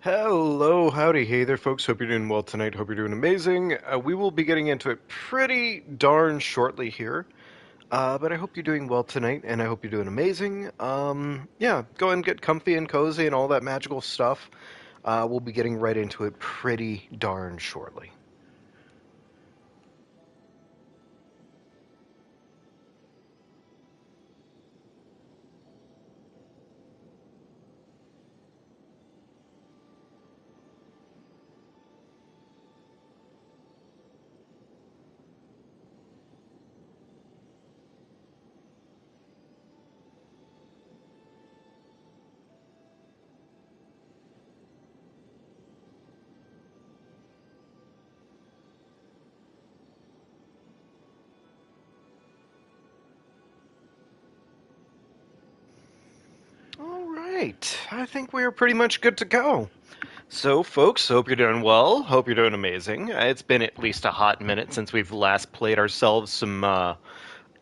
Hello, howdy, hey there, folks. Hope you're doing well tonight. Hope you're doing amazing. We will be getting into it pretty darn shortly here, but I hope you're doing well tonight, and I hope you're doing amazing. Yeah, go and get comfy and cozy and all that magical stuff. We'll be getting right into it pretty darn shortly. All right, I think we are pretty much good to go. So, folks, hope you're doing well. Hope you're doing amazing. It's been at least a hot minute since we've last played ourselves some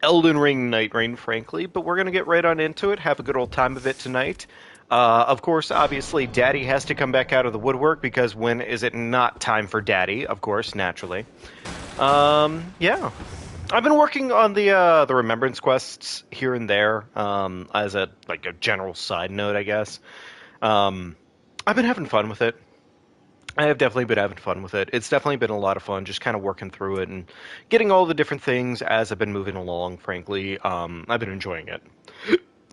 Elden Ring, NightReign, frankly, but we're going to get right on into it, have a good old time of it tonight. Of course, obviously, Daddy has to come back out of the woodwork because when is it not time for Daddy? Of course, naturally. Yeah. I've been working on the remembrance quests here and there, as a like a general side note, I guess. Um, I've been having fun with it. I have definitely been having fun with it. It's definitely been a lot of fun just kind of working through it and getting all the different things as I've been moving along, frankly. I've been enjoying it.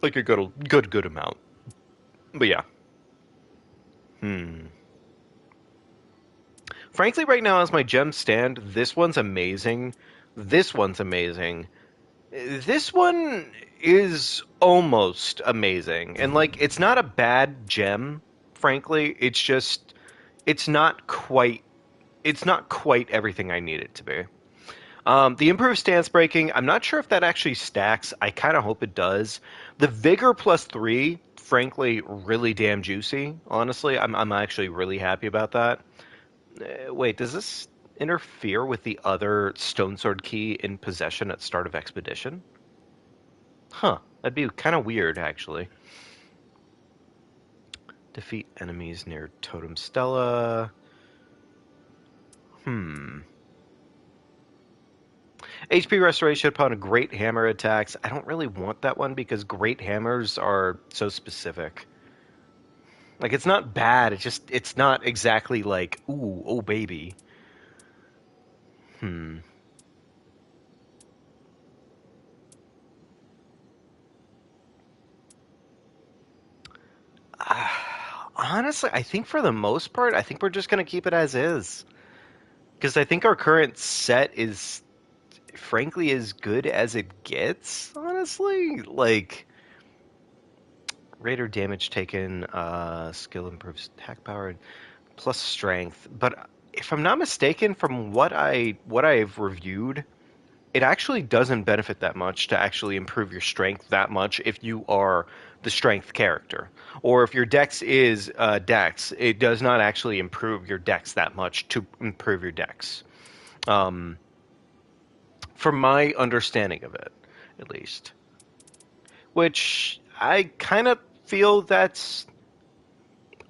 Like a good amount. But yeah. Hmm. Frankly, right now as my gem stand, this one's amazing. This one's amazing. This one is almost amazing. And like it's not a bad gem, frankly. It's not quite it's not quite everything I need it to be. The improved stance breaking, I'm not sure if that actually stacks. I kind of hope it does. The vigor plus three, frankly, really damn juicy. Honestly, I'm actually really happy about that. Wait, does this interfere with the other stone sword key in possession at start of expedition? Huh, that'd be kind of weird, actually. Defeat enemies near Totem Stella. Hmm. HP restoration upon a great hammer attacks. I don't really want that one because great hammers are so specific. Like it's not bad. It's not exactly like ooh oh baby. Hmm. Uh, Honestly, I think for the most part, I think we're just gonna keep it as is because I think our current set is frankly as good as it gets. Honestly, like raider damage taken, skill improves attack power, plus strength. But if I'm not mistaken, from what I've reviewed, it actually doesn't benefit that much to actually improve your strength that much if you are the strength character, or if your dex is dex. It does not actually improve your dex that much to improve your dex. Um, from my understanding of it, at least, which I kind of feel that's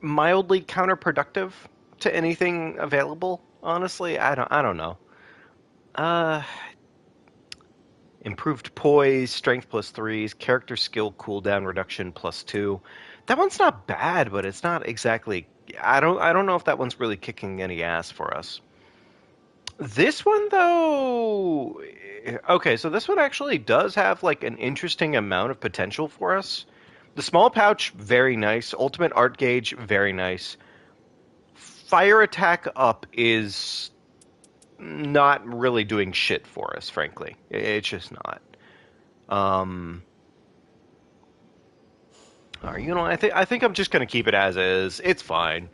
mildly counterproductive to anything available. Honestly, I don't know. Uh, Improved poise, strength plus threes, character skill cooldown reduction plus two. That one's not bad, but it's not exactly. I don't know if that one's really kicking any ass for us. This one though, okay, so this one actually does have like an interesting amount of potential for us. The small pouch, very nice. Ultimate art gauge, very nice. Fire attack up is not really doing shit for us, frankly. It's just not. Um, you know, I think I'm just gonna keep it as is. It's fine.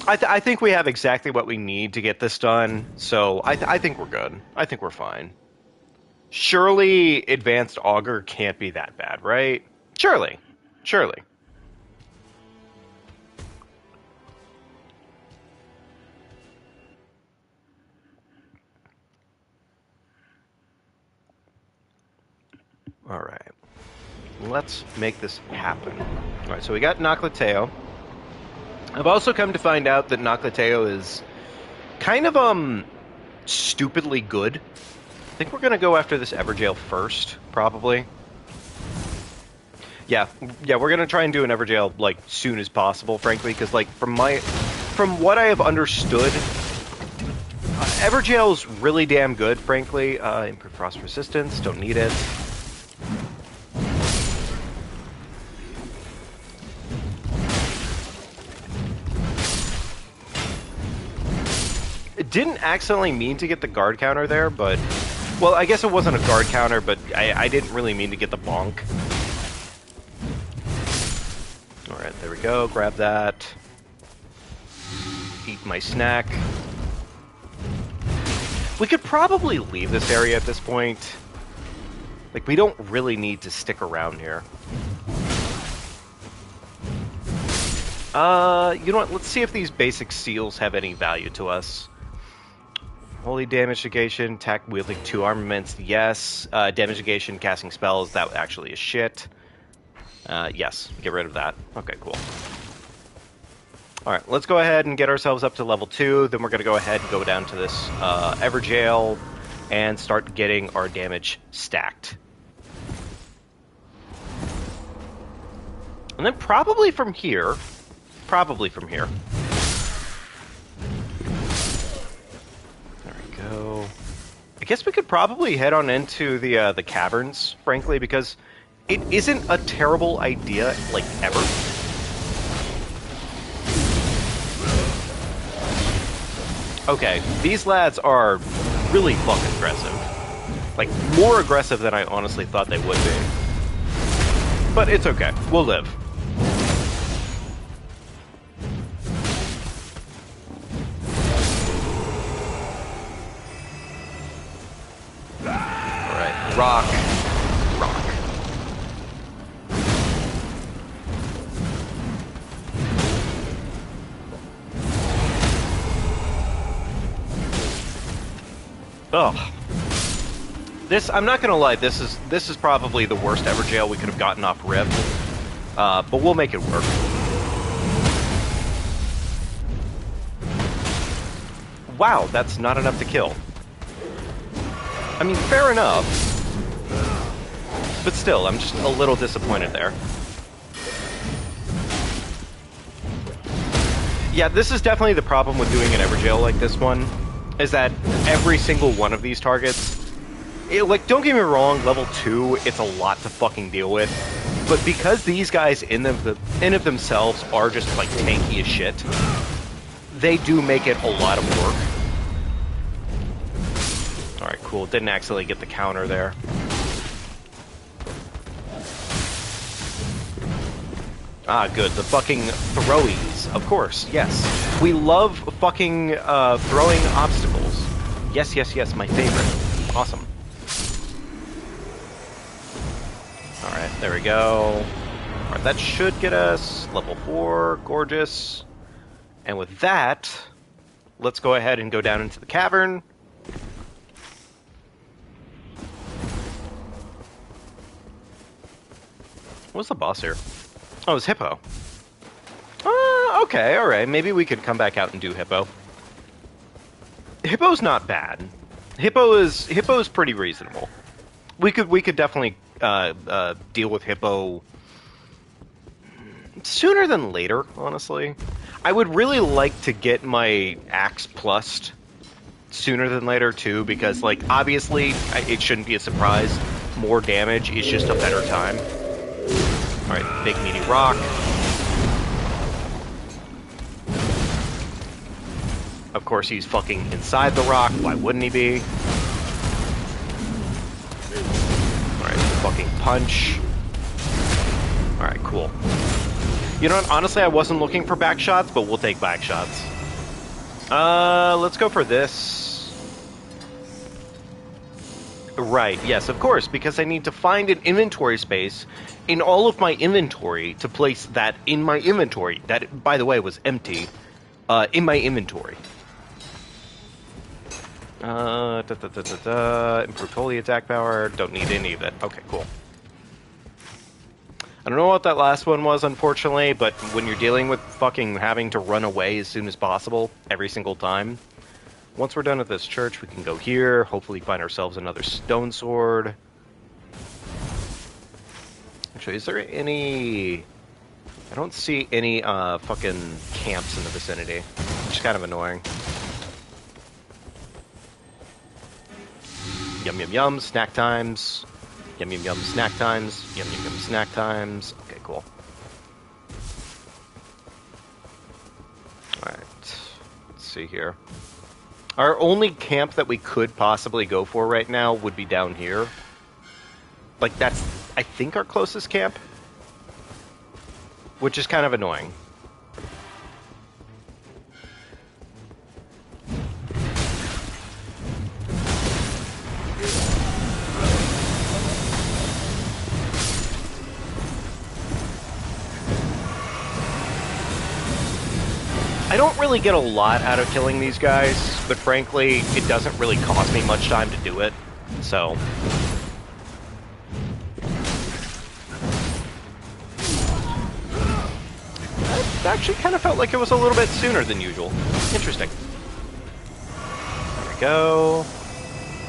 I think we have exactly what we need to get this done. So I think we're good. I think we're fine. Surely advanced augur can't be that bad, right? Surely, surely. All right, let's make this happen. All right, so we got Noclateo. I've also come to find out that Noclateo is kind of, stupidly good. I think we're going to go after this Everjail first, probably. Yeah, we're going to try and do an Everjail, like, soon as possible, frankly, because, like, from what I have understood, Everjail's really damn good, frankly. Improve frost resistance, don't need it. It didn't accidentally mean to get the guard counter there, but... Well, I guess it wasn't a guard counter, but I didn't really mean to get the bonk. Alright, there we go. Grab that. Eat my snack. We could probably leave this area at this point. Like, we don't really need to stick around here. You know what? Let's see if these basic seals have any value to us. Holy damage negation, attack wielding 2 armaments, yes. Damage negation, casting spells, that actually is shit. Yes, get rid of that. Okay, cool. Alright, let's go ahead and get ourselves up to level 2, then we're going to go ahead and go down to this Everjail and start getting our damage stacked. And then probably from here, go. I guess we could probably head on into the caverns, frankly, because it isn't a terrible idea, like, ever. Okay, these lads are really fucking aggressive. Like, more aggressive than I honestly thought they would be. But it's okay. We'll live. Rock. Ugh. This, I'm not gonna lie, this is probably the worst Everjail we could have gotten off rip. But we'll make it work. Wow, that's not enough to kill. I mean, fair enough. But still, I'm just a little disappointed there. Yeah, this is definitely the problem with doing an Everjail like this one, is that every single one of these targets, like, don't get me wrong, level 2, it's a lot to fucking deal with, but because these guys in of themselves are just, like, tanky as shit, they do make it a lot of work. Alright, cool. Didn't accidentally get the counter there. Ah, good. The fucking throwies. Of course, yes. We love fucking throwing obstacles. Yes, yes, yes. My favorite. Awesome. Alright, there we go. Alright, that should get us level 4. Gorgeous. And with that, let's go ahead and go down into the cavern. What's the boss here? Oh, it's Hippo. Okay, alright. Maybe we could come back out and do Hippo. Hippo's not bad. Hippo's pretty reasonable. We could definitely deal with Hippo sooner than later, honestly. I would really like to get my axe plussed sooner than later, too, because, like, obviously, it shouldn't be a surprise. More damage is just a better time. Alright, big meaty rock. Of course, he's fucking inside the rock. Why wouldn't he be? Alright, fucking punch. Alright, cool. You know what? Honestly, I wasn't looking for back shots, but we'll take back shots. Let's go for this. Right, yes, of course, because I need to find an inventory space in all of my inventory to place that in my inventory. That, by the way, was empty. In my inventory. Improved holy attack power. Don't need any of that. Okay, cool. I don't know what that last one was, unfortunately, but when you're dealing with fucking having to run away as soon as possible, every single time, once we're done at this church, we can go here, hopefully find ourselves another stone sword. Actually, is there any... I don't see any fucking camps in the vicinity, which is kind of annoying. Yum yum yum, snack times. Yum yum yum, snack times. Yum yum yum, snack times. Okay, cool. Alright. Let's see here. Our only camp that we could possibly go for right now would be down here. Like, that's, I think, our closest camp. Which is kind of annoying. I don't really get a lot out of killing these guys, but frankly, it doesn't really cost me much time to do it, so... It actually kind of felt like it was a little bit sooner than usual. Interesting. There we go.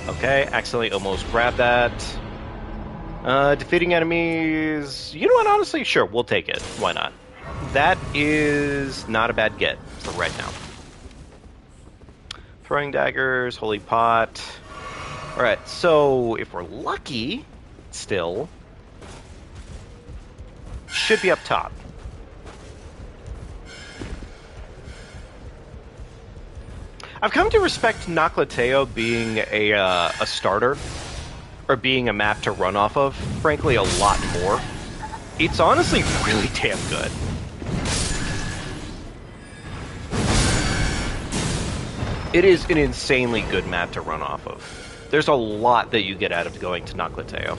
Okay, accidentally almost grabbed that. Defeating enemies... You know what, honestly, sure, we'll take it. Why not? That is not a bad get for right now. Throwing daggers, holy pot. Alright, so if we're lucky, still, should be up top. I've come to respect Noclateo being a starter, or being a map to run off of, frankly, a lot more. It's honestly really damn good. It is an insanely good map to run off of. There's a lot that you get out of going to Noclateo.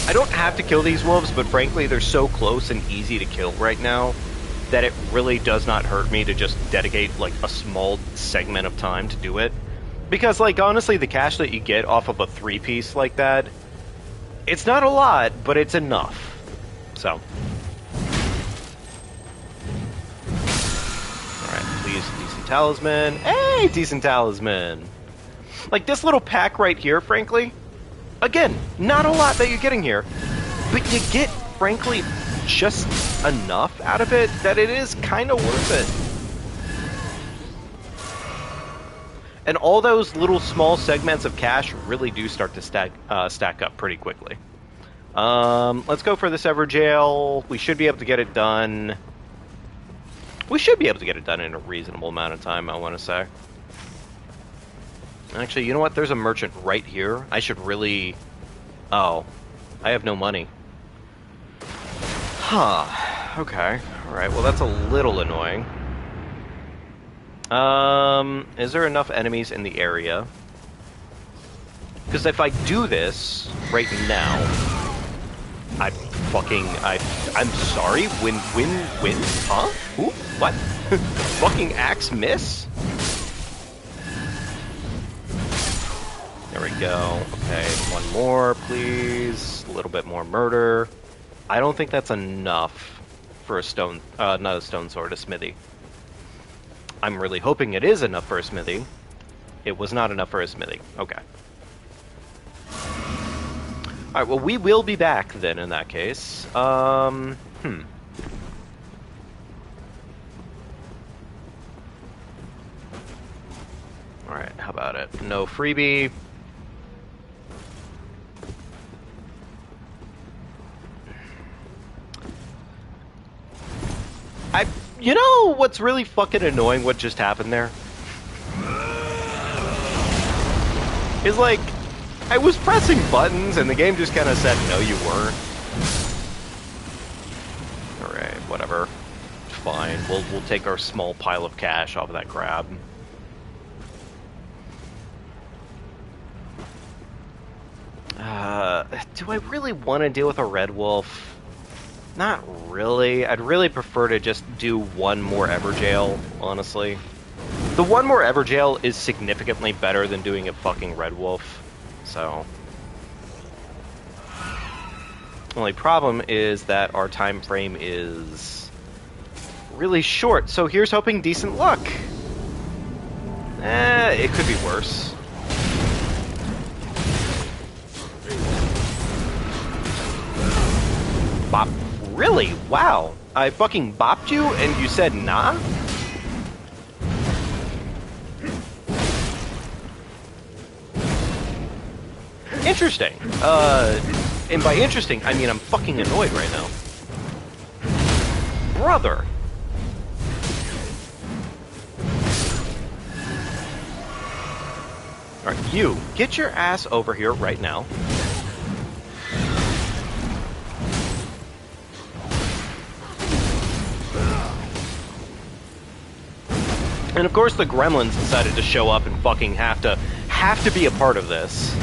I don't have to kill these wolves, but frankly, they're so close and easy to kill right now that it really does not hurt me to just dedicate, like, a small segment of time to do it. Because, like, honestly, the cash that you get off of a 3-piece like that, it's not a lot, but it's enough. So. Alright, please, decent talisman. Hey, decent talisman! Like, this little pack right here, frankly, again, not a lot that you're getting here, but you get, frankly, just enough out of it that it is kind of worth it. And all those little small segments of cash really do start to stack up pretty quickly. Let's go for this Everjail. We should be able to get it done. We should be able to get it done in a reasonable amount of time, I want to say. Actually, you know what? There's a merchant right here. I should really... Oh. I have no money. Huh. Okay. Alright, well that's a little annoying. Is there enough enemies in the area? Because if I do this right now, I'm sorry. Win. Huh? Who? What? Fucking axe miss? There we go. Okay, one more, please. A little bit more murder. I don't think that's enough for a stone, not a stone sword, a smithy. I'm really hoping it is enough for a smithy. It was not enough for a smithy. Okay. Alright, well, we will be back then in that case. Alright, how about it? No freebie. You know what's really fucking annoying what just happened there? Is like, I was pressing buttons and the game just kind of said, no you weren't. Alright, whatever. Fine, we'll take our small pile of cash off of that crab. Do I really want to deal with a red wolf? Not really. I'd really prefer to just do one more Everjail, honestly. The one more Everjail is significantly better than doing a fucking Red Wolf, so... Only problem is that our time frame is really short, so here's hoping decent luck. It could be worse. Bop. Really? Wow. I fucking bopped you and you said nah? Interesting. And by interesting, I mean I'm fucking annoyed right now. Brother. Alright, you, get your ass over here right now. And of course the gremlins decided to show up and fucking have to be a part of this.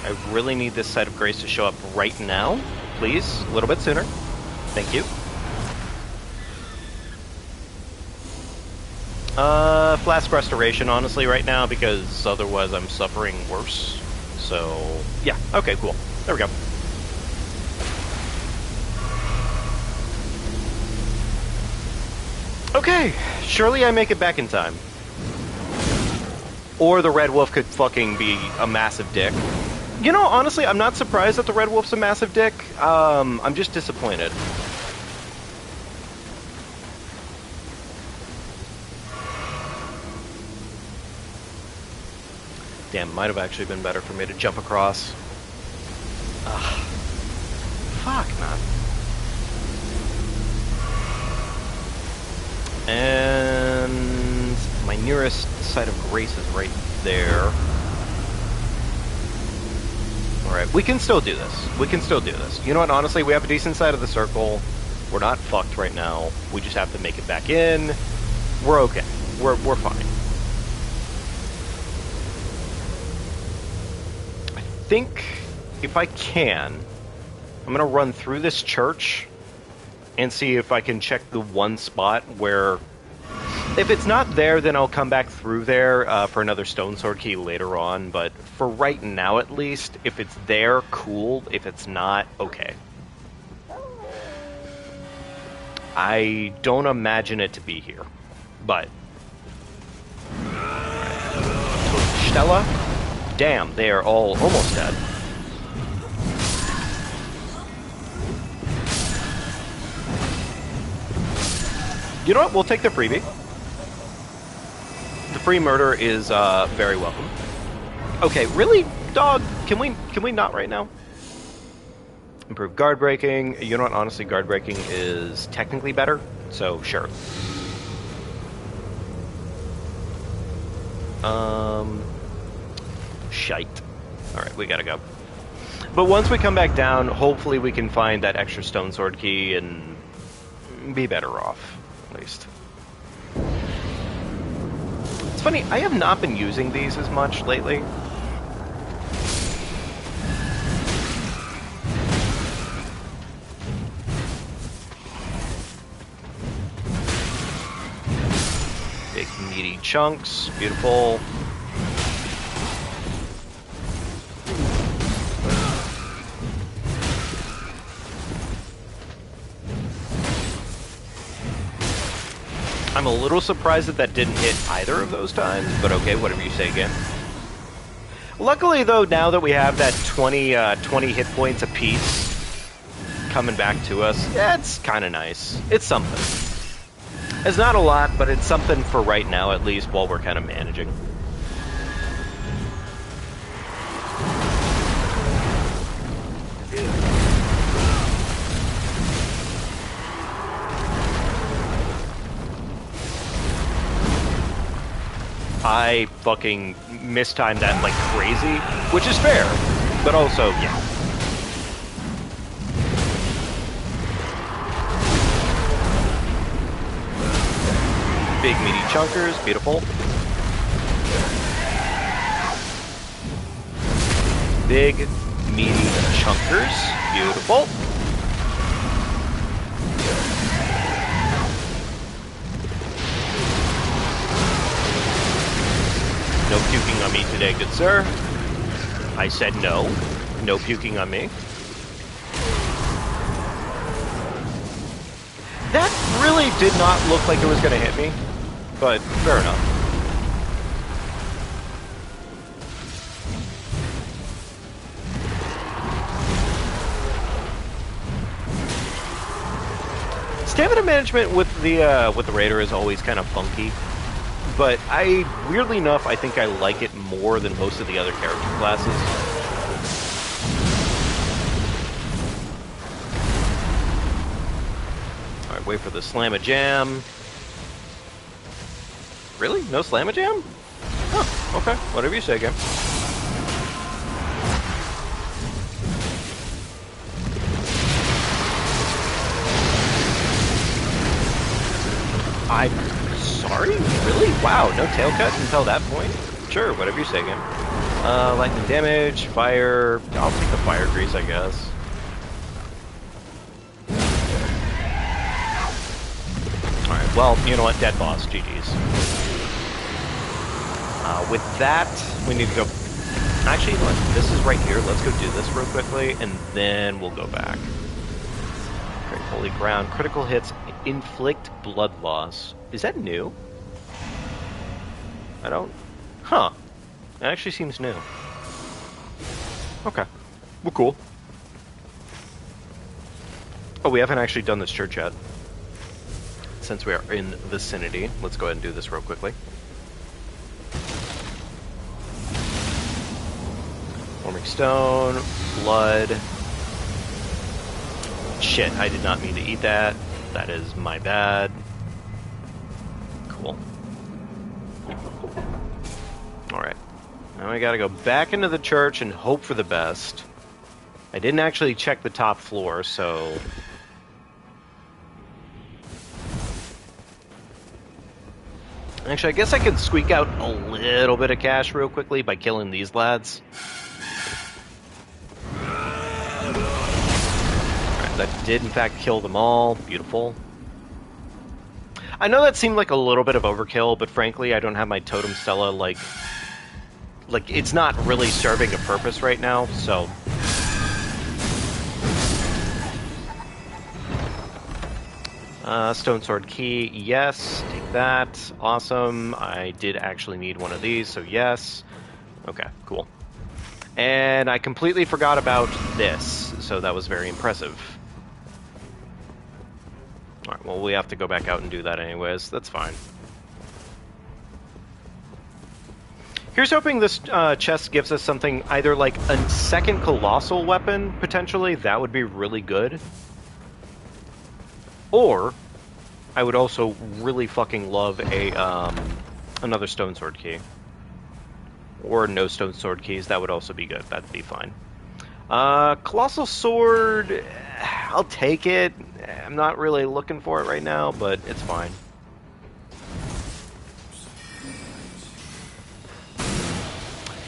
I really need this site of grace to show up right now. Please, a little bit sooner. Thank you. Flask restoration, honestly, right now, because otherwise I'm suffering worse. So, yeah, okay, cool. There we go. Okay, surely I make it back in time. Or the Red Wolf could fucking be a massive dick. You know, honestly, I'm not surprised that the Red Wolf's a massive dick. I'm just disappointed. Damn, might have actually been better for me to jump across. Ugh. Fuck, man. And my nearest site of grace is right there. Alright, we can still do this. We can still do this. You know what, honestly, we have a decent side of the circle. We're not fucked right now. We just have to make it back in. We're okay. We're fine. I think if I can, I'm gonna run through this church and see if I can check the one spot where, if it's not there, then I'll come back through there for another stone sword key later on, but for right now at least, if it's there, cool. If it's not, okay. I don't imagine it to be here, but... Stella? Damn, they are all almost dead. You know what? We'll take the freebie. The free murder is very welcome. Okay, really, dog? Can we not right now? Improve guard breaking. You know what? Honestly, guard breaking is technically better, so sure. Shite. Alright, we gotta go. But once we come back down, hopefully we can find that extra stone sword key and be better off, at least. It's funny, I have not been using these as much lately. Big meaty chunks, beautiful. I'm a little surprised that didn't hit either of those times, but okay, whatever you say again. Luckily, though, now that we have that 20 hit points apiece coming back to us, yeah, it's kind of nice. It's something. It's not a lot, but it's something for right now, at least, while we're kind of managing. I fucking mistimed that like crazy, which is fair, but also, yeah. Big meaty chunkers, beautiful. Big meaty chunkers, beautiful. No puking on me today, good sir. I said no. No puking on me. That really did not look like it was going to hit me, but fair enough. Stamina management with the Raider is always kind of funky, but weirdly enough, I think I like it more than most of the other character classes. Alright, wait for the Slam-a-Jam. Really? No Slam-a-Jam? Huh, okay. Whatever you say, game. I'm sorry? Really? Wow, no tail cut until that point? Sure, whatever you say, game. Lightning damage, fire. I'll take the fire grease, I guess. Alright, well, you know what? Dead boss. GG's. With that, we need to go... Actually, you know what? This is right here. Let's go do this real quickly, and then we'll go back. Great holy ground. Critical hits inflict blood loss. Is that new? I don't... Huh. That actually seems new. Okay. Well, cool. Oh, we haven't actually done this church yet. Since we are in the vicinity, let's go ahead and do this real quickly. Forming stone, blood. Shit, I did not mean to eat that. That is my bad. Cool. Alright. Now we gotta go back into the church and hope for the best. I didn't actually check the top floor, so... Actually, I guess I could squeak out a little bit of cash real quickly by killing these lads. That did, in fact, kill them all. Beautiful. I know that seemed like a little bit of overkill, but frankly, I don't have my Totem Stella, like, it's not really serving a purpose right now, so... Stone Sword Key, yes. Take that. Awesome. I did actually need one of these, so yes. Okay, cool. And I completely forgot about this, so that was very impressive. Alright, well, we have to go back out and do that anyways. That's fine. Here's hoping this chest gives us something, either like a second Colossal weapon, potentially. That would be really good. Or, I would also really fucking love a another Stone Sword Key. Or no Stone Sword Keys, that would also be good. That'd be fine. Colossal Sword, I'll take it. I'm not really looking for it right now, but it's fine.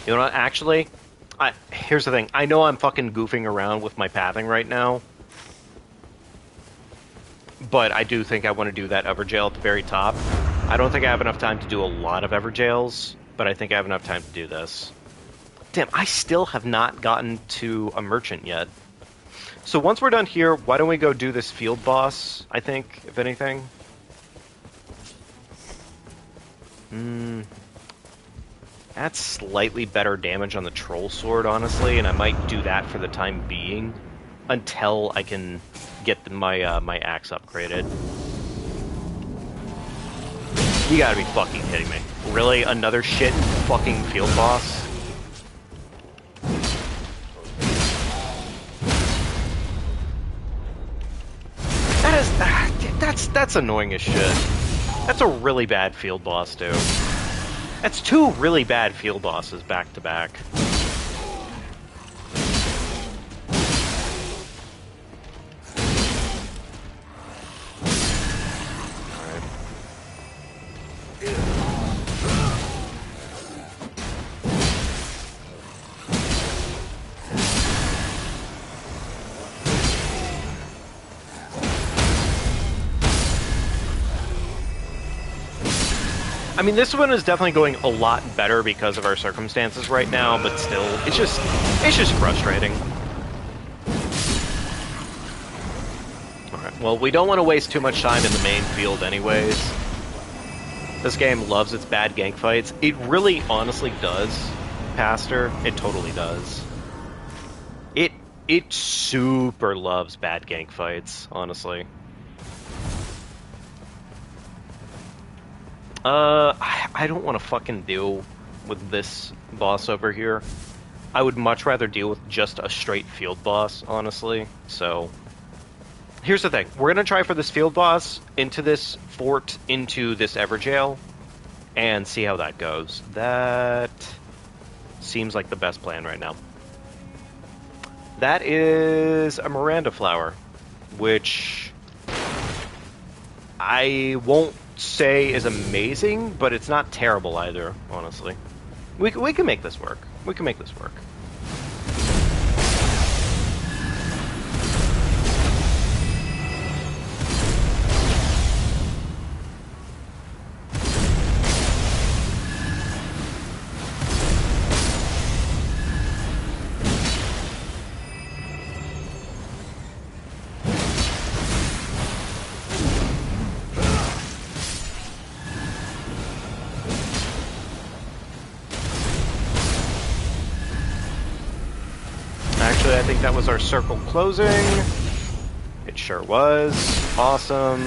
You know what, actually, here's the thing. I know I'm fucking goofing around with my pathing right now, but I do think I want to do that Everjail at the very top. I don't think I have enough time to do a lot of Everjails, but I think I have enough time to do this. Damn, I still have not gotten to a merchant yet. So once we're done here, why don't we go do this field boss, I think, if anything. That's slightly better damage on the troll sword, honestly, and I might do that for the time being until I can get my my axe upgraded. You gotta be fucking kidding me. Really? Another shit fucking field boss? That's annoying as shit. That's a really bad field boss, dude. That's two really bad field bosses back to back. Alright. I mean, this one is definitely going a lot better because of our circumstances right now, but still, it's just frustrating. Alright, well, we don't want to waste too much time in the main field anyways. This game loves its bad gank fights. It really honestly does, Pastor. It totally does. It super loves bad gank fights, honestly. I don't want to fucking deal with this boss over here. I would much rather deal with just a straight field boss, honestly. So, here's the thing. We're gonna try for this field boss, into this fort, into this Everjail, and see how that goes. That seems like the best plan right now. That is a Miranda flower, which I won't say is amazing, but it's not terrible either, honestly. We can make this work. We can make this work. I think that was our circle closing. It sure was. Awesome.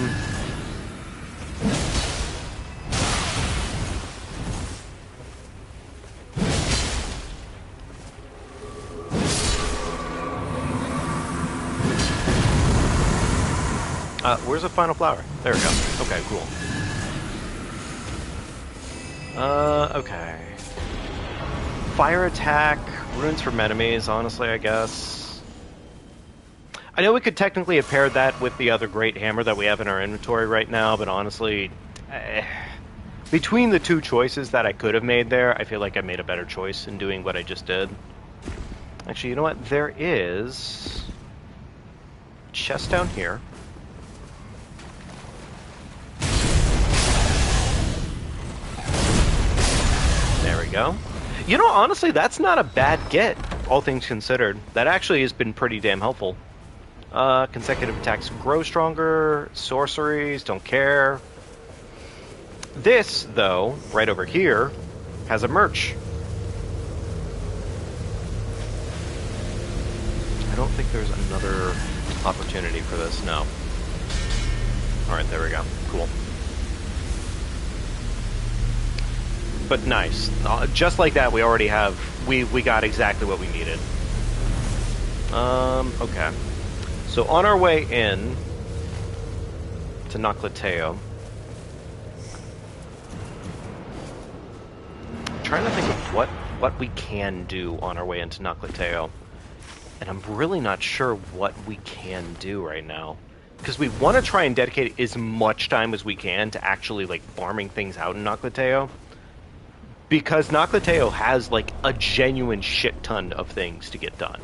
Where's the final flower? There we go. Okay, cool. Okay. Fire attack, runes from enemies, honestly, I guess. I know we could technically have paired that with the other great hammer that we have in our inventory right now, but honestly, between the two choices that I could have made there, I feel like I made a better choice in doing what I just did. Actually, you know what? There is a chest down here. There we go. You know, honestly, that's not a bad get, all things considered. That actually has been pretty damn helpful. Consecutive attacks grow stronger, sorceries, don't care. This, though, right over here, has a merch. I don't think there's another opportunity for this, no. Alright, there we go. Cool. But nice. Just like that, we already have... We got exactly what we needed. Okay. So on our way in to Noclateo, I'm trying to think of what we can do on our way into Noclateo. And I'm really not sure what we can do right now. Because we want to try and dedicate as much time as we can to actually, like, farming things out in Noclateo. Because Noclateo has, like, a genuine shit ton of things to get done.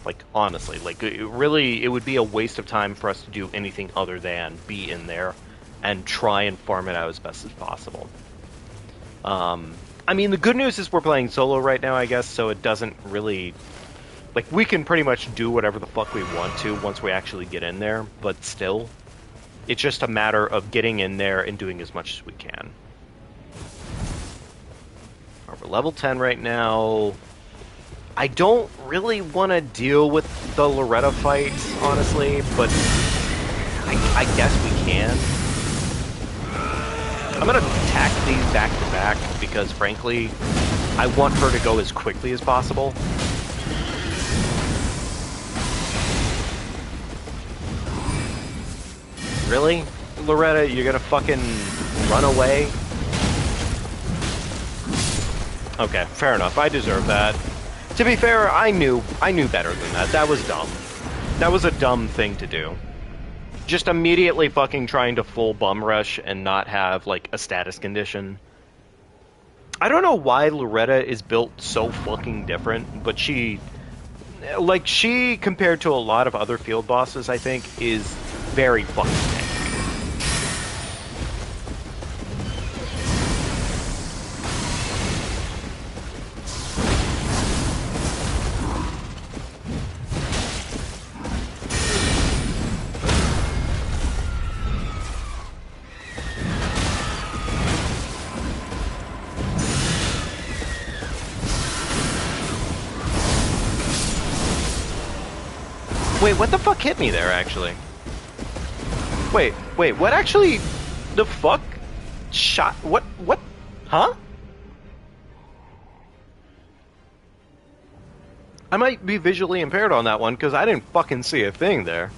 Like, honestly, like, it would be a waste of time for us to do anything other than be in there and try and farm it out as best as possible. I mean, the good news is we're playing solo right now, I guess, so it doesn't really... Like, we can pretty much do whatever the fuck we want to once we actually get in there, but still, it's just a matter of getting in there and doing as much as we can. We're level 10 right now. I don't really want to deal with the Loretta fight, honestly, but I guess we can. I'm going to attack these back to back because, frankly, I want her to go as quickly as possible. Really? Loretta, you're going to fucking run away? Okay, fair enough. I deserve that. To be fair, I knew better than that. That was dumb. That was a dumb thing to do. Just immediately fucking trying to full bum rush and not have, like, a status condition. I don't know why Loretta is built so fucking different, but she, compared to a lot of other field bosses, I think, is very fucking tanky. Wait, what the fuck hit me there, actually? Wait, what actually... The fuck? Shot... What? Huh? I might be visually impaired on that one, because I didn't fucking see a thing there.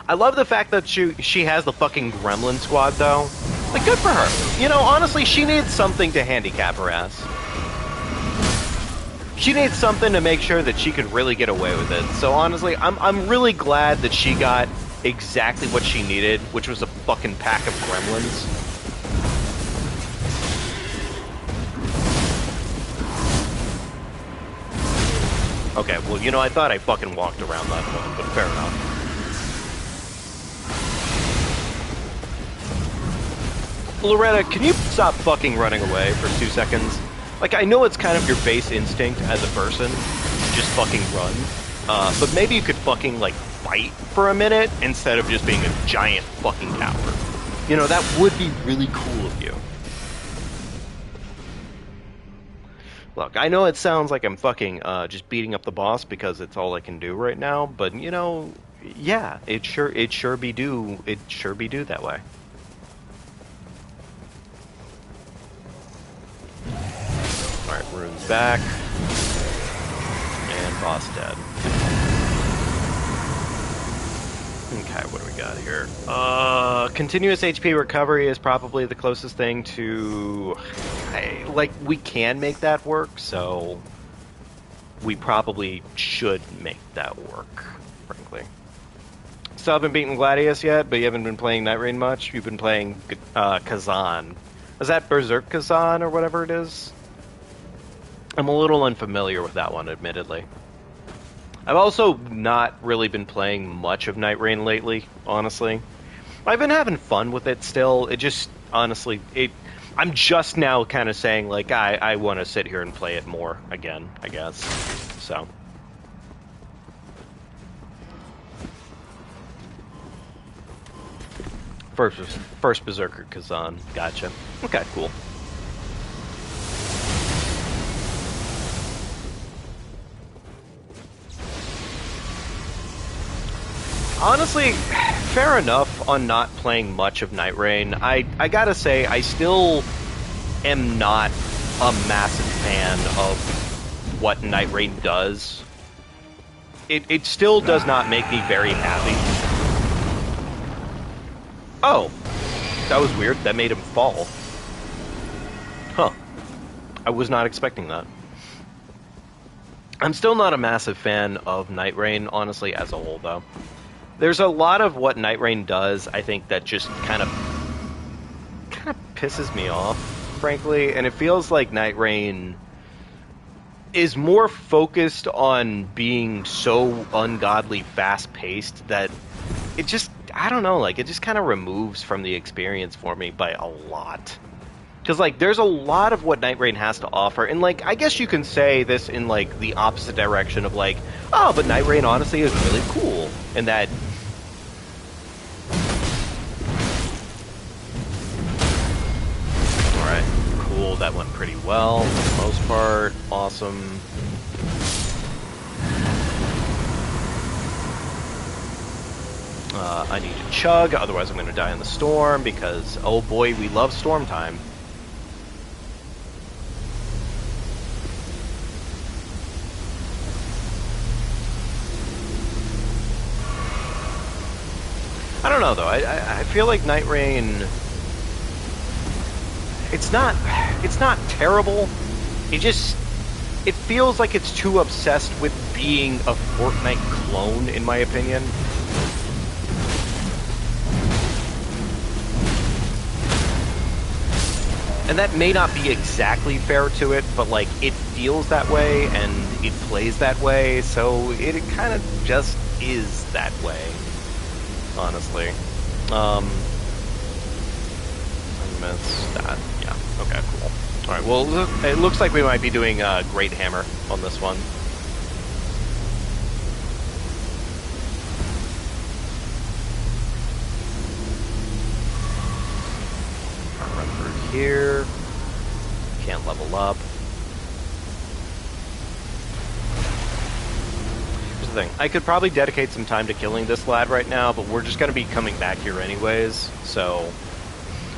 I love the fact that she has the fucking gremlin squad, though. Like, good for her. You know, honestly, she needs something to handicap her ass. She needs something to make sure that she could really get away with it. So honestly, I'm really glad that she got exactly what she needed, which was a fucking pack of gremlins. Okay, well, you know, I thought I fucking walked around that one, but fair enough. Loretta, can you stop fucking running away for 2 seconds? Like, I know it's kind of your base instinct as a person, just fucking run. But maybe you could fucking, like, fight for a minute instead of just being a giant fucking coward. You know, that would be really cool of you. Look, I know it sounds like I'm fucking just beating up the boss because it's all I can do right now, but, you know, yeah, it sure be do that way. Alright, rune's back. And boss dead. Okay, what do we got here? Continuous HP recovery is probably the closest thing to... like, we can make that work, so... we probably should make that work, frankly. Still haven't beaten Gladius yet, but you haven't been playing NightReign much. You've been playing Kazan. Is that Berserk Kazan or whatever it is? I'm a little unfamiliar with that one, admittedly. I've also not really been playing much of NightReign lately, honestly. I've been having fun with it still. It just, honestly, I'm just now kind of saying, like, I want to sit here and play it more again, I guess. So. First Berserker Kazan. Gotcha. Okay, cool. Honestly, fair enough on not playing much of NightReign. I gotta say, I still am not a massive fan of what NightReign does. It still does not make me very happy. Oh, that was weird. That made him fall. Huh. I was not expecting that. I'm still not a massive fan of NightReign, honestly, as a whole, though. There's a lot of what NightReign does, I think, that just kind of pisses me off, frankly, and it feels like NightReign is more focused on being so ungodly fast-paced that it just, I don't know, like, it just kind of removes from the experience for me by a lot. Because, like, there's a lot of what NightReign has to offer, and, like, I guess you can say this in, like, the opposite direction of, like, oh, but NightReign, honestly, is really cool, and that... Alright, cool, that went pretty well, for the most part, awesome. I need to chug, otherwise I'm going to die in the storm, because, oh boy, we love storm time. I don't know, though. I feel like NightReign... It's not terrible. It feels like it's too obsessed with being a Fortnite clone, in my opinion. And that may not be exactly fair to it, but, like, it feels that way, and it plays that way, so it kind of just is that way. Honestly. I missed that. Yeah, okay, cool. Alright, well, it looks like we might be doing Great Hammer on this one. I'll run through here. Can't level up. the thing. I could probably dedicate some time to killing this lad right now, but we're just going to be coming back here anyways, so...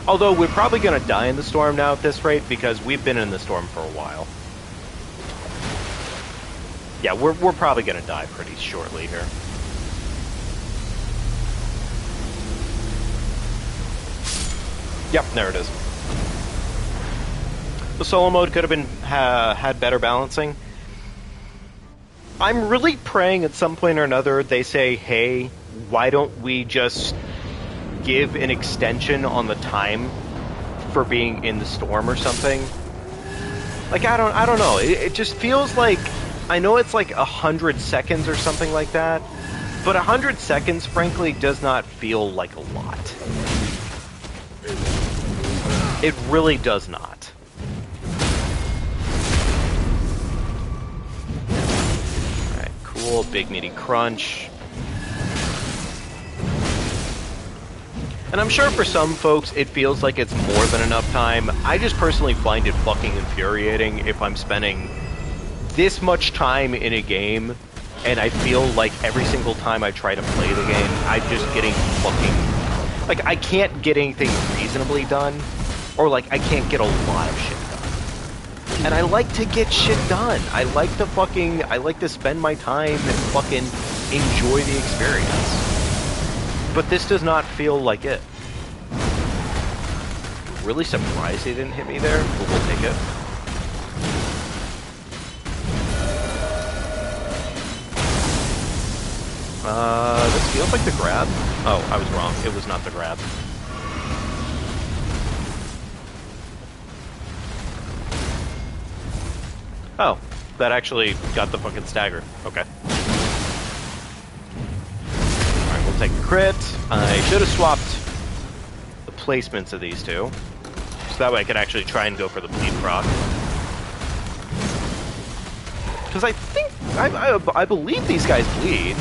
Although, we're probably going to die in the storm now at this rate, because we've been in the storm for a while. Yeah, we're probably going to die pretty shortly here. Yep, there it is. The solo mode could have been had better balancing. I'm really praying at some point or another they say, hey, why don't we just give an extension on the time for being in the storm or something? Like, I don't know. It just feels like, I know it's like 100 seconds or something like that, but 100 seconds, frankly, does not feel like a lot. It really does not. Alright, cool. Big meaty crunch. And I'm sure for some folks it feels like it's more than enough time. I just personally find it fucking infuriating if I'm spending this much time in a game and I feel like every single time I try to play the game, I'm just getting fucking... Like, I can't get anything reasonably done. Or, like, I can't get a lot of shit done. And I like to get shit done. I like to spend my time and fucking enjoy the experience. But this does not feel like it. Really surprised he didn't hit me there, but we'll take it. This feels like the grab. Oh, I was wrong. It was not the grab. Oh, that actually got the fucking stagger. Okay. Alright, we'll take the crit. I should have swapped the placements of these two. So that way I could actually try and go for the bleed proc. Because I think... I believe these guys bleed.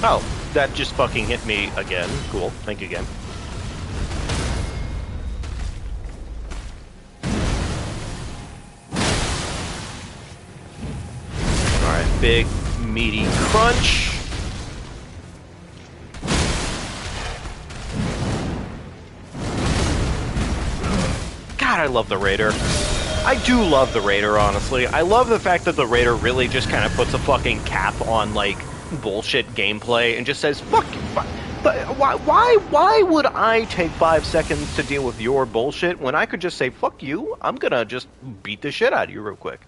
Oh, that just fucking hit me again. Cool. Thank you again. Alright, big, meaty crunch. God, I love the Raider. I do love the Raider, honestly. I love the fact that the Raider really just kind of puts a fucking cap on, like, bullshit gameplay and just says, fuck you. But why would I take 5 seconds to deal with your bullshit when I could just say, fuck you, I'm gonna just beat the shit out of you real quick.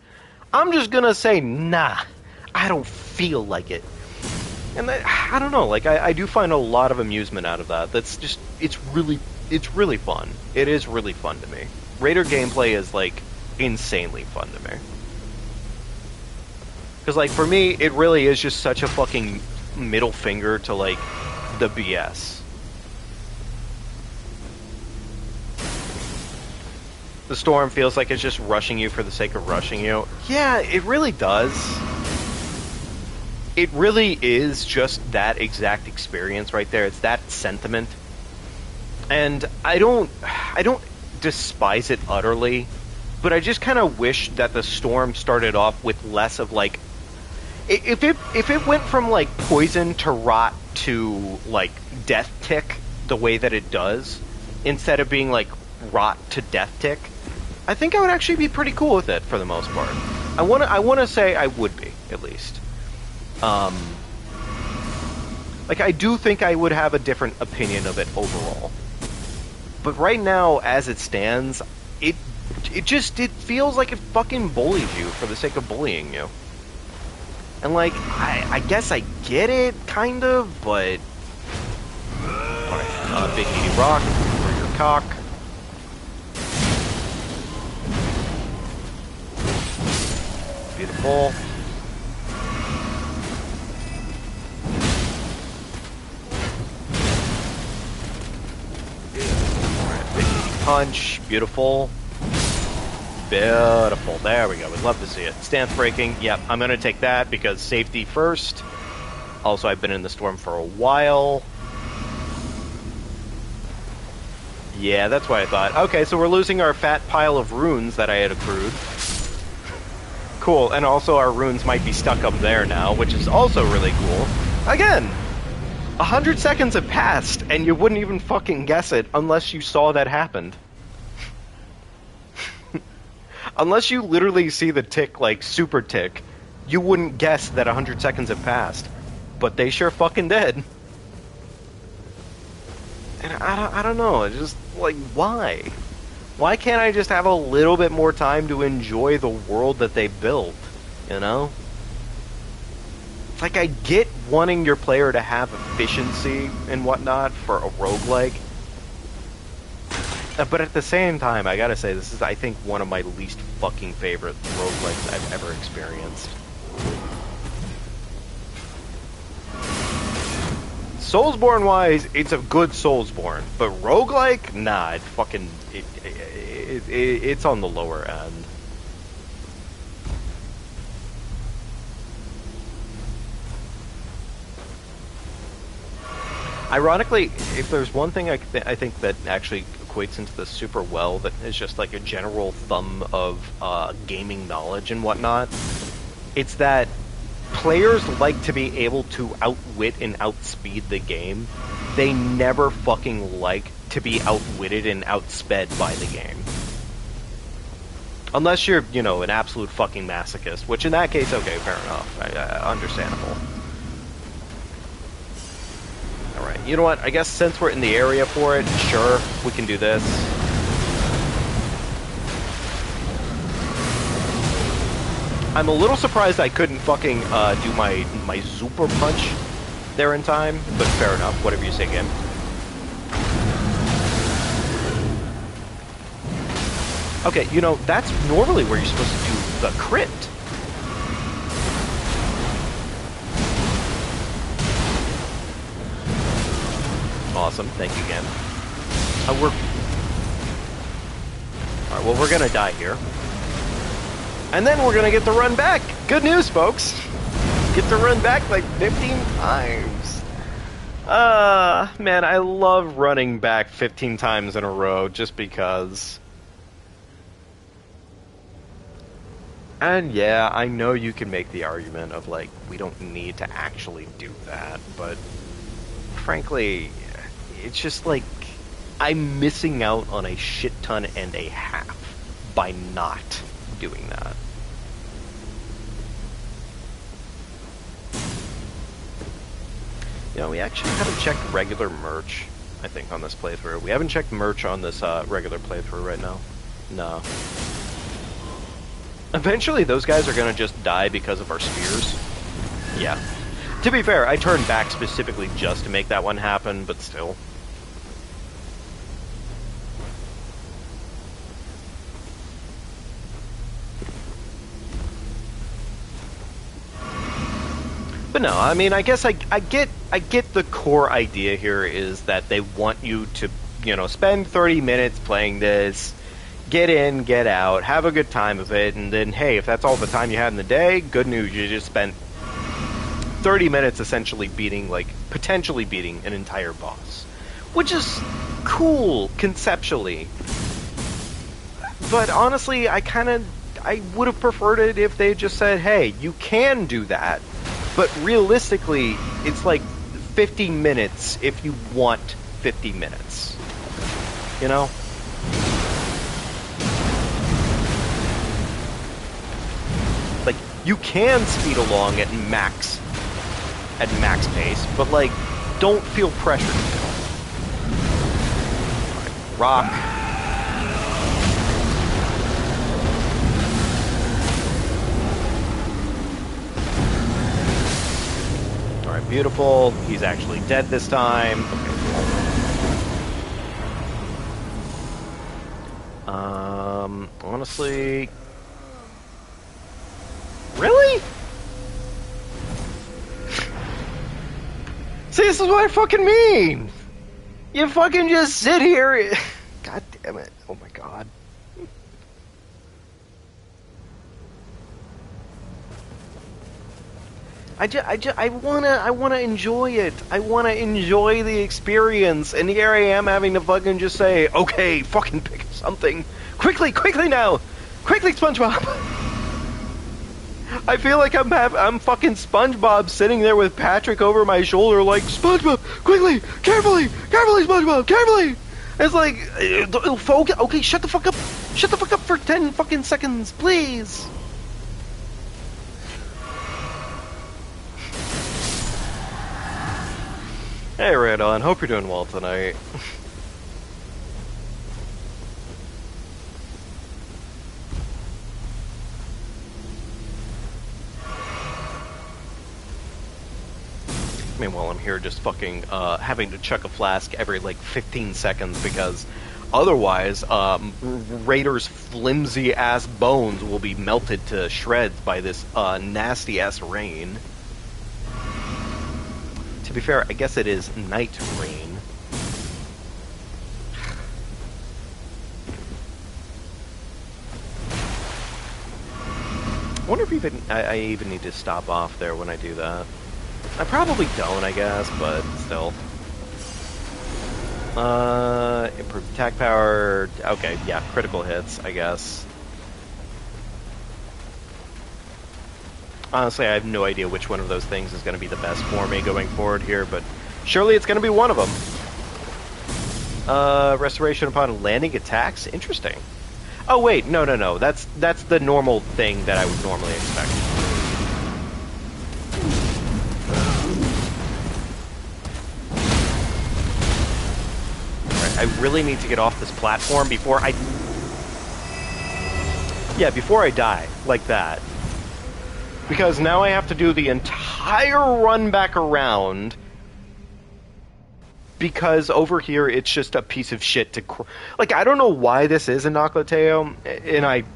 I'm just gonna say, nah, I don't feel like it. And I don't know, like, I do find a lot of amusement out of that. That's just, it's really fun. It is really fun to me. Raider gameplay is, like, insanely fun to me. Because, like, for me, it really is just such a fucking middle finger to, like, the BS. The storm feels like it's just rushing you for the sake of rushing you. Yeah, it really does. It really is just that exact experience right there. It's that sentiment. And I don't despise it utterly, but I just kind of wish that the storm started off with less of, like, if it went from, like, poison to rot to, like, death tick the way that it does, instead of being, like, rot to death tick, I think I would actually be pretty cool with it for the most part. I wanna say I would be, at least. Like, I do think I would have a different opinion of it overall. But right now, as it stands, it feels like it fucking bullies you for the sake of bullying you. And, like, I guess I get it, kind of, but... Alright, big meaty rock for your cock. Beautiful. Alright, big meaty punch. Beautiful. Beautiful. There we go. We'd love to see it. Stance breaking. Yep, I'm going to take that because safety first. Also, I've been in the storm for a while. Yeah, that's what I thought. Okay, so we're losing our fat pile of runes that I had accrued. Cool, and also our runes might be stuck up there now, which is also really cool. Again, 100 seconds have passed, and you wouldn't even fucking guess it unless you saw that happened. Unless you literally see the tick, like, super tick, you wouldn't guess that 100 seconds have passed. But they sure fucking did. And I don't know, it's just, like, why? Why can't I just have a little bit more time to enjoy the world that they built, you know? It's like, I get wanting your player to have efficiency and whatnot for a roguelike, but at the same time, I gotta say, this is, I think, one of my least fucking favorite roguelikes I've ever experienced. Soulsborne-wise, it's a good Soulsborne, but roguelike, nah, it's on the lower end. Ironically, if there's one thing I think that actually equates into this super well, that is just like a general thumb of gaming knowledge and whatnot, it's that players like to be able to outwit and outspeed the game. They never fucking like to be outwitted and outsped by the game. Unless you're, you know, an absolute fucking masochist, which in that case, okay, fair enough. Understandable. Alright, you know what? I guess since we're in the area for it, sure, we can do this. I'm a little surprised I couldn't fucking do my super punch there in time, but fair enough, whatever you say again. Okay, you know, that's normally where you're supposed to do the crit. Awesome, thank you again. Alright, well, we're gonna die here. And then we're gonna get to run back! Good news, folks! Get to run back like 15 times! Man, I love running back 15 times in a row, just because. And yeah, I know you can make the argument of, like, we don't need to actually do that, but frankly, it's just like, I'm missing out on a shit ton and a half by not doing that. You know, we actually haven't checked regular merch, I think, on this playthrough. We haven't checked merch on this regular playthrough right now. No. Eventually, those guys are gonna just die because of our spears. Yeah. To be fair, I turned back specifically just to make that one happen, but still. But no, I mean, I guess I get the core idea here is that they want you to, you know, spend 30 minutes playing this, get in, get out, have a good time of it, and then, hey, if that's all the time you had in the day, good news, you just spent 30 minutes essentially beating, like, potentially beating an entire boss. Which is cool, conceptually. But honestly, I would have preferred it if they just said, hey, you can do that, but realistically, it's like 50 minutes if you want 50 minutes. You know? Like, you can speed along at max pace, but, like, don't feel pressured to. Right, rock. Alright, beautiful. He's actually dead this time. Okay, cool. Honestly... Really? See, this is what I fucking mean! You fucking just sit here... God damn it. Oh my god. I wanna enjoy it. I wanna enjoy the experience. And here I am having to fucking just say, okay, fucking pick something. Quickly now! Quickly, SpongeBob! I feel like I'm fucking SpongeBob sitting there with Patrick over my shoulder like, SpongeBob, quickly, carefully, SpongeBob, carefully! It's like, okay, shut the fuck up for 10 fucking seconds, please! Hey, Radon, hope you're doing well tonight. Meanwhile, I'm here just fucking having to chuck a flask every like 15 seconds because otherwise, Raider's flimsy ass bones will be melted to shreds by this nasty ass rain. To be fair, I guess it is NightReign. I wonder if I even need to stop off there when I do that. I probably don't, I guess, but still. Improved attack power. Okay, yeah, critical hits, I guess. Honestly, I have no idea which one of those things is going to be the best for me going forward here, but surely it's going to be one of them. Restoration upon landing attacks? Interesting. Oh, wait, no. That's the normal thing that I would normally expect. Right, I really need to get off this platform before I... Yeah, before I die, like that. Because now I have to do the entire run back around because over here it's just a piece of shit to... Like, I don't know why this is in Noclateo, and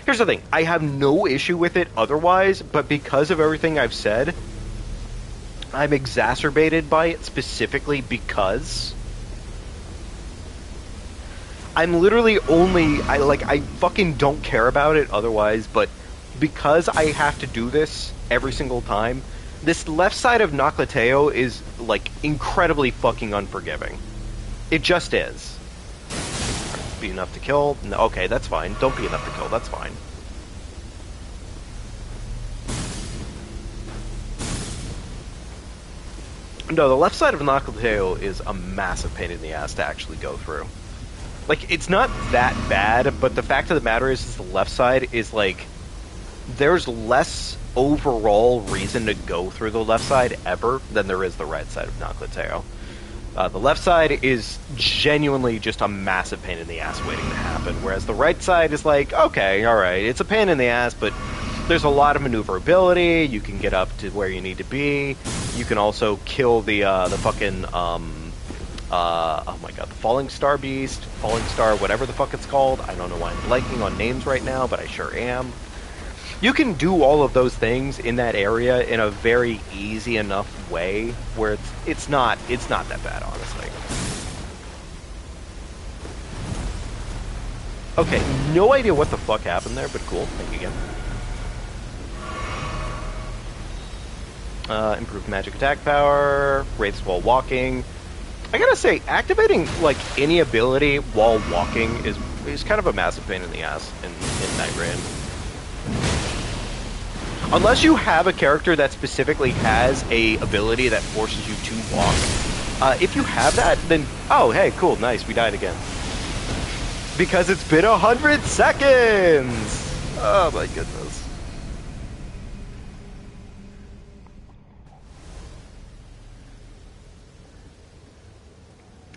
here's the thing, I have no issue with it otherwise, but because of everything I've said, I'm exacerbated by it specifically because... I'm literally only... I fucking don't care about it otherwise, but... because I have to do this every single time, this left side of Noclateo is, like, incredibly fucking unforgiving. It just is. Be enough to kill? No, okay, that's fine. Don't be enough to kill, that's fine. No, the left side of Noclateo is a massive pain in the ass to actually go through. Like, it's not that bad, but the fact of the matter is the left side is, like... There's less overall reason to go through the left side ever than there is the right side of Noclateo. The left side is genuinely just a massive pain in the ass waiting to happen, whereas the right side is like, okay, alright, it's a pain in the ass, but there's a lot of maneuverability, you can get up to where you need to be, you can also kill the fucking, oh my god, the Falling Star Beast, Falling Star, whatever the fuck it's called, I don't know why I'm blanking on names right now, but I sure am. You can do all of those things in that area in a very easy enough way where it's not that bad, honestly. Okay, no idea what the fuck happened there, but cool. Thank you again. Improved magic attack power, wraiths while walking. I gotta say, activating like any ability while walking is kind of a massive pain in the ass in NightReign. Unless you have a character that specifically has a ability that forces you to walk. If you have that, then... Oh, hey, cool, nice, we died again. Because it's been 100 seconds! Oh my goodness.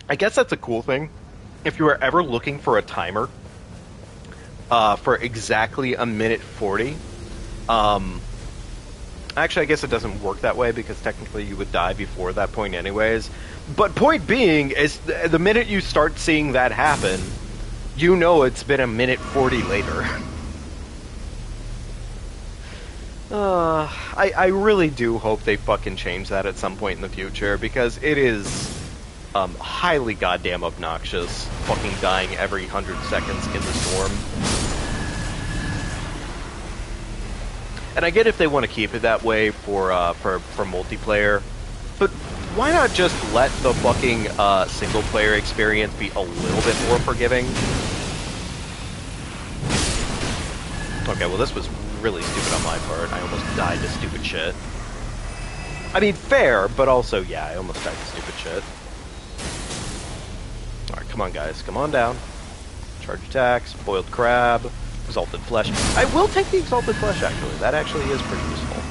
I guess that's a cool thing. If you were ever looking for a timer for exactly a minute 40... Actually, I guess it doesn't work that way because technically you would die before that point anyways. But point being is the minute you start seeing that happen, you know it's been a minute 40 later. I really do hope they fucking change that at some point in the future because it is highly goddamn obnoxious fucking dying every 100 seconds in the storm. And I get if they want to keep it that way for multiplayer, but why not just let the fucking single player experience be a little bit more forgiving? Okay, well this was really stupid on my part. I almost died to stupid shit. I mean, fair, but also, yeah, I almost died to stupid shit. Alright, come on guys, come on down. Charge attacks, boiled crab, exalted flesh. I will take the exalted flesh, actually. That actually is pretty useful.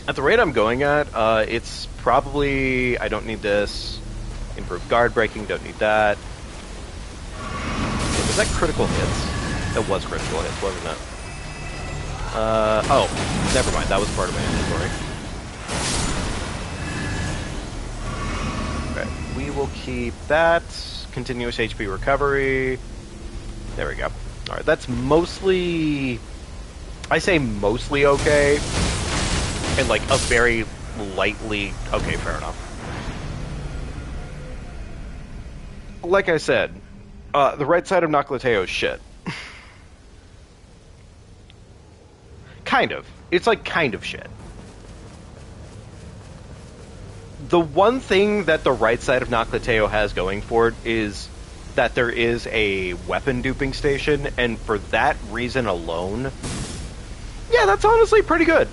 At the rate I'm going at, it's probably... I don't need this. Improved guard breaking, don't need that. Was that critical hits? That was critical hits, wasn't it? Oh, never mind. That was part of my inventory. Okay, we will keep that. Continuous HP recovery. There we go. Alright, that's mostly... I say mostly okay. And like a very lightly... Okay, fair enough. Like I said, the right side of Noclateo is shit. Kind of. It's like kind of shit. The one thing that the right side of Noclateo has going for it is that there is a weapon duping station, and for that reason alone, yeah, that's honestly pretty good.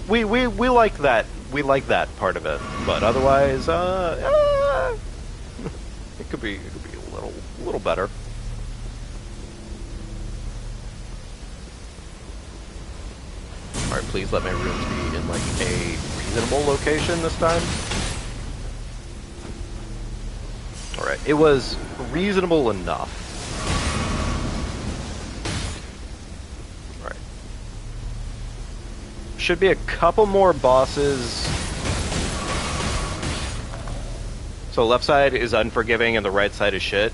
We like that. We like that part of it, but otherwise, it could be a little better. Alright, please let my runes be in, like, a reasonable location this time. Alright, it was reasonable enough. Alright. Should be a couple more bosses. So left side is unforgiving and the right side is shit.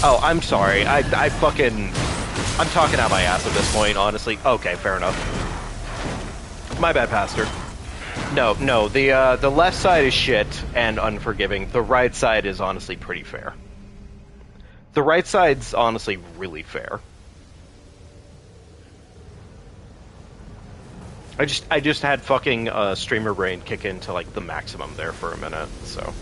Oh, I'm sorry. I'm talking out my ass at this point, honestly. Okay, fair enough. My bad, Pastor. No, the left side is shit and unforgiving. The right side is honestly pretty fair. The right side's honestly really fair. I just had fucking streamer brain kick into like the maximum there for a minute, so.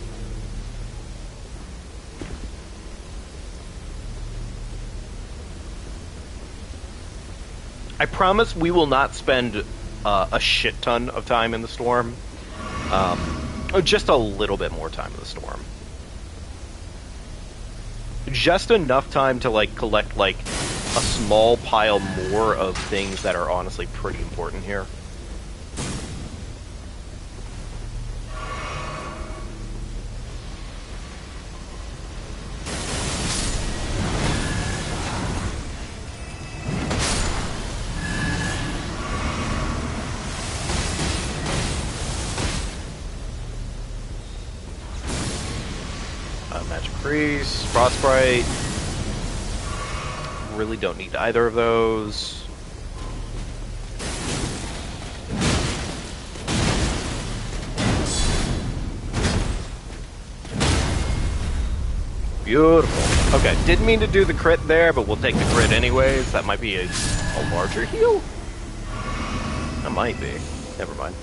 I promise we will not spend a shit ton of time in the storm. Just a little bit more time in the storm. Just enough time to like collect like a small pile more of things that are honestly pretty important here. Priest, Frostbite. Really don't need either of those. Beautiful. Okay, didn't mean to do the crit there, but we'll take the crit anyways. That might be a larger heal. That might be. Never mind.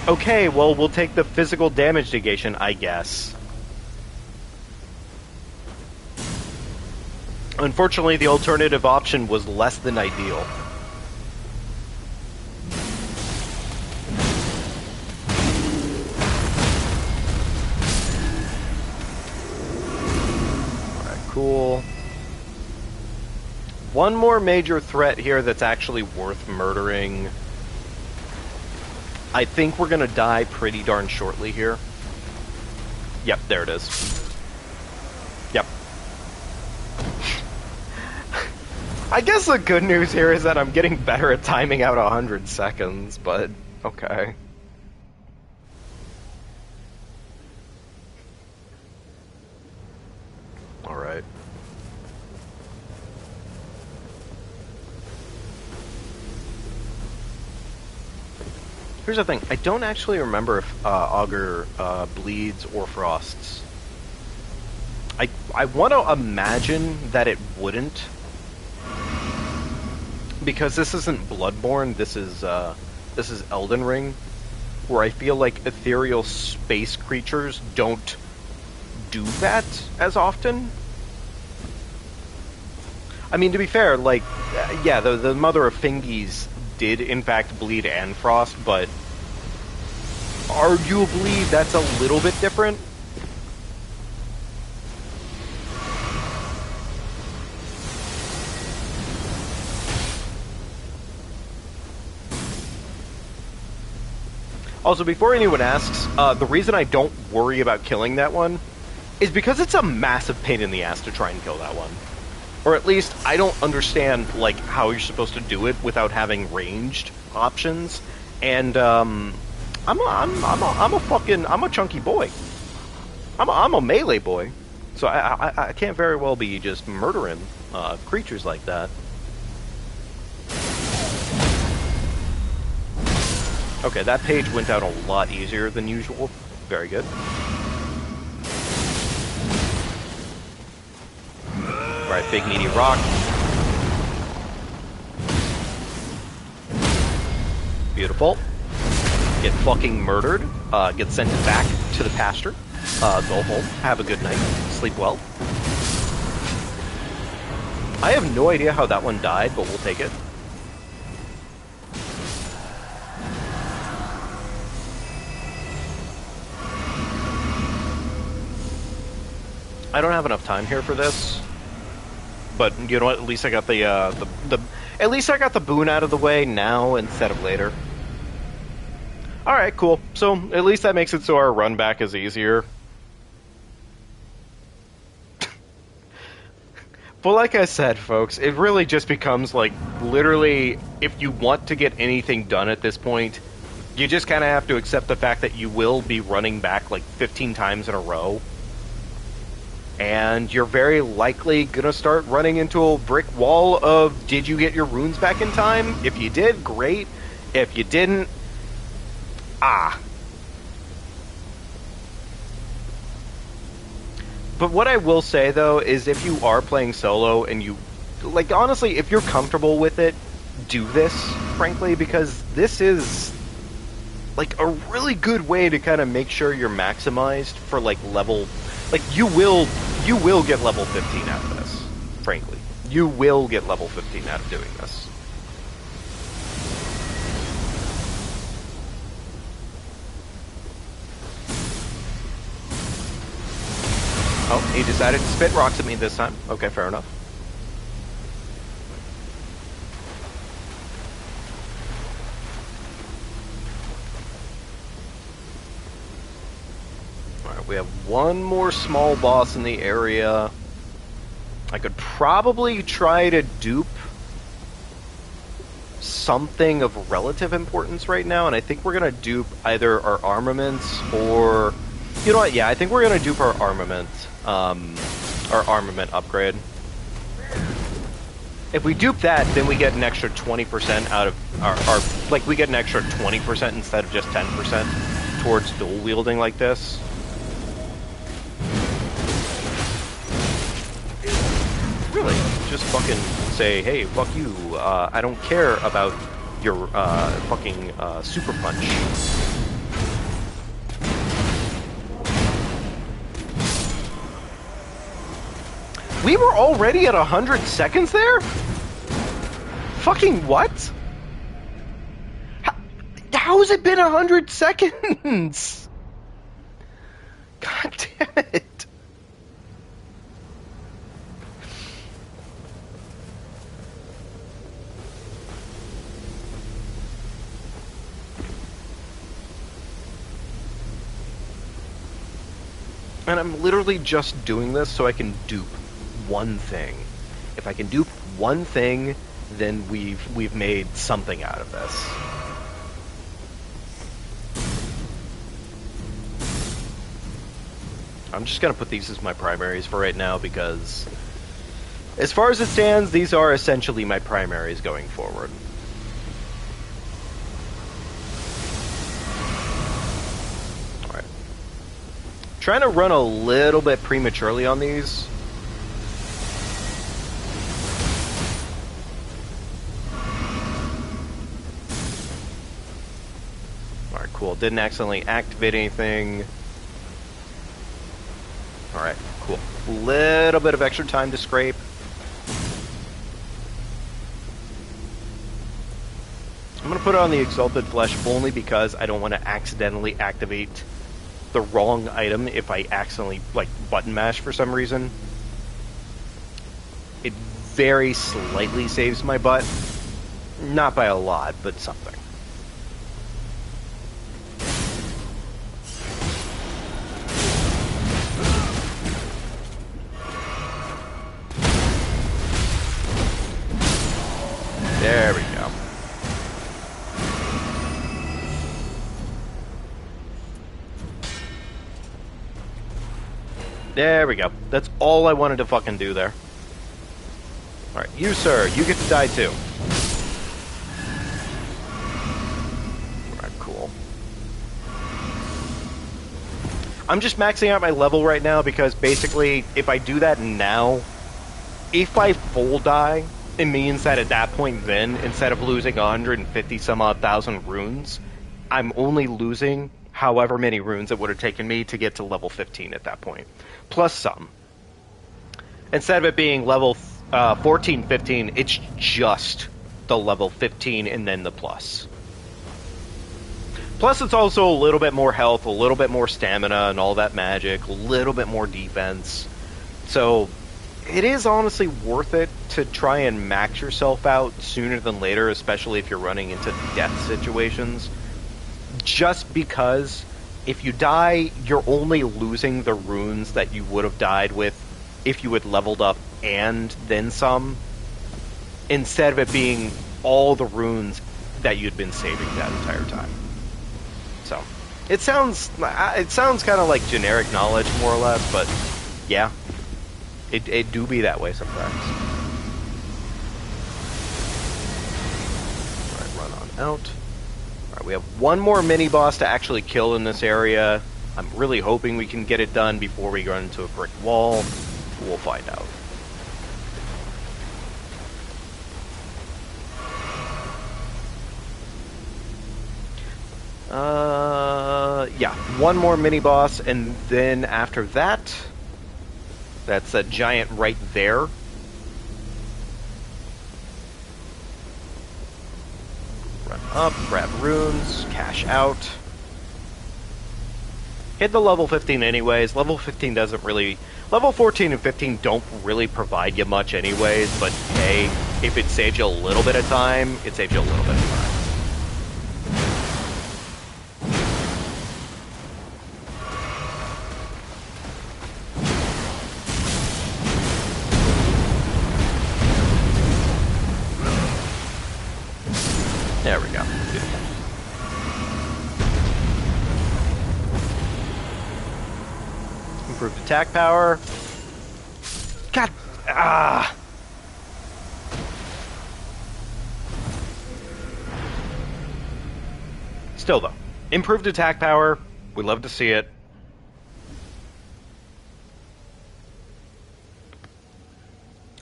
Okay, well, we'll take the physical damage negation, I guess. Unfortunately, the alternative option was less than ideal. Alright, cool. One more major threat here that's actually worth murdering. I think we're gonna die pretty darn shortly here. Yep, there it is. Yep. I guess the good news here is that I'm getting better at timing out 100 seconds, but okay. Alright. Here's the thing, I don't actually remember if Augur bleeds or frosts. I want to imagine that it wouldn't, because this isn't Bloodborne. This is EldenRing, where I feel like ethereal space creatures don't do that as often. I mean, to be fair, like, yeah, the mother of Fingies did in fact bleed Anfrost, but arguably that's a little bit different. Also, before anyone asks, the reason I don't worry about killing that one is because it's a massive pain in the ass to try and kill that one. Or at least, I don't understand, like, how you're supposed to do it without having ranged options. And, I'm a chunky boy. I'm a melee boy. So I can't very well be just murdering, creatures like that. Okay, that page went out a lot easier than usual. Very good. Right, big meaty rock. Beautiful. Get fucking murdered. Get sent back to the pasture. Go home. Have a good night. Sleep well. I have no idea how that one died, but we'll take it. I don't have enough time here for this, but you know what? At least I got at least I got the boon out of the way now instead of later. All right, cool. So at least that makes it so our run back is easier. But like I said, folks, it really just becomes like literally, if you want to get anything done at this point, you just kind of have to accept the fact that you will be running back like 15 times in a row. And you're very likely gonna start running into a brick wall of, did you get your runes back in time? If you did, great. If you didn't, But what I will say, though, is if you are playing solo and you, like, honestly, if you're comfortable with it, do this, frankly, because this is, like, a really good way to kind of make sure you're maximized for, like, level. Like, you will get level 15 out of this, frankly. You will get level 15 out of doing this. Oh, he decided to spit rocks at me this time. Okay, fair enough. We have one more small boss in the area. I could probably try to dupe something of relative importance right now, and I think we're going to dupe either our armaments or... You know what? Yeah, I think we're going to dupe our armament upgrade. If we dupe that, then we get an extra 20% out of our... Like, we get an extra 20% instead of just 10% towards dual wielding like this. Really, just fucking say, hey, fuck you, I don't care about your, fucking, super punch. We were already at 100 seconds there? Fucking what? How has it been 100 seconds? God damn it. And I'm literally just doing this so I can dupe one thing. If I can dupe one thing, then we've made something out of this. I'm just gonna put these as my primaries for right now because, as far as it stands, these are essentially my primaries going forward. trying to run a little bit prematurely on these. Alright, cool. Didn't accidentally activate anything. Alright, cool. A little bit of extra time to scrape. I'm going to put it on the Exalted Flesh only because I don't want to accidentally activate the wrong item if I accidentally, like, button mash for some reason. It very slightly saves my butt. Not by a lot, but something. There we go. There we go. That's all I wanted to fucking do there. Alright, you, sir, you get to die too. Alright, cool. I'm just maxing out my level right now because basically, if I do that now, if I full die, it means that at that point then, instead of losing 150 some odd thousand runes, I'm only losing however many runes it would have taken me to get to level 15 at that point. Plus some. Instead of it being level 14, 15, it's just the level 15 and then the plus. Plus it's also a little bit more health, a little bit more stamina and all that magic, a little bit more defense. So it is honestly worth it to try and max yourself out sooner than later, especially if you're running into death situations. Just because if you die, you're only losing the runes that you would have died with if you had leveled up and then some, instead of it being all the runes that you'd been saving that entire time. So, it sounds kind of like generic knowledge, more or less, but yeah, it do be that way sometimes. Alright, run on out. Alright, we have one more mini-boss to actually kill in this area. I'm really hoping we can get it done before we run into a brick wall. We'll find out. Yeah, one more mini-boss, and then after that, that's a giant right there. Run up, grab runes, cash out. Hit the level 15 anyways. Level 15 doesn't really... Level 14 and 15 don't really provide you much anyways, but hey, if it saves you a little bit of time, it saves you a little bit of time. There we go. Beautiful. Improved attack power. God. Ah. Still though, improved attack power. We love to see it.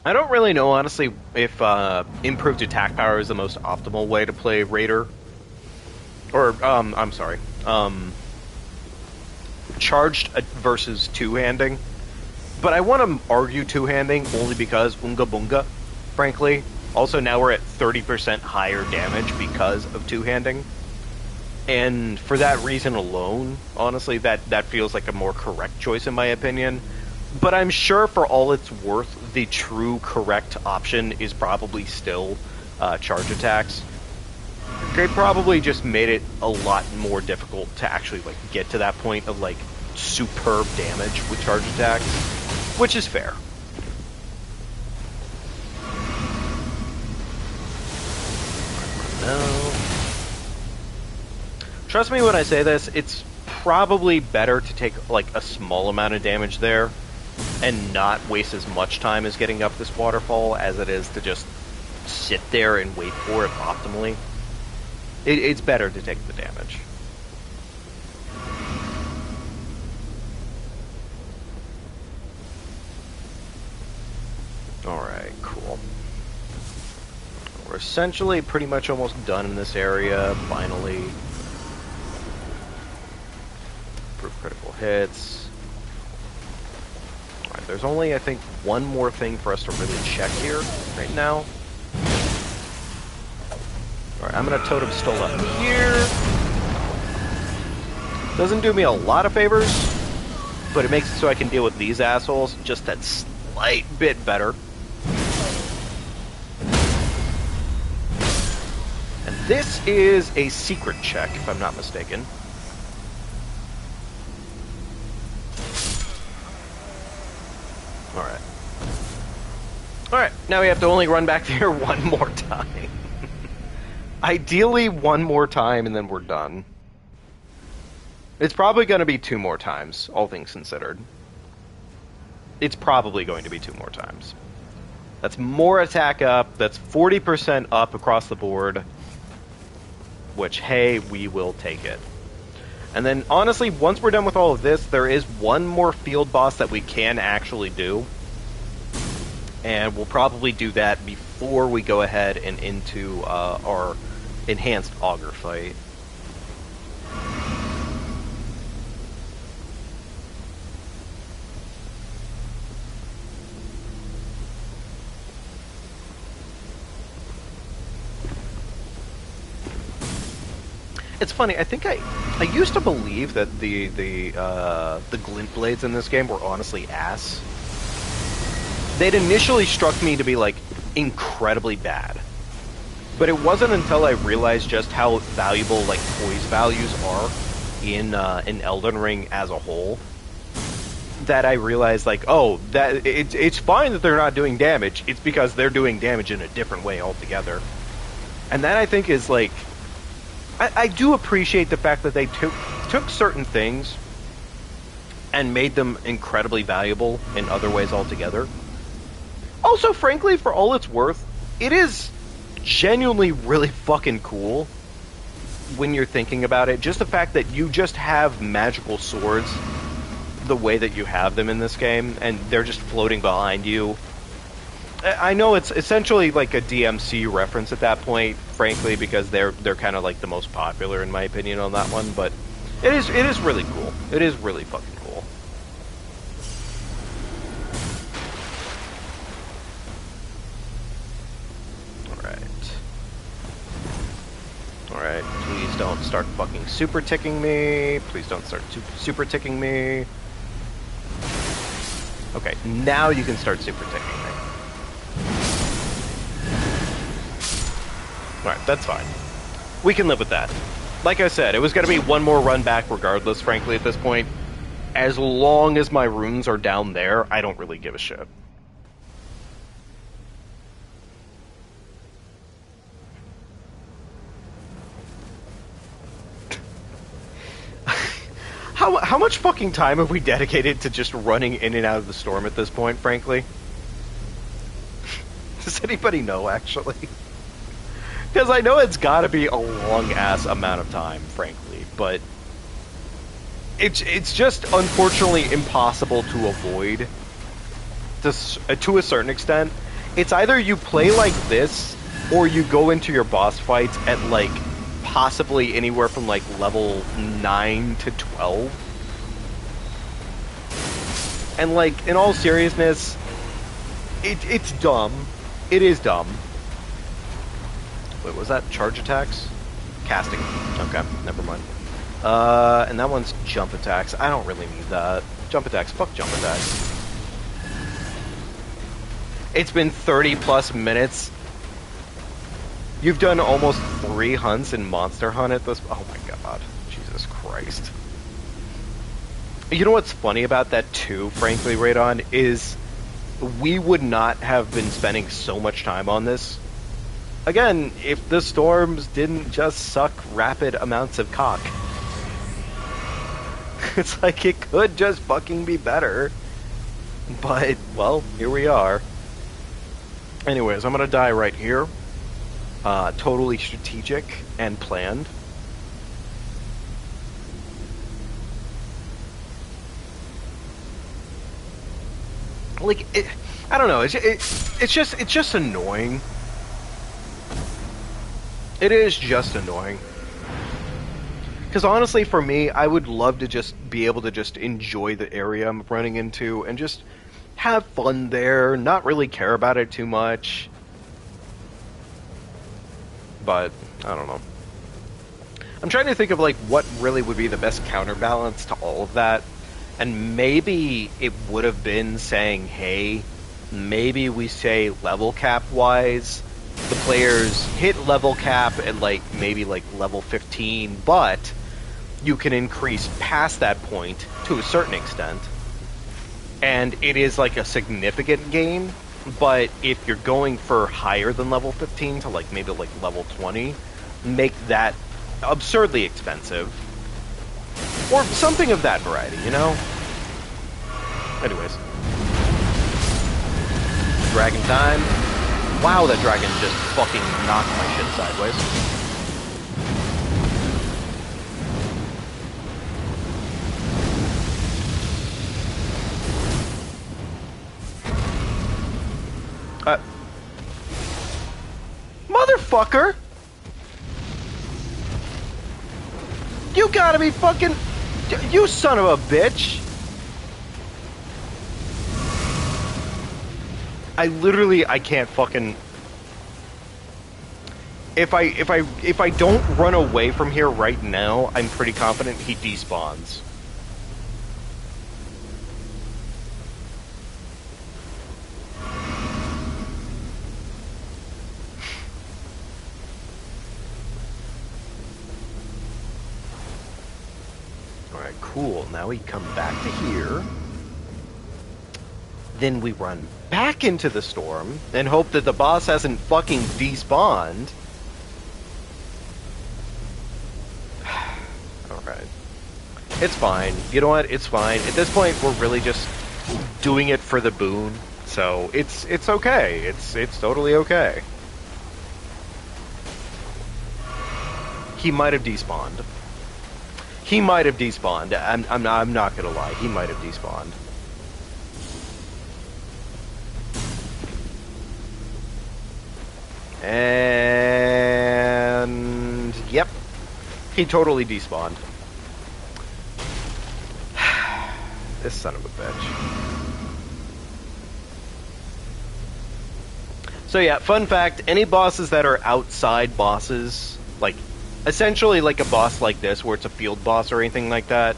I don't really know, honestly, if improved attack power is the most optimal way to play Raider. Or, I'm sorry. Charged versus two-handing. But I want to argue two-handing only because Unga Bunga, frankly. Also, now we're at 30% higher damage because of two-handing. And for that reason alone, honestly, that feels like a more correct choice in my opinion. But I'm sure for all it's worth, the true correct option is probably still charge attacks. They probably just made it a lot more difficult to actually like get to that point of like superb damage with charge attacks, which is fair. No. Trust me when I say this, it's probably better to take like a small amount of damage there and not waste as much time as getting up this waterfall as it is to just sit there and wait for it optimally. It's better to take the damage. well. We're essentially pretty much almost done in this area, finally. Improve critical hits. Alright, there's only, I think, one more thing for us to really check here right now. Alright, I'm gonna Totem Stole up here. Doesn't do me a lot of favors, but it makes it so I can deal with these assholes just that slight bit better. And this is a secret check, if I'm not mistaken. Alright. Alright, now we have to only run back there one more time. Ideally, one more time and then we're done. It's probably going to be 2 more times, all things considered. It's probably going to be 2 more times. That's more attack up, that's 40% up across the board. Which, hey, we will take it. And then, honestly, once we're done with all of this, there is one more field boss that we can actually do. And we'll probably do that before we go ahead and into our enhanced Augur fight. It's funny. I think I used to believe that the glint blades in this game were honestly ass. They'd initially struck me to be like incredibly bad, but it wasn't until I realized just how valuable like poise values are in EldenRing as a whole that I realized like, oh, that it's fine that they're not doing damage. It's because they're doing damage in a different way altogether, and that I think is like. I do appreciate the fact that they took certain things and made them incredibly valuable in other ways altogether. Also, frankly, for all it's worth, it is genuinely really fucking cool when you're thinking about it. Just the fact that you just have magical swords the way that you have them in this game, and they're just floating behind you. I know it's essentially like a DMC reference at that point, frankly, because they're kind of like the most popular in my opinion on that one, but it is really cool. It is really fucking cool. Alright, please don't start fucking super ticking me. Please don't start super ticking me. Okay, now you can start super ticking me. Alright, that's fine. We can live with that. Like I said, it was going to be one more run back regardless, frankly, at this point. As long as my runes are down there, I don't really give a shit. How much fucking time have we dedicated to just running in and out of the storm at this point, frankly? Does anybody know, actually? Because I know it's got to be a long-ass amount of time, frankly, but it's just, unfortunately, impossible to avoid to a certain extent. It's either you play like this, or you go into your boss fights at, like, possibly anywhere from, like, level 9 to 12. And, like, in all seriousness, it's dumb. It is dumb. Wait, was that charge attacks? Casting. Okay, never mind. And that one's jump attacks. I don't really need that. Jump attacks. Fuck jump attacks. It's been 30 plus minutes. You've done almost 3 hunts in Monster Hunt at this... Oh my god. Jesus Christ. You know what's funny about that too, frankly, Radon, is we would not have been spending so much time on this. Again, if the storms didn't just suck rapid amounts of cock. It's like it could just fucking be better. But, well, here we are. Anyways, I'm gonna die right here. Totally strategic and planned. Like, I don't know. It's just annoying. It is just annoying. Because honestly, for me, I would love to just be able to just enjoy the area I'm running into and just have fun there, not really care about it too much. But, I don't know. I'm trying to think of, like, what really would be the best counterbalance to all of that. And maybe it would have been saying, hey, maybe we say level cap-wise, the players hit level cap at, like, maybe, like, level 15, but you can increase past that point to a certain extent. And it is, like, a significant gain, but if you're going for higher than level 15 to, like, maybe, like, level 20, make that absurdly expensive. Or something of that variety, you know? Anyways. Dragon time. Wow, that dragon just fucking knocked my shit sideways. Motherfucker! You gotta be fucking... You son of a bitch! I can't fucking... If I don't run away from here right now, I'm pretty confident he despawns. Alright, cool. Now we come back to here. Then we run back into the storm and hope that the boss hasn't fucking despawned. Alright. It's fine. You know what? It's fine. At this point, we're really just doing it for the boon. So, it's okay. It's totally okay. He might have despawned. He might have despawned. I'm not gonna lie. He might have despawned. And... Yep. He totally despawned. This son of a bitch. So yeah, fun fact, any bosses that are outside bosses, like, essentially like a boss like this, where it's a field boss or anything like that,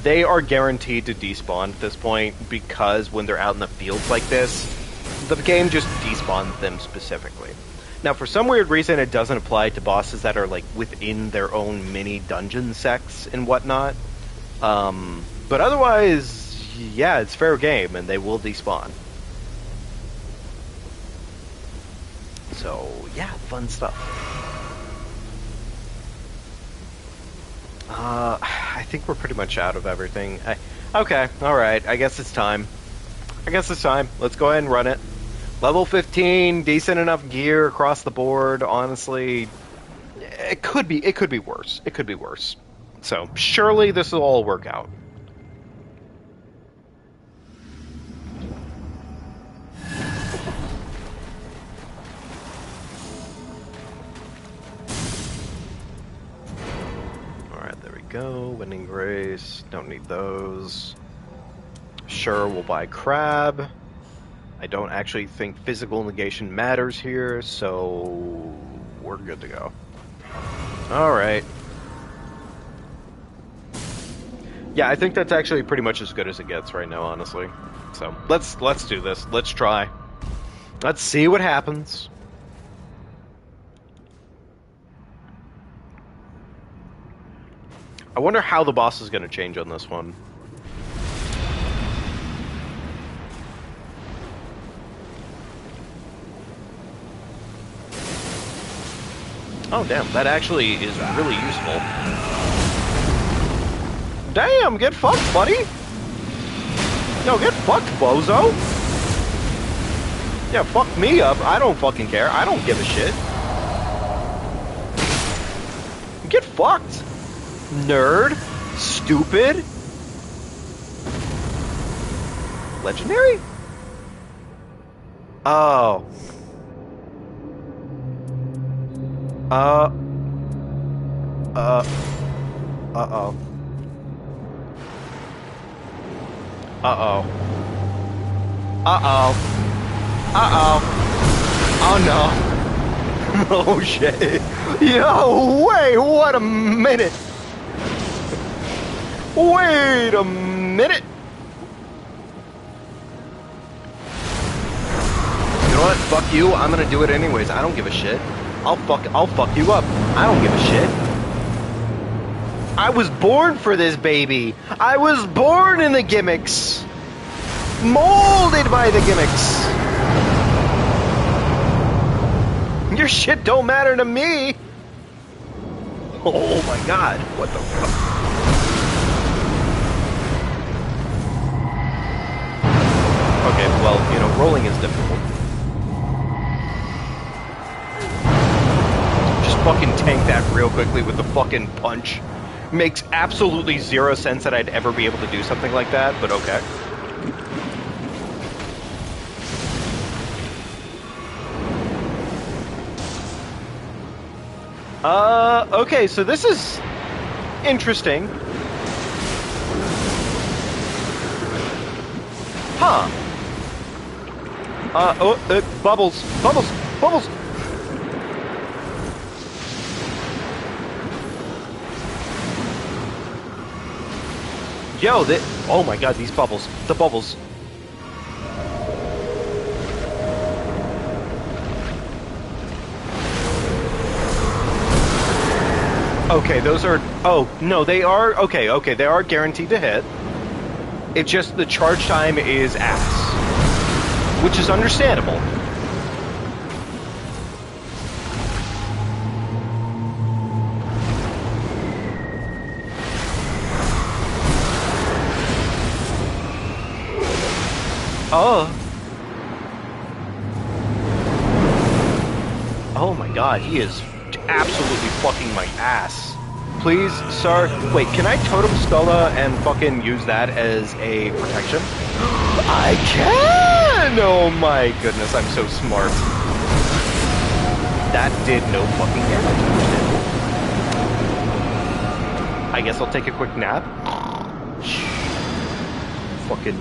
they are guaranteed to despawn at this point, because when they're out in the fields like this, the game just despawns them specifically. Now, for some weird reason, it doesn't apply to bosses that are, like, within their own mini dungeon sects and whatnot. But otherwise, yeah, it's fair game, and they will despawn. So, yeah, fun stuff. I think we're pretty much out of everything. Okay, alright, I guess it's time. Let's go ahead and run it. Level 15, decent enough gear across the board, honestly. It could be worse. It could be worse. So, surely this will all work out. Alright, there we go. Winning grace. Don't need those. Sure, we'll buy crab. I don't actually think physical negation matters here, so we're good to go. Alright. Yeah, I think that's actually pretty much as good as it gets right now, honestly. So, let's do this. Let's try. Let's see what happens. I wonder how the boss is going to change on this one. Oh, damn, that actually is really useful. Damn, get fucked, buddy! Yo, get fucked, bozo! Yeah, fuck me up. I don't fucking care. I don't give a shit. Get fucked! Nerd! Stupid! Legendary? Oh. Uh. Uh. Uh-oh. Uh-oh. Uh-oh. Uh-oh. Oh no. Oh shit. Yo, wait, what a minute. Wait a minute. You know what? Fuck you. I'm gonna do it anyways. I don't give a shit. I'll fuck you up. I don't give a shit. I was born for this, baby. I was born in the gimmicks. Molded by the gimmicks. Your shit don't matter to me. Oh my god. What the fuck? Okay, well, you know, rolling is difficult. Just fucking tank that real quickly with the fucking punch. Makes absolutely zero sense that I'd ever be able to do something like that, but okay. Okay, so this is interesting. Huh. Bubbles. Bubbles. Bubbles. Yo, oh my god, these bubbles. The bubbles. Okay, those are... Oh, no, they are... Okay, they are guaranteed to hit. It's just the charge time is ass. Which is understandable. Oh. Oh my god, he is absolutely fucking my ass. Please, sir. Wait, can I Totem Skulla and fucking use that as a protection? I can! Oh my goodness, I'm so smart. That did no fucking damage, understandable. I guess I'll take a quick nap. Fucking...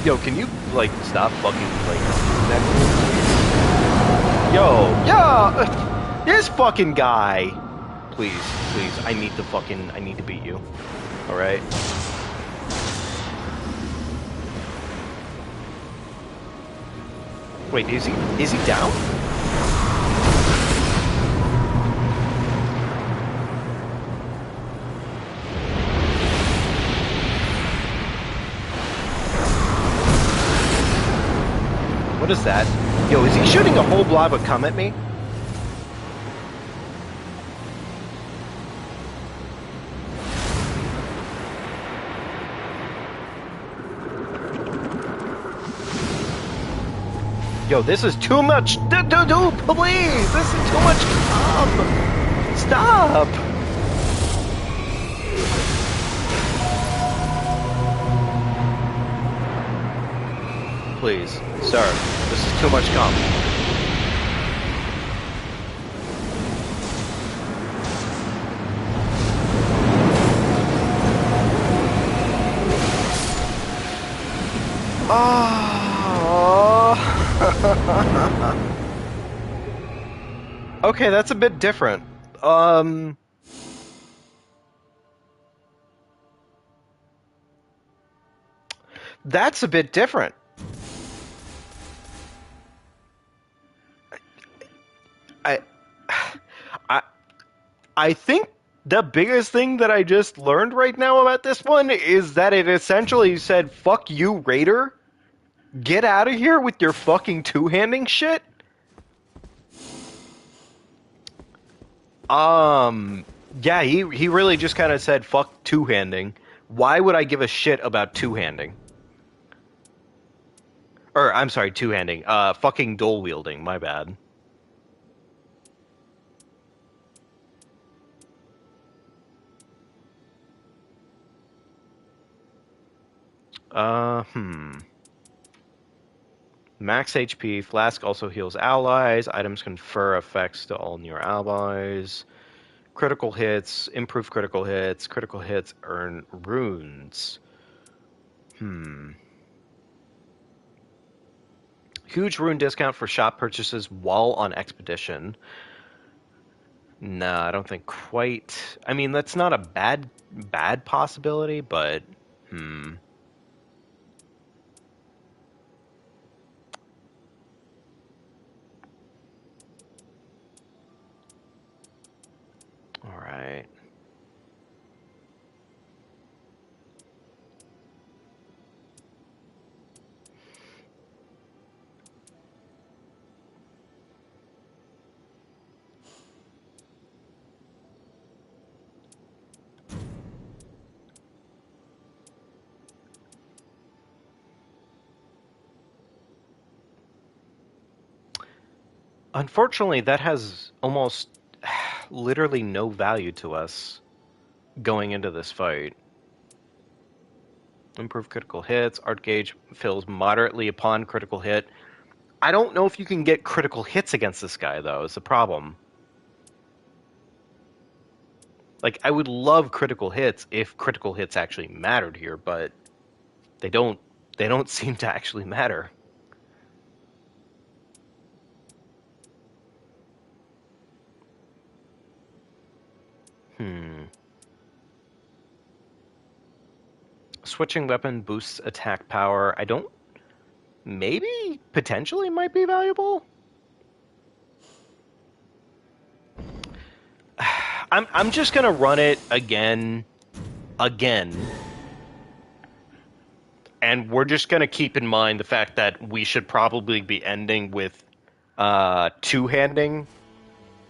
Yo, can you, like, stop fucking, like, that? Yo, this fucking guy. Please, I need to beat you. Alright? Wait, is he down? What is that? Yo, is he shooting a whole blob of cum at me? Yo, this is too much. Dude, please! This is too much cum! Stop! Please, sir, this is too much cum. Oh. Okay, that's a bit different. That's a bit different. I think the biggest thing that I just learned right now about this one is that it essentially said, fuck you, Raider. Get out of here with your fucking two-handing shit. Yeah, he really just kind of said, fuck two-handing. Why would I give a shit about two-handing? Or, I'm sorry, two-handing. Fucking dual-wielding, my bad. Max HP. Flask also heals allies. Items confer effects to all near allies. Critical hits. Improve critical hits. Critical hits earn runes. Huge rune discount for shop purchases while on expedition. No, I don't think quite. I mean, that's not a bad possibility, but all right. Unfortunately, that has almost literally no value to us going into this fight. Improve critical hits. Art gauge fills moderately upon critical hit. I don't know if you can get critical hits against this guy, though, is the problem. Like, I would love critical hits if critical hits actually mattered here, but they don't seem to actually matter. Switching weapon boosts attack power. I don't... Maybe? Potentially might be valuable? I'm just gonna run it again. And we're just gonna keep in mind the fact that we should probably be ending with two-handing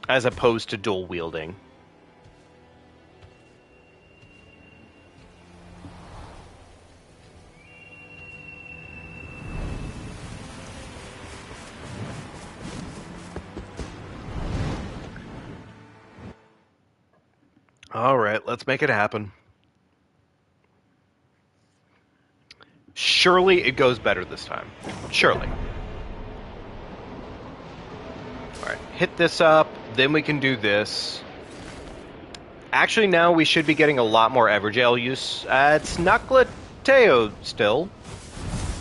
as opposed to dual-wielding. Alright, let's make it happen. Surely it goes better this time. Surely. Alright, hit this up, then we can do this. Actually, now we should be getting a lot more Evergale use. It's Naklateo still.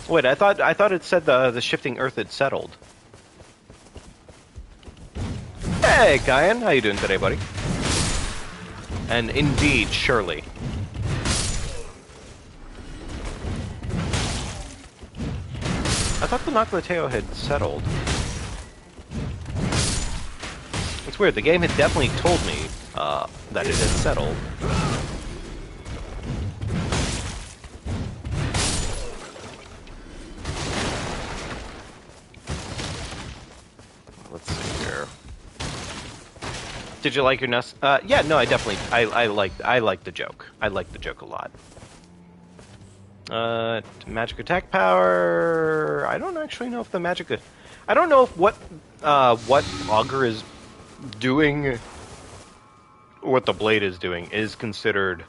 Wait, I thought it said the shifting earth had settled. Hey, Kyan, how you doing today, buddy? And indeed, surely. I thought the Naklateo had settled. It's weird, the game had definitely told me that it had settled. Let's see here. Did you like your nest? Yeah, no, I definitely, I like the joke. I like the joke a lot. Magic attack power. I don't actually know if the magic. I don't know if what Augur is doing, or what the blade is doing, is considered.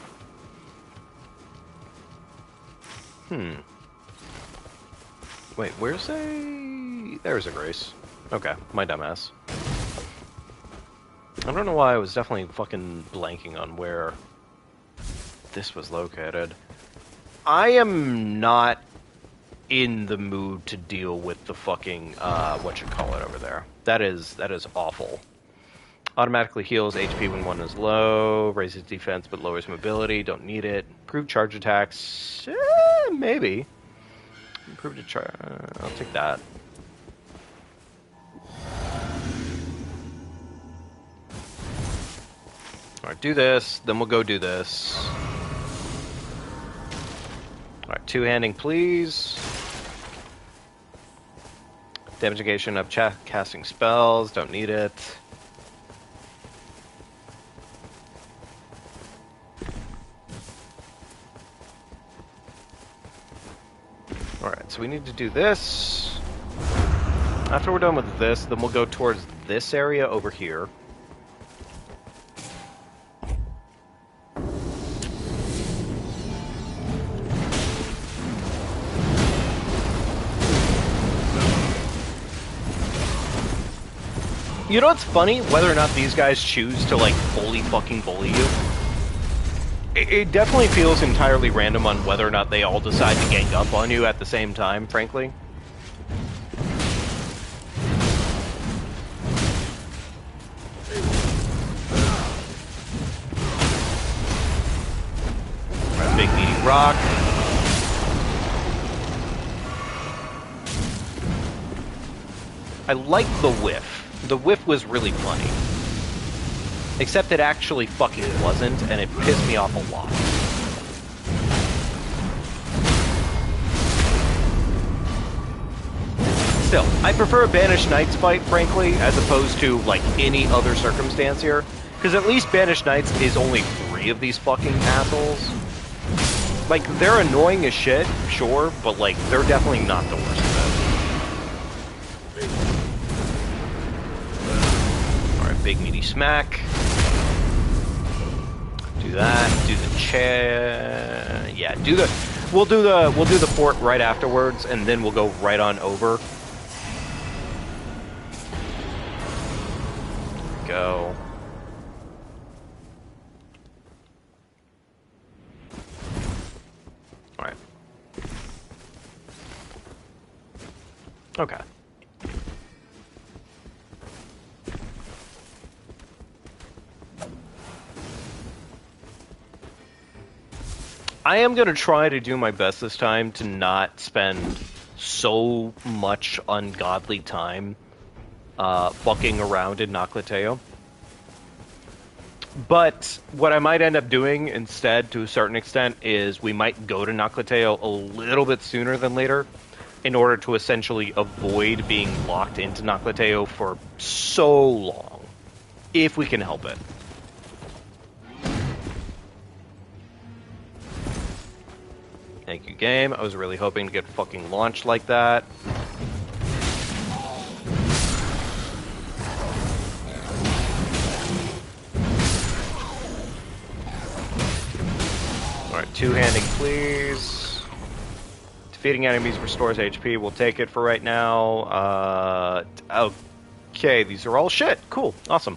Wait, where's a? There's a grace. Okay, my dumbass. I don't know why I was definitely fucking blanking on where this was located. I am not in the mood to deal with the fucking, whatchamacallit over there. That is awful. Automatically heals HP when one is low, raises defense but lowers mobility, don't need it. Improved charge attacks, maybe. Improved charge, I'll take that. Alright, do this, then we'll go do this. Alright, two-handing, please. Damage negation of casting spells, don't need it. Alright, so we need to do this. After we're done with this, then we'll go towards this area over here. You know what's funny? Whether or not these guys choose to, like, fully fucking bully you. It definitely feels entirely random on whether or not they all decide to gang up on you at the same time, frankly. Big meaty rock. I like the whiff. The whiff was really funny. Except it actually fucking wasn't, and it pissed me off a lot. Still, I prefer a Banished Knights fight, frankly, as opposed to, like, any other circumstance here. Because at least Banished Knights is only 3 of these fucking assholes. Like, they're annoying as shit, sure, but, like, they're definitely not the worst of it. Alright, big meaty smack. Do that, do the chair. Yeah, we'll do the fort right afterwards, and then we'll go right on over. Go. Alright. Okay. I am going to try to do my best this time to not spend so much ungodly time fucking around in Noclateo. But what I might end up doing instead, to a certain extent, is we might go to Noclateo a little bit sooner than later in order to essentially avoid being locked into Noclateo for so long, if we can help it. Thank you, game. I was really hoping to get fucking launched like that. Alright, two-handing, please. Defeating enemies restores HP. We'll take it for right now. Okay, these are all shit. Cool. Awesome.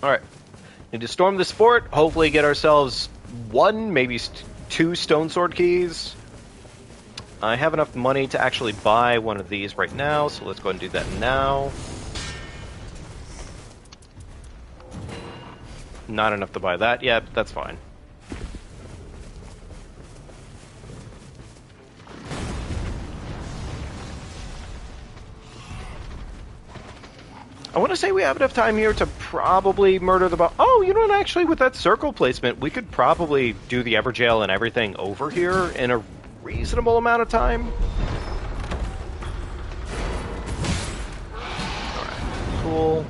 Alright. Need to storm this fort. Hopefully get ourselves 1, maybe 2 stone sword keys. I have enough money to actually buy one of these right now, so let's go ahead and do that now. Not enough to buy that yet, but that's fine. I want to say we have enough time here to probably murder the boss. Oh, you know what, actually, with that circle placement, we could probably do the Everjail and everything over here in a reasonable amount of time. Alright, cool.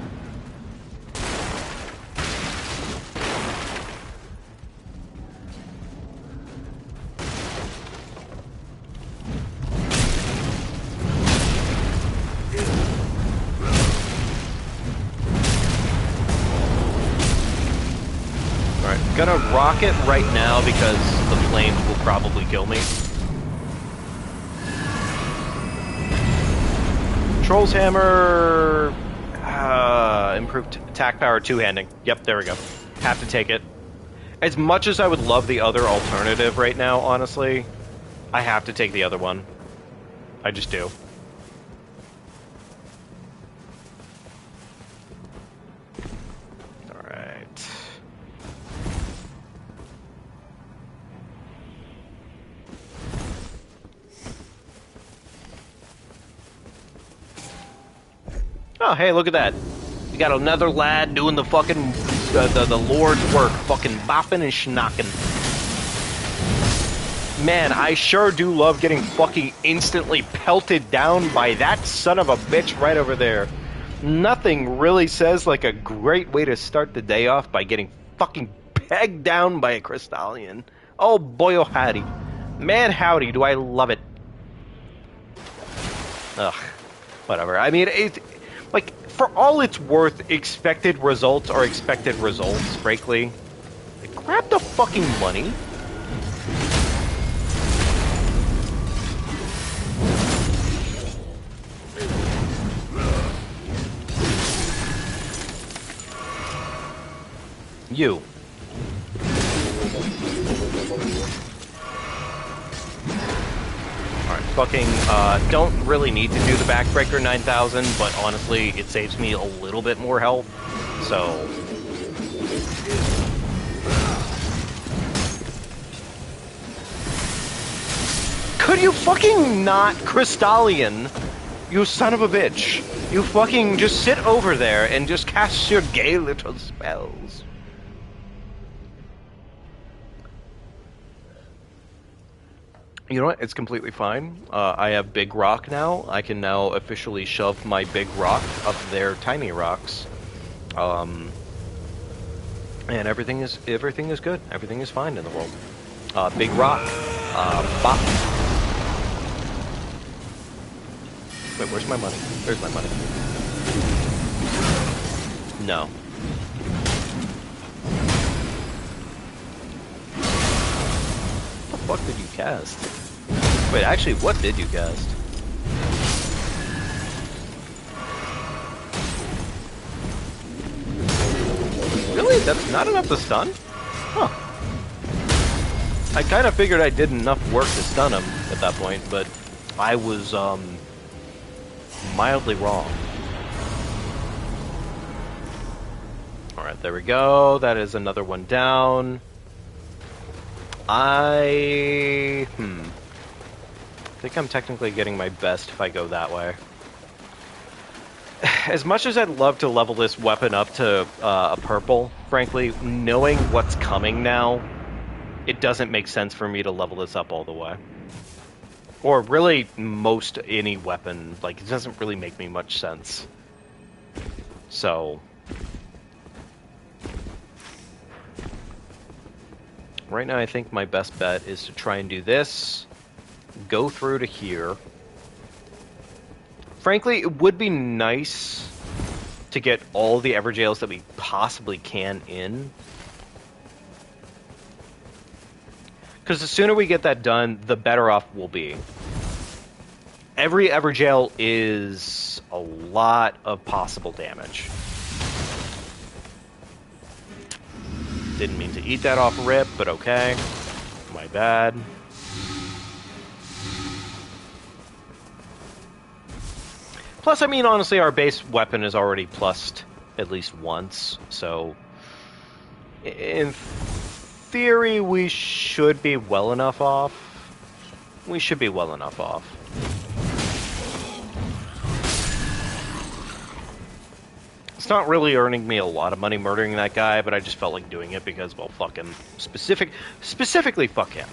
Gonna rock it right now because the flames will probably kill me. Troll's Hammer... improved attack power, two-handing. Yep, there we go. Have to take it. As much as I would love the other alternative right now, honestly, I have to take the other one. I just do. Oh, hey, look at that. We got another lad doing the fucking, the Lord's work, fucking bopping and schnocking. Man, I sure do love getting fucking instantly pelted down by that son of a bitch right over there. Nothing really says like a great way to start the day off by getting fucking pegged down by a Crystallian. Oh boy, oh howdy. Man, howdy, do I love it. Ugh, whatever. I mean, like, for all it's worth, expected results are expected results, frankly. Like, grab the fucking money. You. Alright, fucking, don't really need to do the Backbreaker 9000, but honestly, it saves me a little bit more health, so... Could you fucking not Crystallian? You son of a bitch. You fucking just sit over there and just cast your gay little spells. You know what? It's completely fine. I have Big Rock now. I can now officially shove my Big Rock up their tiny rocks. And everything is good. Everything is fine in the world. Big Rock. Bop. Wait, where's my money? There's my money. No. What the fuck did you cast? Wait, actually, what did you cast? Really? That's not enough to stun? Huh. I kind of figured I did enough work to stun him at that point, but I was, mildly wrong. Alright, there we go. That is another one down. I think I'm technically getting my best if I go that way. As much as I'd love to level this weapon up to a purple, frankly, knowing what's coming now, it doesn't make sense for me to level this up all the way. Or really, most any weapon. Like, it doesn't really make me much sense. So... right now, I think my best bet is to try and do this, go through to here. Frankly, it would be nice to get all the Everjails that we possibly can in. Because the sooner we get that done, the better off we'll be. Every Everjail is a lot of possible damage. Didn't mean to eat that off rip, but okay. My bad. Plus, I mean, honestly, our base weapon is already plussed at least once, so... in theory, we should be well enough off. We should be well enough off. It's not really earning me a lot of money murdering that guy, but I just felt like doing it because, well, fuck him. Specifically, fuck him.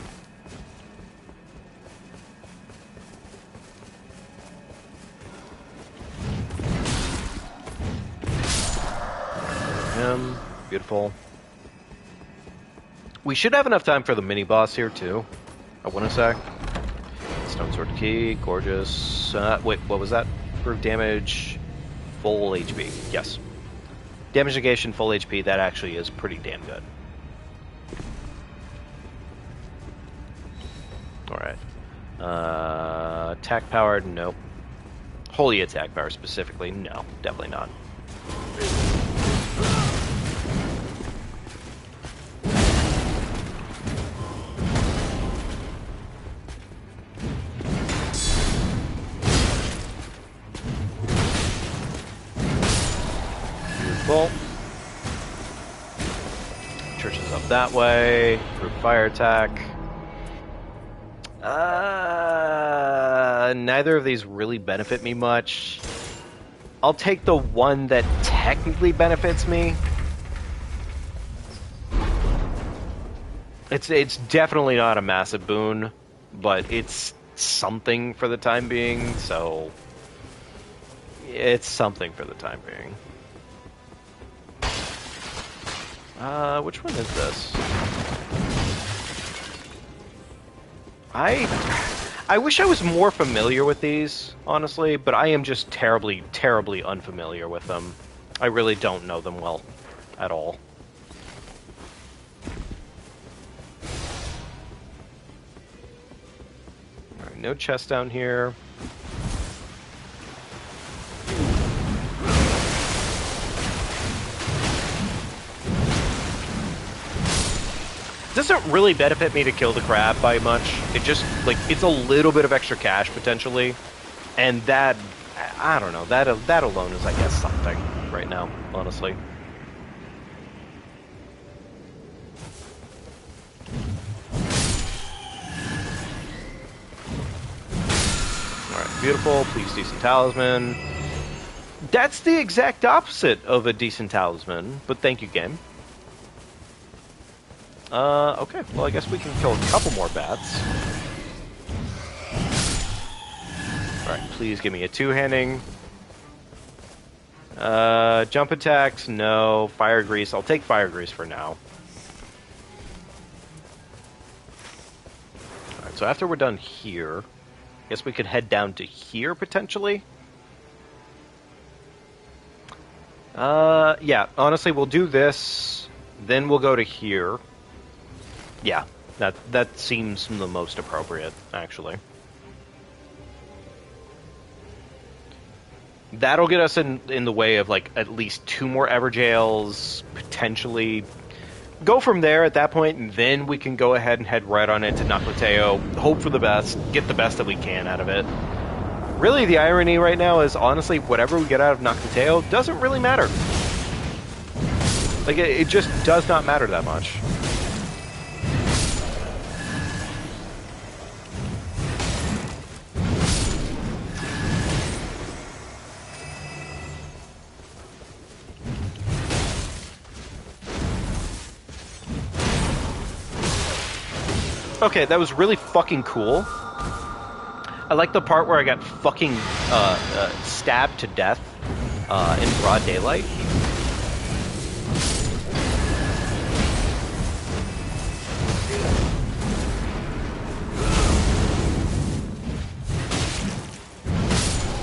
Beautiful. We should have enough time for the mini-boss here, too. I want to say. Stone Sword Key, gorgeous. Wait, what was that? Improved damage, full HP. Yes. Damage negation, full HP, that actually is pretty damn good. Alright. Attack power, nope. Holy attack power specifically, no. Definitely not. Churches up that way. Improved fire attack. Neither of these really benefit me much. I'll take the one that technically benefits me. It's definitely not a massive boon, but it's something for the time being, so... it's something for the time being. Which one is this? I wish I was more familiar with these, honestly, but I am just terribly, terribly unfamiliar with them. I really don't know them well at all. Alright, no chest down here. Doesn't really benefit me to kill the crab by much. It just, like, it's a little bit of extra cash, potentially. And that, I don't know, that alone is, I guess, something right now, honestly. Alright, beautiful. Please, decent talisman. That's the exact opposite of a decent talisman, but thank you, game. Okay, well, I guess we can kill a couple more bats. Alright, please give me a two-handing. Jump attacks, no. Fire grease, I'll take fire grease for now. Alright, so after we're done here, I guess we could head down to here, potentially? Yeah, honestly, we'll do this, then we'll go to here. Yeah, that seems the most appropriate, actually. That'll get us in the way of, like, at least 2 more Everjails, potentially. Go from there at that point, and then we can go ahead and head right on into Noclateo, hope for the best, get the best that we can out of it. Really, the irony right now is, honestly, whatever we get out of Noclateo doesn't really matter. Like, it just does not matter that much. Okay, that was really fucking cool. I like the part where I got fucking stabbed to death in broad daylight.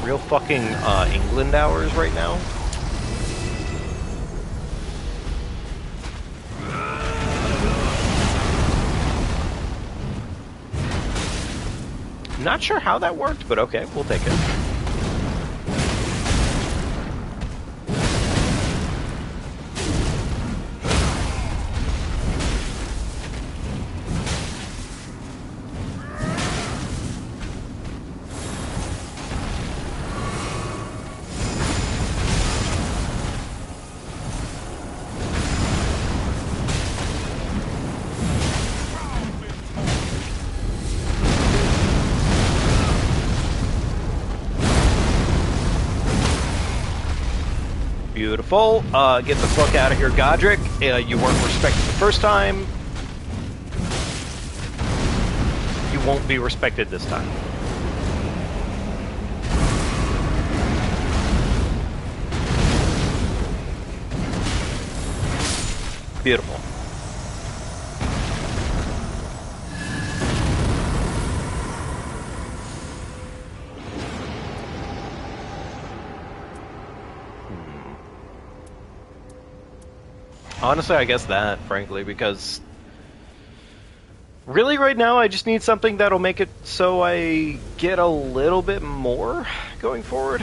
Real fucking England hours right now. Not sure how that worked, but okay, we'll take it. Beautiful. Get the fuck out of here, Godric. You weren't respected the first time. You won't be respected this time. Beautiful. Honestly, I guess that, frankly, because really right now I just need something that'll make it so I get a little bit more going forward.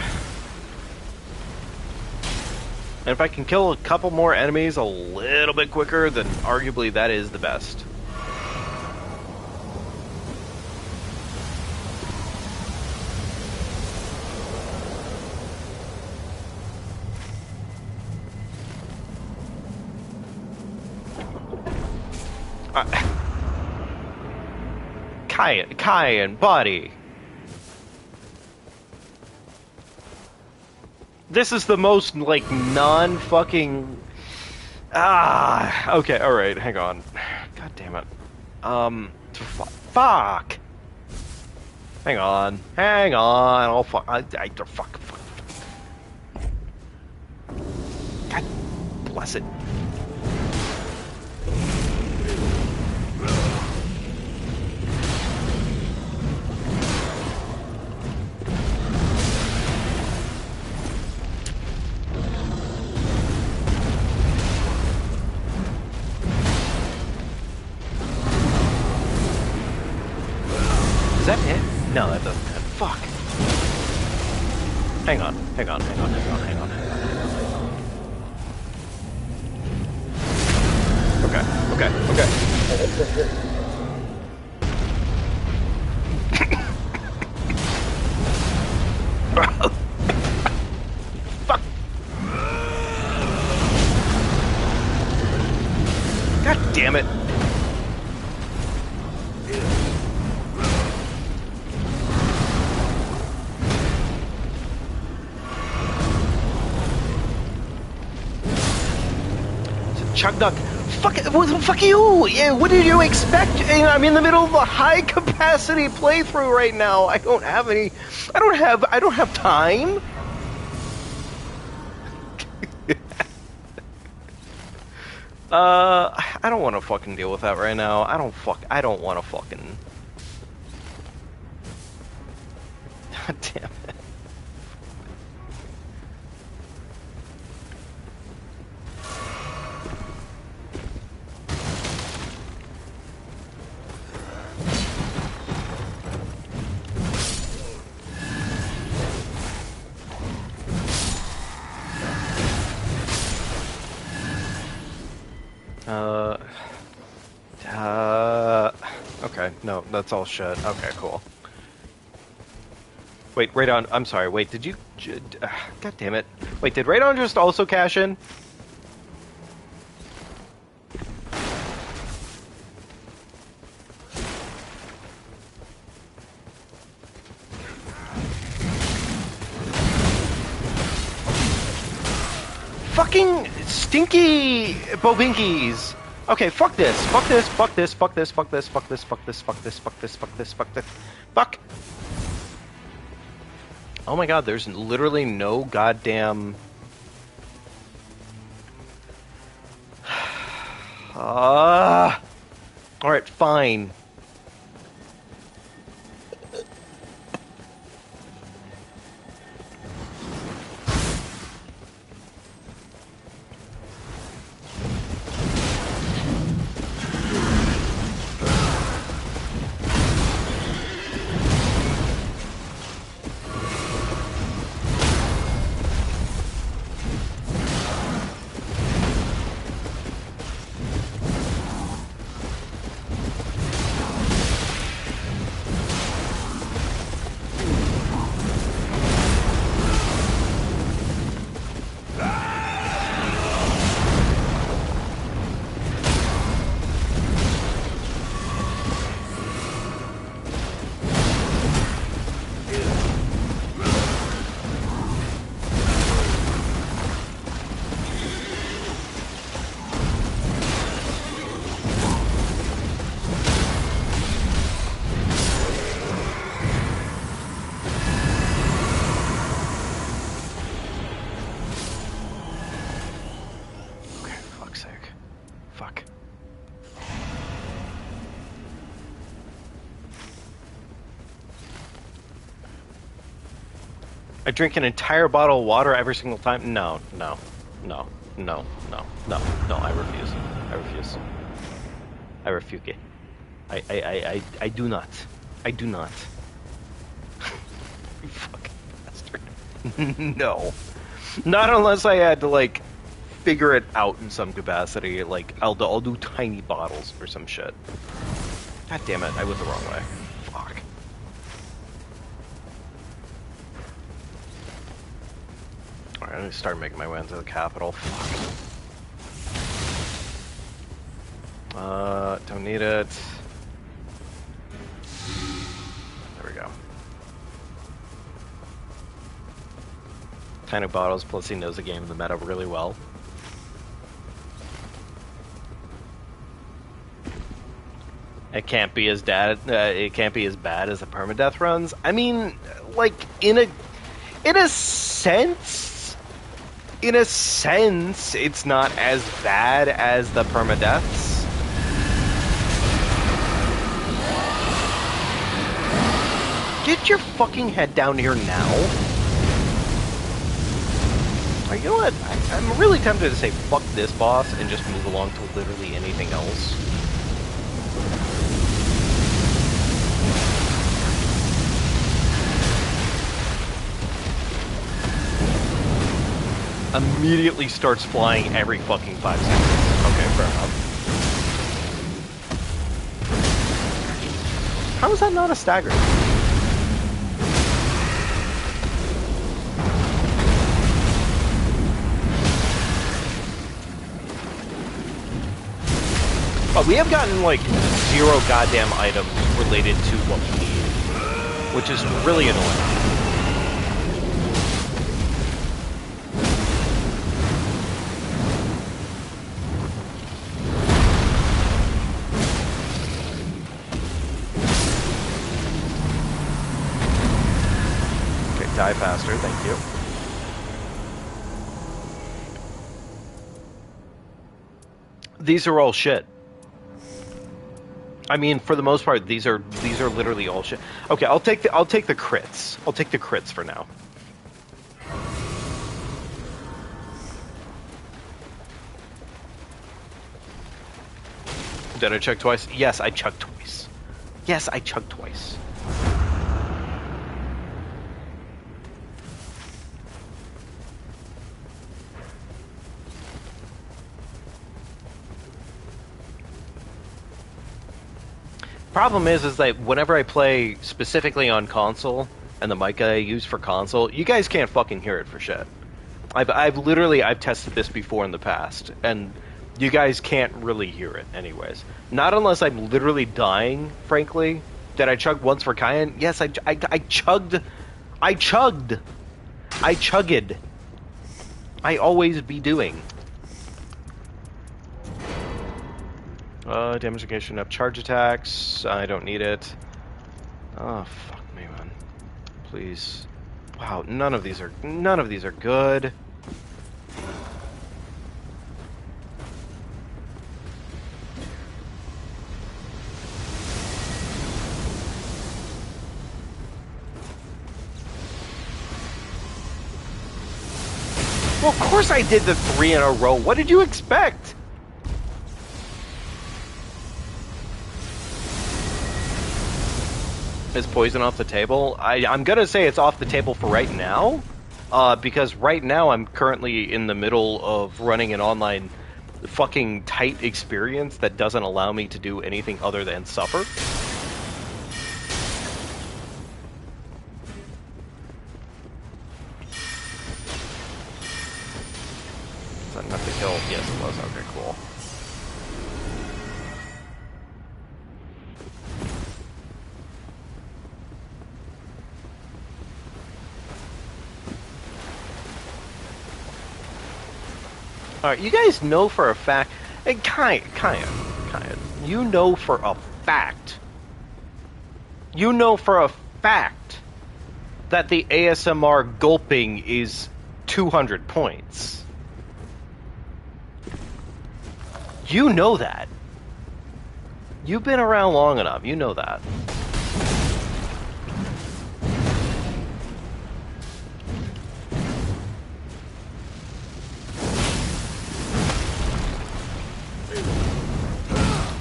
And if I can kill a couple more enemies a little bit quicker, then arguably that is the best. Kyan, buddy. This is the most, like, non-fucking... okay, alright, hang on. God damn it. Fuck! Hang on. Oh, fuck. Fuck. God bless it. Is that it? No, that doesn't hit. Fuck. Hang on. Okay. Fuck! God damn it! Chug duck. Fuck you! Yeah, what did you expect? I'm in the middle of a high capacity playthrough right now. I don't have time. I don't want to fucking deal with that right now. I don't want to fucking. God damn it. Okay, no, that's all shit. Okay, cool. Wait, Radon, I'm sorry, wait, did you... God damn it. Wait, did Radon just also cash in? Fucking stinky bobinkies! Okay, fuck this, fuck this, fuck this, fuck this, fuck this, fuck this, fuck this, fuck this, fuck this, fuck this, fuck this, fuck! Oh my god, there's literally no goddamn... Alright, fine. I drink an entire bottle of water every single time? No, no, no, no, no, no, no, I refuse. I refuse. I refuse it. I do not. I do not. You fucking bastard. No. Not unless I had to, like, figure it out in some capacity. Like, I'll do tiny bottles or some shit. God damn it, I went the wrong way. Fuck. Alright, I'm gonna start making my way into the capital. Fuck. Don't need it. There we go. Tiny bottles, plus he knows the game and the meta really well. It can't be as bad as the permadeath runs. I mean, like in a sense, it's not as bad as the permadeaths. Get your fucking head down here now. You know what? I'm really tempted to say fuck this boss and just move along to literally anything else. Immediately starts flying every fucking 5 seconds. Okay, fair enough. How is that not a stagger? Oh, we have gotten like 0 goddamn items related to what we need, which is really annoying. Okay, die faster, thank you. These are all shit. I mean, for the most part, these are literally all shit. Okay, I'll take the crits. I'll take the crits for now. Did I chug twice? Yes, I chugged twice. Yes, I chugged twice. Problem is that whenever I play specifically on console, and the mic I use for console, you guys can't fucking hear it for shit. I've literally tested this before in the past, and you guys can't really hear it anyways. Not unless I'm literally dying, frankly. Did I chug once for Cayenne? Yes, I chugged. I chugged. I always be doing. Damage negation up charge attacks. I don't need it. Oh, fuck me, man. Please. Wow, none of these are good. Well, of course I did the 3 in a row. What did you expect? Is poison off the table? I'm gonna say it's off the table for right now, because right now I'm currently in the middle of running an online fucking tight experience that doesn't allow me to do anything other than suffer. Is that enough to kill? Yes, it was. Okay, cool. Alright, you guys know for a fact, and Kaya, you know for a fact that the ASMR gulping is 200 points. You know that. You've been around long enough, you know that.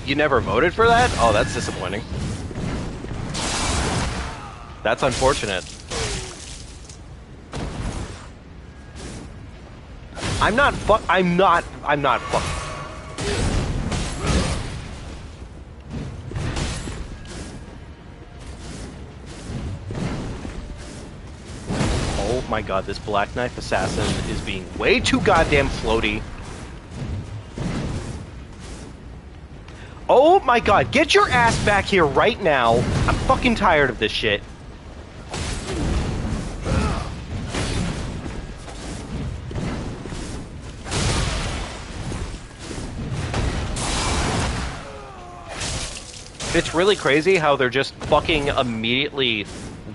You never voted for that? Oh, that's disappointing. That's unfortunate. I'm not fuck. Oh my god, this Black Knife Assassin is being way too goddamn floaty. Oh my god, get your ass back here right now. I'm fucking tired of this shit. It's really crazy how they're just fucking immediately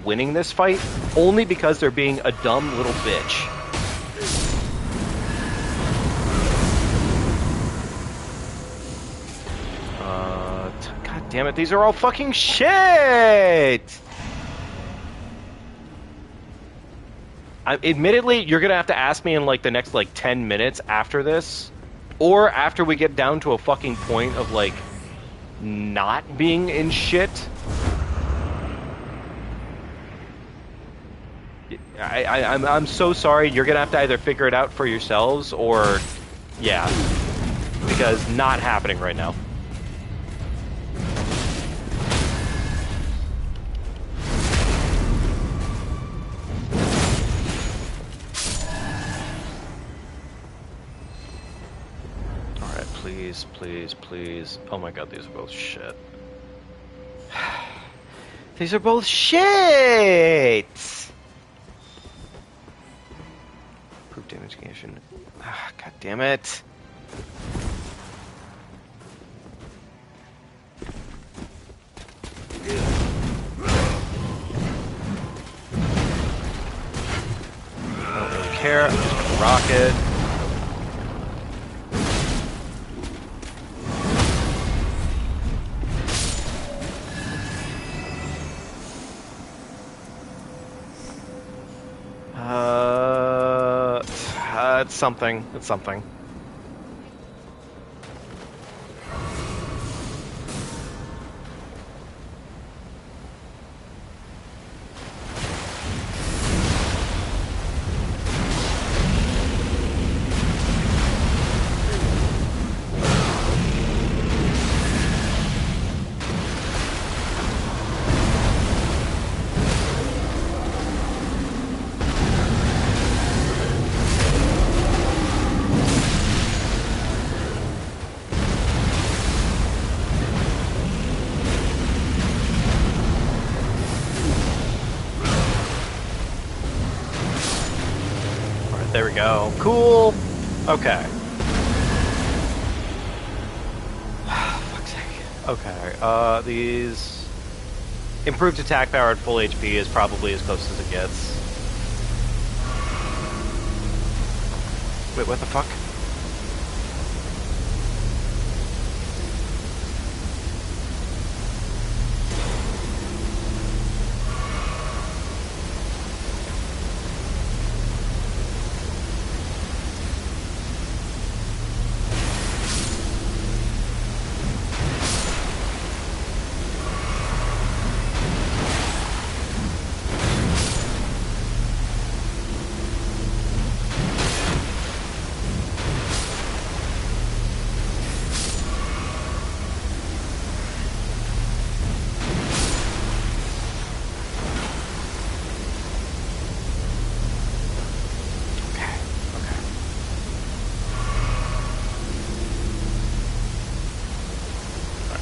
winning this fight only because they're being a dumb little bitch. God damn it, these are all fucking shit! Admittedly, you're gonna have to ask me in like the next like 10 minutes after this, or after we get down to a fucking point of like not being in shit. I'm so sorry. You're gonna have to either figure it out for yourselves or, yeah, because not happening right now. please, please, please. Oh my god, these are both shit. These are both shit! Proof damage negation. Ah, god damn it. I don't really care, I'm just gonna rock it. It's something. It's something. There we go. Cool. Okay. Fuck's sake. Okay. These improved attack power at full HP is probably as close as it gets. Wait, what the fuck?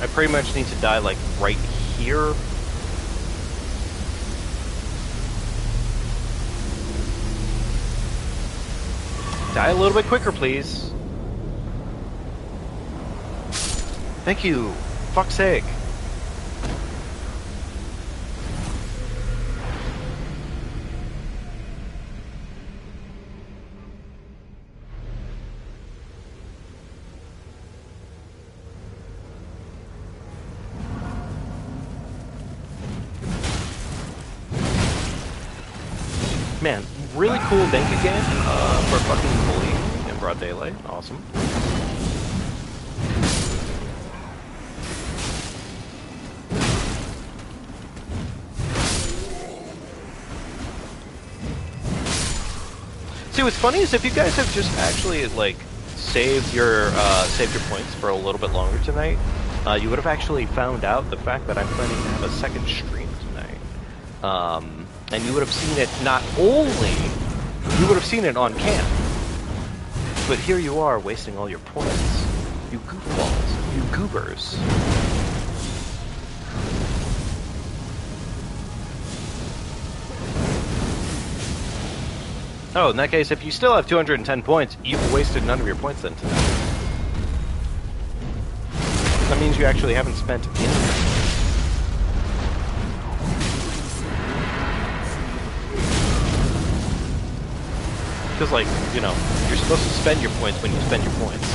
I pretty much need to die, like, right here. Die a little bit quicker, please. Thank you. Fuck's sake. Man, really cool thank you game for fucking bullying in broad daylight. Awesome. See, what's funny is if you guys have just actually like saved your points for a little bit longer tonight, you would have actually found out the fact that I'm planning to have a second stream tonight. And you would have seen it not only, you would have seen it on cam, but here you are wasting all your points. You goofballs. You goobers. Oh, in that case, if you still have 210 points, you've wasted none of your points then tonight. That means you actually haven't spent anything. Because, like, you know, you're supposed to spend your points when you spend your points.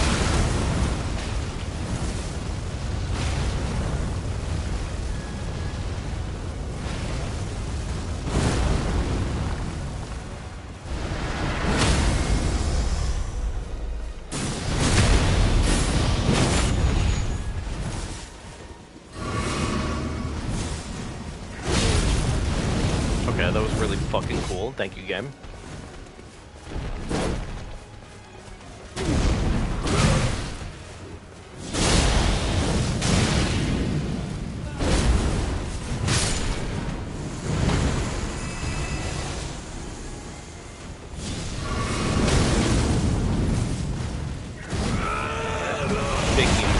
Okay, that was really fucking cool. Thank you, game.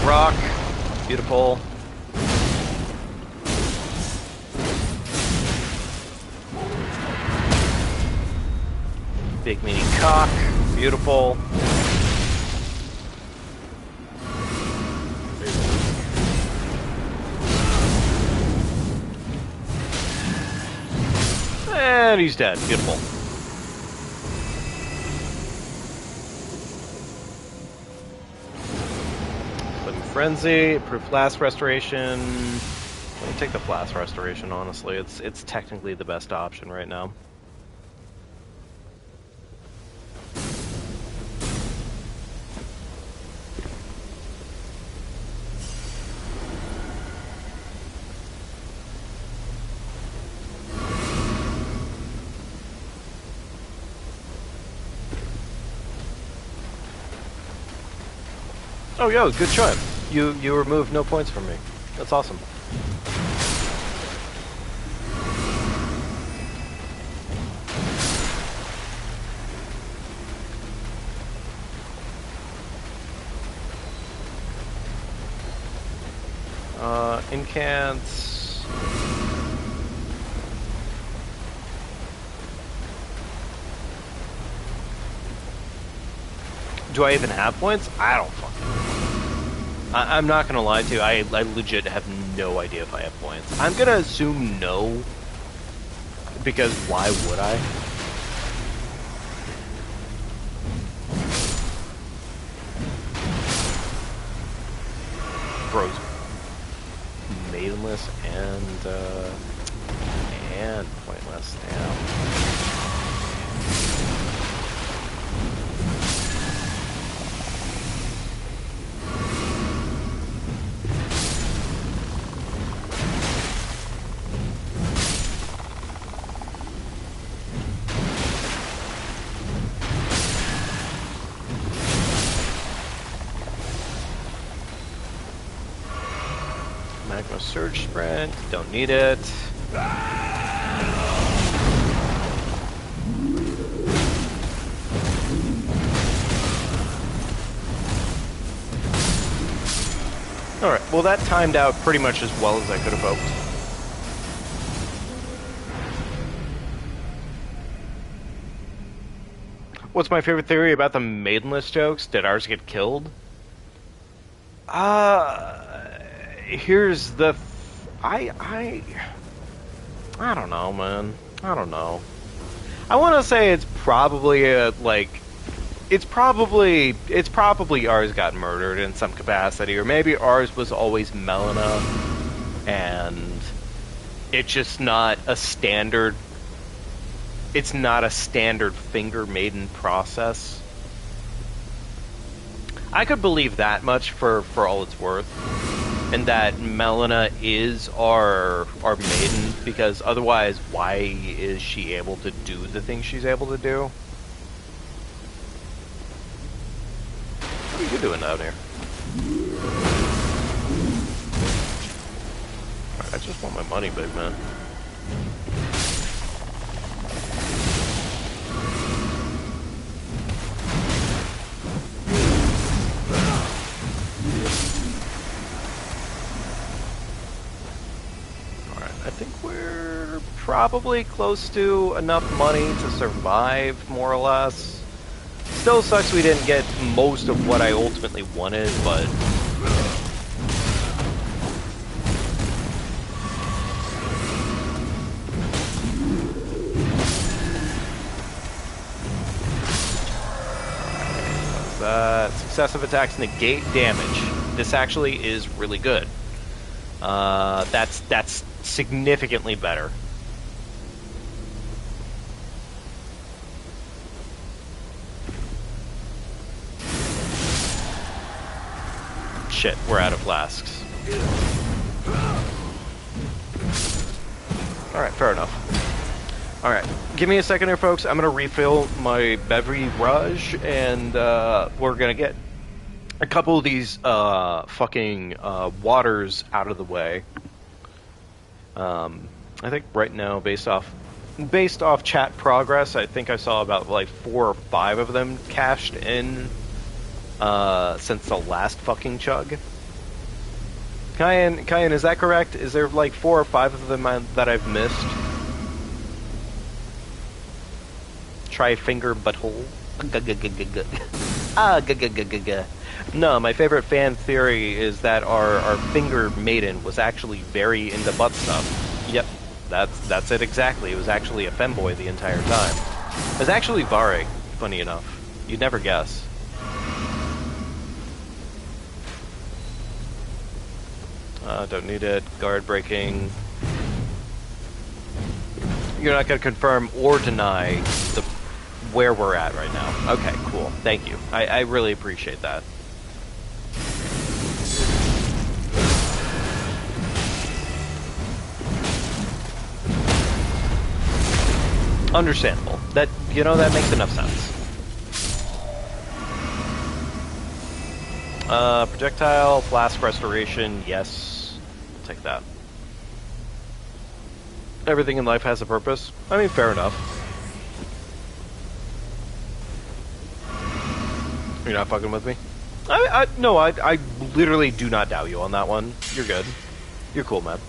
rock. Beautiful. Big meaty cock. Beautiful. And he's dead. Beautiful. Sudden Frenzy, improved blast restoration. Let me take the blast restoration, honestly. It's technically the best option right now. Oh, yo, good try. You removed no points from me. That's awesome. Incants. Do I even have points? I don't fucking know. I'm not gonna lie to you, I legit have no idea if I have points. I'm gonna assume no, because why would I? Bro's maidenless and pointless. Damn. Magma Surge Sprint, don't need it. Alright, well that timed out pretty much as well as I could have hoped. What's my favorite theory about the maidenless jokes? Did ours get killed? Here's the... I don't know, man. I don't know. I want to say it's probably it's probably ours got murdered in some capacity, or maybe ours was always Melina, and it's just not a standard. It's not a standard finger maiden process. I could believe that much for all it's worth. And that Melina is our maiden, because otherwise, why is she able to do the things she's able to do? What are you doing down here? I just want my money, big man. I think we're probably close to enough money to survive, more or less. Still sucks we didn't get most of what I ultimately wanted, but... Alright, that? Successive attacks negate damage. This actually is really good. That's significantly better. Shit, we're out of flasks. Alright, fair enough. Alright, give me a second here, folks. I'm gonna refill my beverage, and we're gonna get a couple of these fucking waters out of the way. I think right now, based off chat progress, I think I saw about like 4 or 5 of them cashed in since the last fucking chug. Kyan, is that correct? Is there like 4 or 5 of them that I've missed? Try finger butthole. No, my favorite fan theory is that our finger maiden was actually very into butt stuff. Yep, that's it exactly. It was actually a femboy the entire time. It was actually Vare, funny enough. You'd never guess. Don't need it. Guard breaking. You're not going to confirm or deny where we're at right now. Okay, cool. Thank you. I really appreciate that. Understandable. That makes enough sense. Projectile, flask restoration, yes. I'll take that. Everything in life has a purpose. I mean, fair enough. You're not fucking with me? No, I literally do not doubt you on that one. You're good. You're cool, man.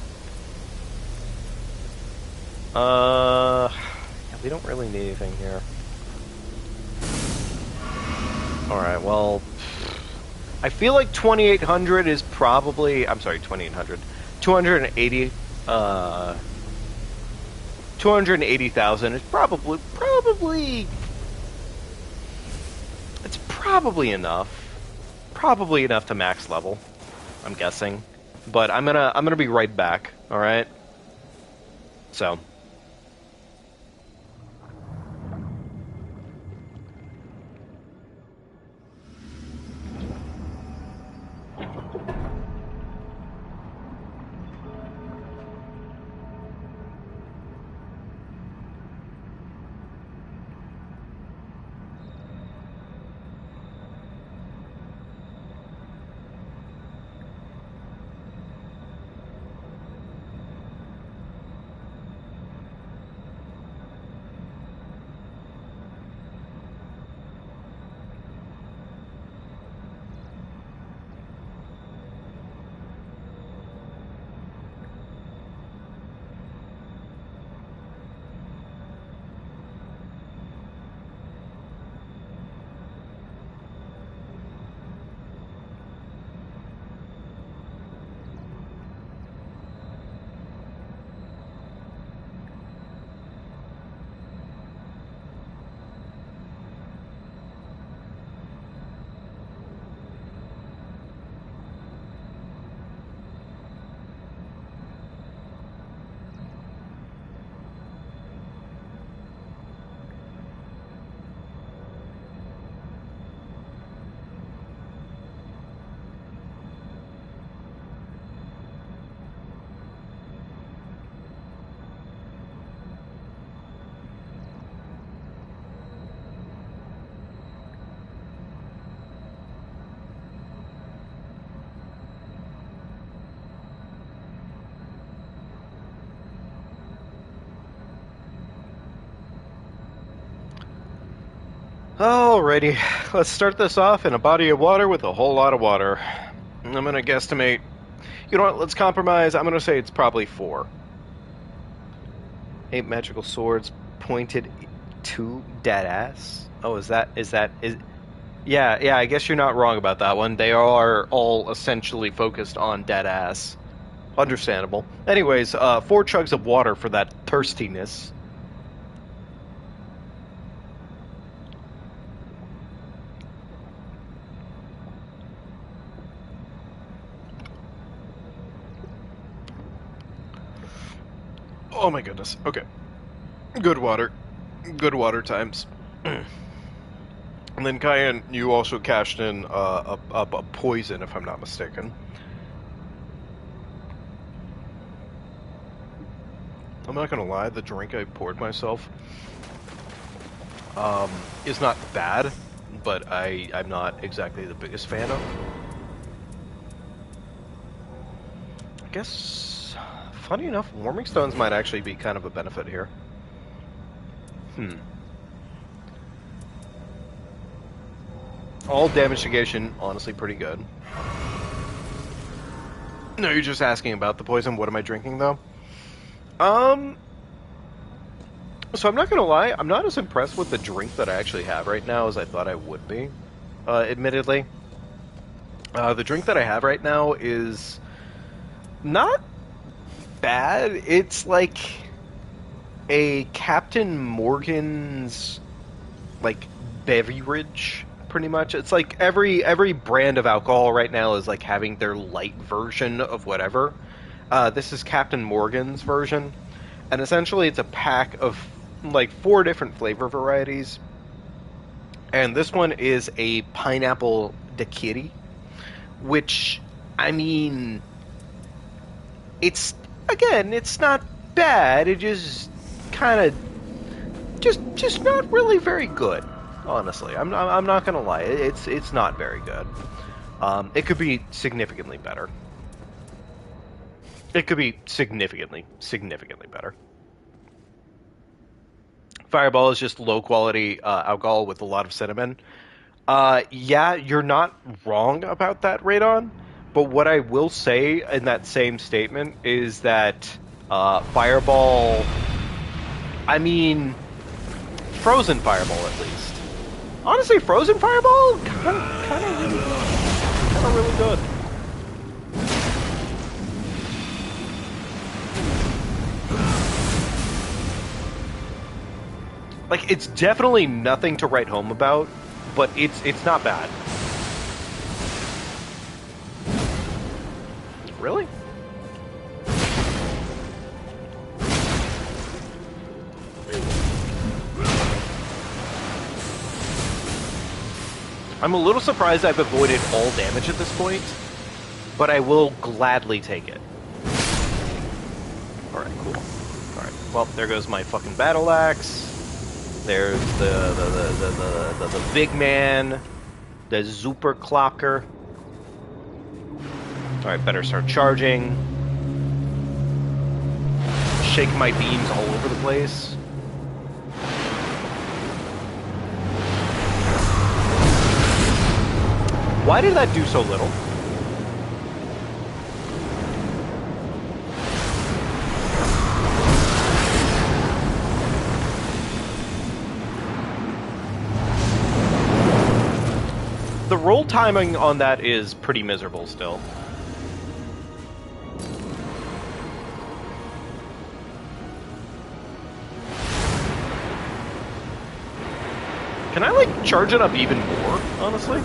Yeah, we don't really need anything here. Alright, well... I feel like 2800 is probably... I'm sorry, 2800. 280... 280,000 is probably... It's probably enough. Probably enough to max level, I'm guessing. But I'm gonna be right back, alright? So... Alrighty, let's start this off in a body of water with a whole lot of water. I'm gonna guesstimate... You know what, let's compromise. I'm gonna say it's probably 4. 8 magical swords pointed to deadass. Oh, is... Yeah, I guess you're not wrong about that one. They are all essentially focused on deadass. Understandable. Anyways, 4 chugs of water for that thirstiness. Oh my goodness. Okay. Good water. Good water times. And then Cayenne, you also cashed in a poison, if I'm not mistaken. I'm not gonna lie, the drink I poured myself is not bad, but I'm not exactly the biggest fan of. I guess... Funny enough, warming stones might actually be kind of a benefit here. All damage negation, honestly pretty good. No, you're just asking about the poison. What am I drinking, though? Um, so I'm not gonna lie, I'm not as impressed with the drink that I actually have right now as I thought I would be, admittedly. The drink that I have right now is not bad. It's like a Captain Morgan's, like, beverage, pretty much. It's like every brand of alcohol right now is like having their light version of whatever. This is Captain Morgan's version, and essentially it's a pack of like 4 different flavor varieties. And this one is a pineapple daiquiri, which, I mean, it's, again, it's not bad. It just kind of just not really very good. Honestly, I'm not gonna lie. It's not very good. It could be significantly better. It could be significantly better. Fireball is just low quality alcohol with a lot of cinnamon. Yeah, you're not wrong about that, Radon. But what I will say in that same statement is that Fireball, I mean, frozen Fireball at least. Honestly, frozen Fireball, kind of really good. Like, it's definitely nothing to write home about, but it's not bad. Really? I'm a little surprised I've avoided all damage at this point, but I will gladly take it. Alright, cool. Alright, well, there goes my fucking battle axe. There's the big man, the super clocker. Alright, better start charging. Shake my beams all over the place. Why did that do so little? The roll timing on that is pretty miserable still. Can I, like, charge it up even more, honestly?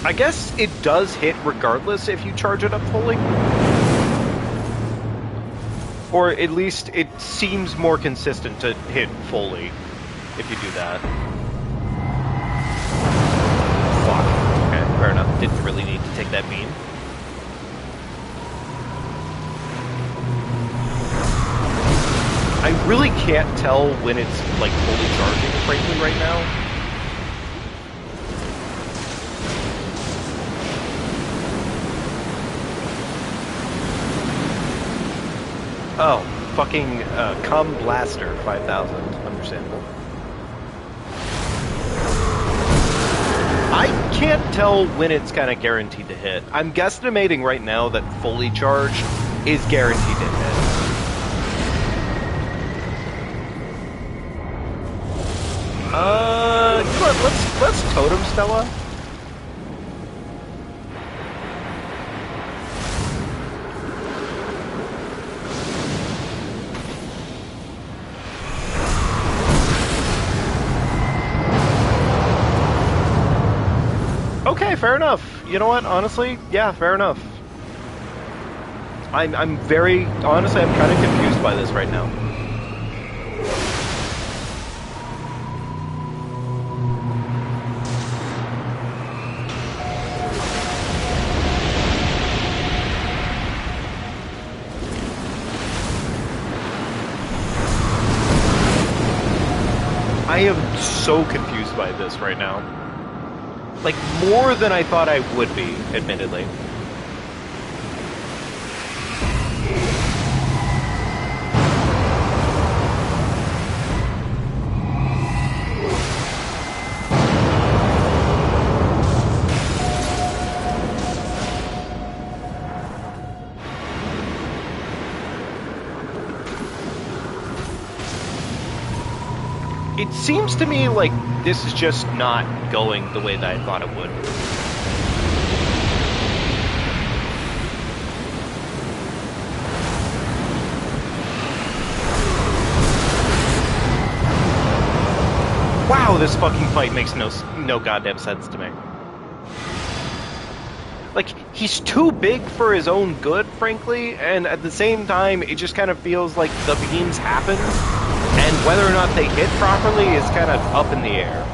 I guess it does hit regardless if you charge it up fully. Or at least it seems more consistent to hit fully if you do that. Fuck. Okay, fair enough. Didn't really need to take that beam. I really can't tell when it's, like, fully charging, frankly, right now. Oh, fucking Cum Blaster 5000. Understandable. I can't tell when it's kind of guaranteed to hit. I'm guesstimating right now that fully charged is guaranteed to hit. Let's Totem Stella. Okay, fair enough. You know what? Honestly, yeah, fair enough. I'm very honestly, I'm kind of confused by this right now. so confused by this right now. Like, more than I thought I would be, admittedly. It seems to me like this is just not going the way that I thought it would. Wow, this fucking fight makes no goddamn sense to me. Like, he's too big for his own good, frankly, and at the same time, it just kind of feels like the beams happen, and whether or not they hit properly is kind of up in the air.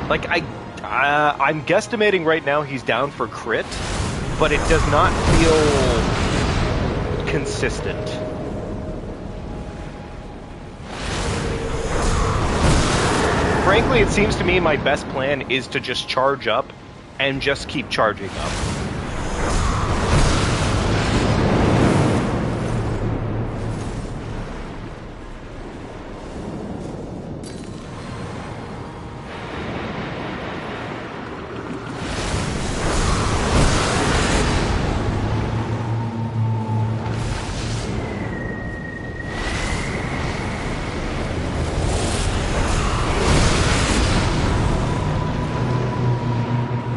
Like, I'm guesstimating right now he's down for crit, but it does not feel consistent. Frankly, it seems to me my best plan is to just charge up and just keep charging up.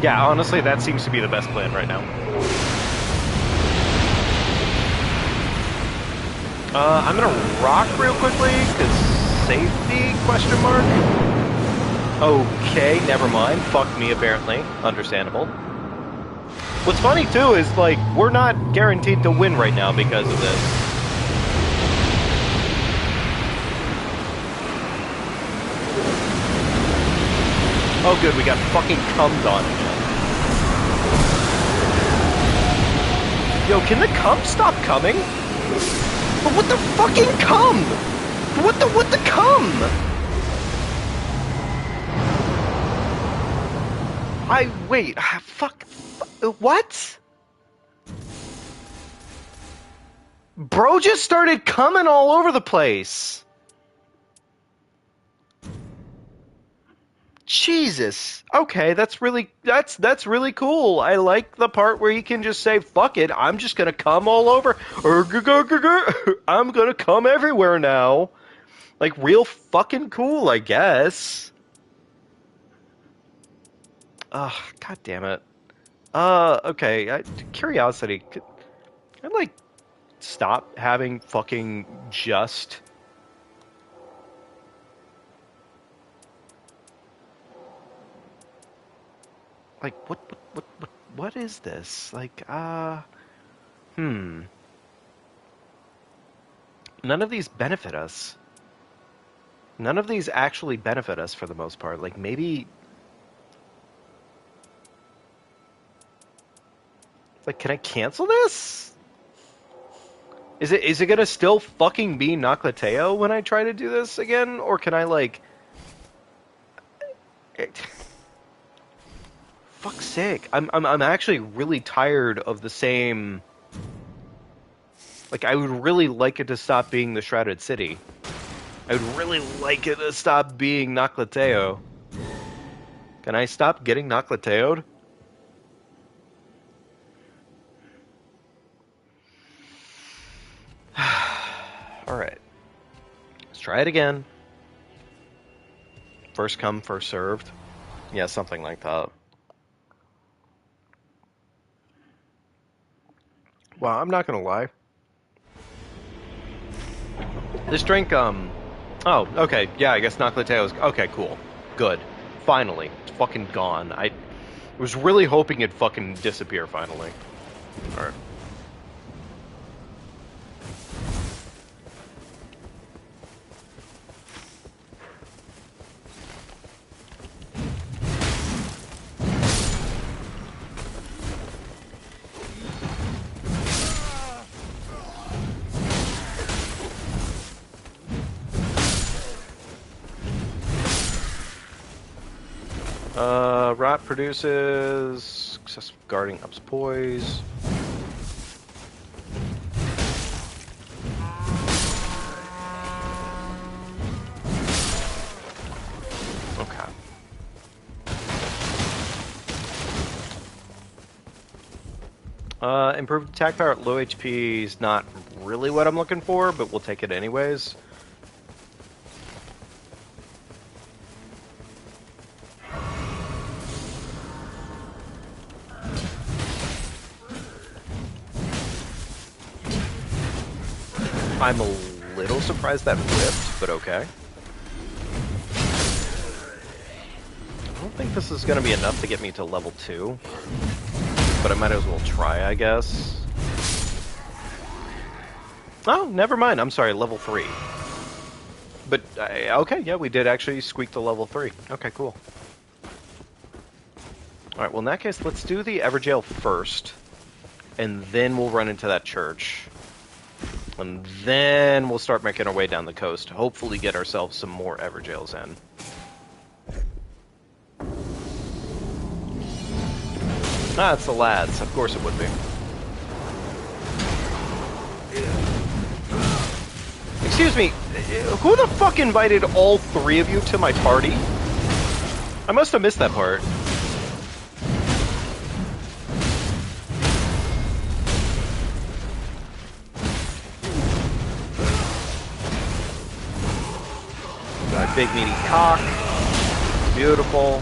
Yeah, honestly, that seems to be the best plan right now. I'm gonna rock real quickly, because safety, question mark? Okay, never mind. Fuck me, apparently. Understandable. What's funny, too, is, like, we're not guaranteed to win right now because of this. Oh, good, we got fucking cummed on again. Yo, can the cum stop coming? But what the fucking cum? What the cum? Wait, fuck, what? Bro just started coming all over the place. Jesus. Okay, that's really cool. I like the part where you can just say, fuck it, I'm just gonna come all over. I'm gonna come everywhere now. Like, real fucking cool, I guess. Ugh, god damn it. Okay, curiosity. Could I, like, stop having fucking just... Like, what is this? Like, None of these benefit us. None of these actually benefit us for the most part. Like, maybe... Like, can I cancel this? Is it gonna still fucking be Noclateo when I try to do this again? Or can I, like... Fuck's sake. I'm actually really tired of the same... Like, I would really like it to stop being the Shrouded City. I would really like it to stop being Noclateo. Can I stop getting Noclateo'd? Alright. Let's try it again. First come, first served. Yeah, something like that. Well, I'm not gonna lie. This drink, oh, okay, yeah, I guess Noclateo's... Okay, cool. Good. Finally. It's fucking gone. I was really hoping it'd fucking disappear finally. Alright. Rot produces excessive guarding ups poise. Okay. Improved attack power at low HP is not really what I'm looking for, but we'll take it anyways. I'm a little surprised that ripped, but okay. I don't think this is going to be enough to get me to level 2, but I might as well try, I guess. Oh, never mind. I'm sorry, level 3. But, okay, yeah, we did actually squeak to level 3. Okay, cool. Alright, well in that case, let's do the Everjail first, and then we'll run into that church. And then we'll start making our way down the coast, hopefully get ourselves some more Everjails in. Ah, it's the lads. Of course it would be. Excuse me, who the fuck invited all 3 of you to my party? I must have missed that part. Got a big meaty cock. Beautiful.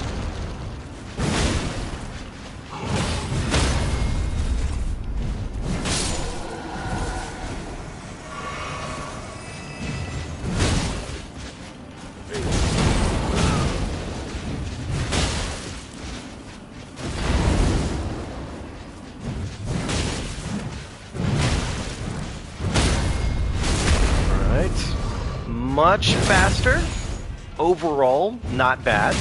Much faster. Overall, not bad.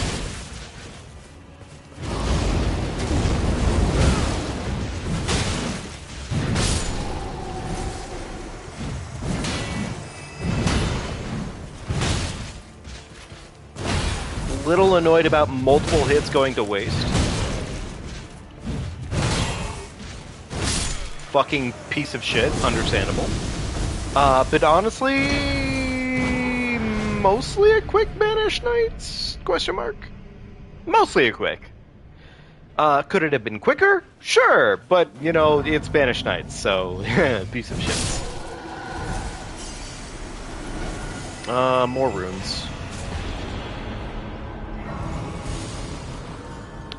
Little annoyed about multiple hits going to waste. Fucking piece of shit, understandable. But honestly, mostly a quick Banish Knights? Question mark. Mostly a quick. Could it have been quicker? Sure, but you know it's Banish Knights, so piece of shit. More runes.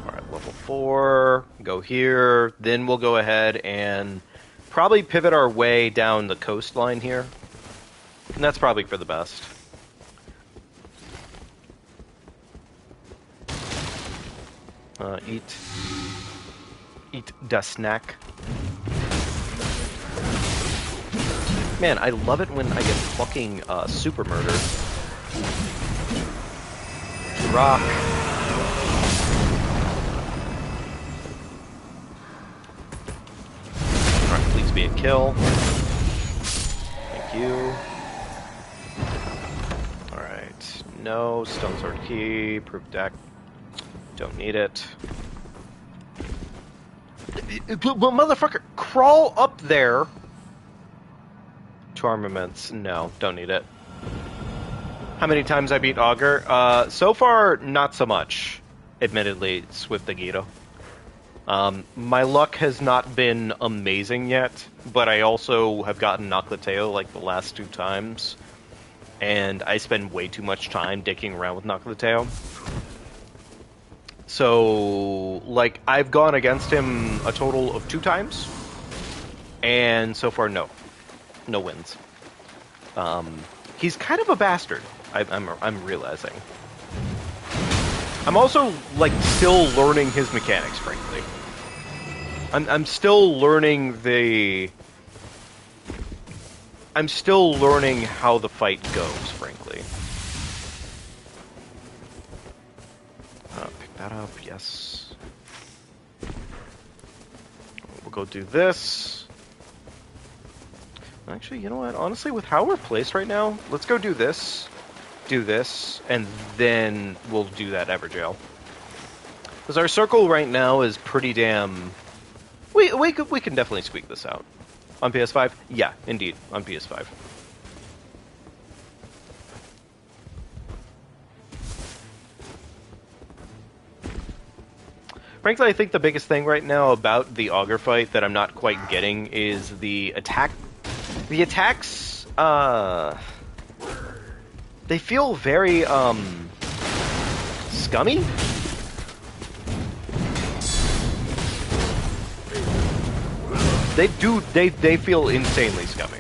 All right, level 4. Go here. Then we'll go ahead and probably pivot our way down the coastline here, and that's probably for the best. Eat the snack. Man, I love it when I get fucking super murdered. Rock. Alright, please be a kill. Thank you. Alright, no stone sword key, proof deck. Don't need it. Well, motherfucker, crawl up there to armaments. No, don't need it. How many times I beat Augur? So far, not so much. Admittedly, Swift Agito. My luck has not been amazing yet, but I also have gotten Noclateo like the last 2 times, and I spend way too much time dicking around with Noclateo. So, like, I've gone against him a total of 2 times, and so far, no wins. He's kind of a bastard. I'm realizing. I'm also like still learning his mechanics, frankly. I'm still learning the. I'm still learning how the fight goes, frankly. Pick that up, yes. We'll go do this. Actually, you know what? Honestly, with how we're placed right now, let's go do this, and then we'll do that Everjail. Because our circle right now is pretty damn... We can definitely squeak this out. On PS5? Yeah, indeed, on PS5. Frankly, I think the biggest thing right now about the Augur fight that I'm not quite getting is the attack. The attacks, they feel very, scummy? They feel insanely scummy.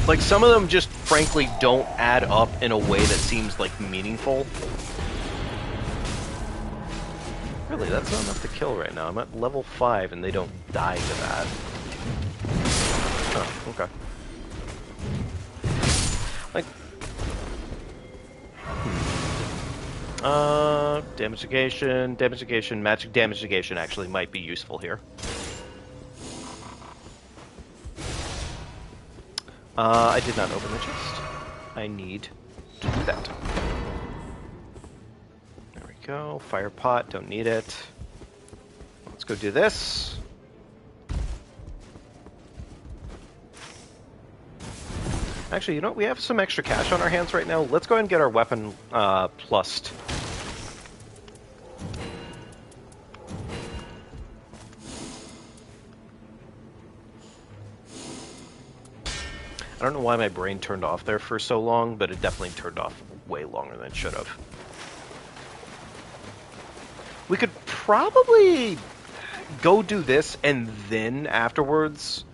Like, some of them just, frankly, don't add up in a way that seems, like, meaningful. Really, that's not enough to kill right now. I'm at level 5 and they don't die to that. Oh, okay. Like... damage negation, magic damage negation actually might be useful here. I did not open the chest. I need to do that. There we go. Fire pot, don't need it. Let's go do this. Actually, you know what? We have some extra cash on our hands right now. Let's go ahead and get our weapon plussed. I don't know why my brain turned off there for so long, but it definitely turned off way longer than it should have. We could probably go do this and then afterwards...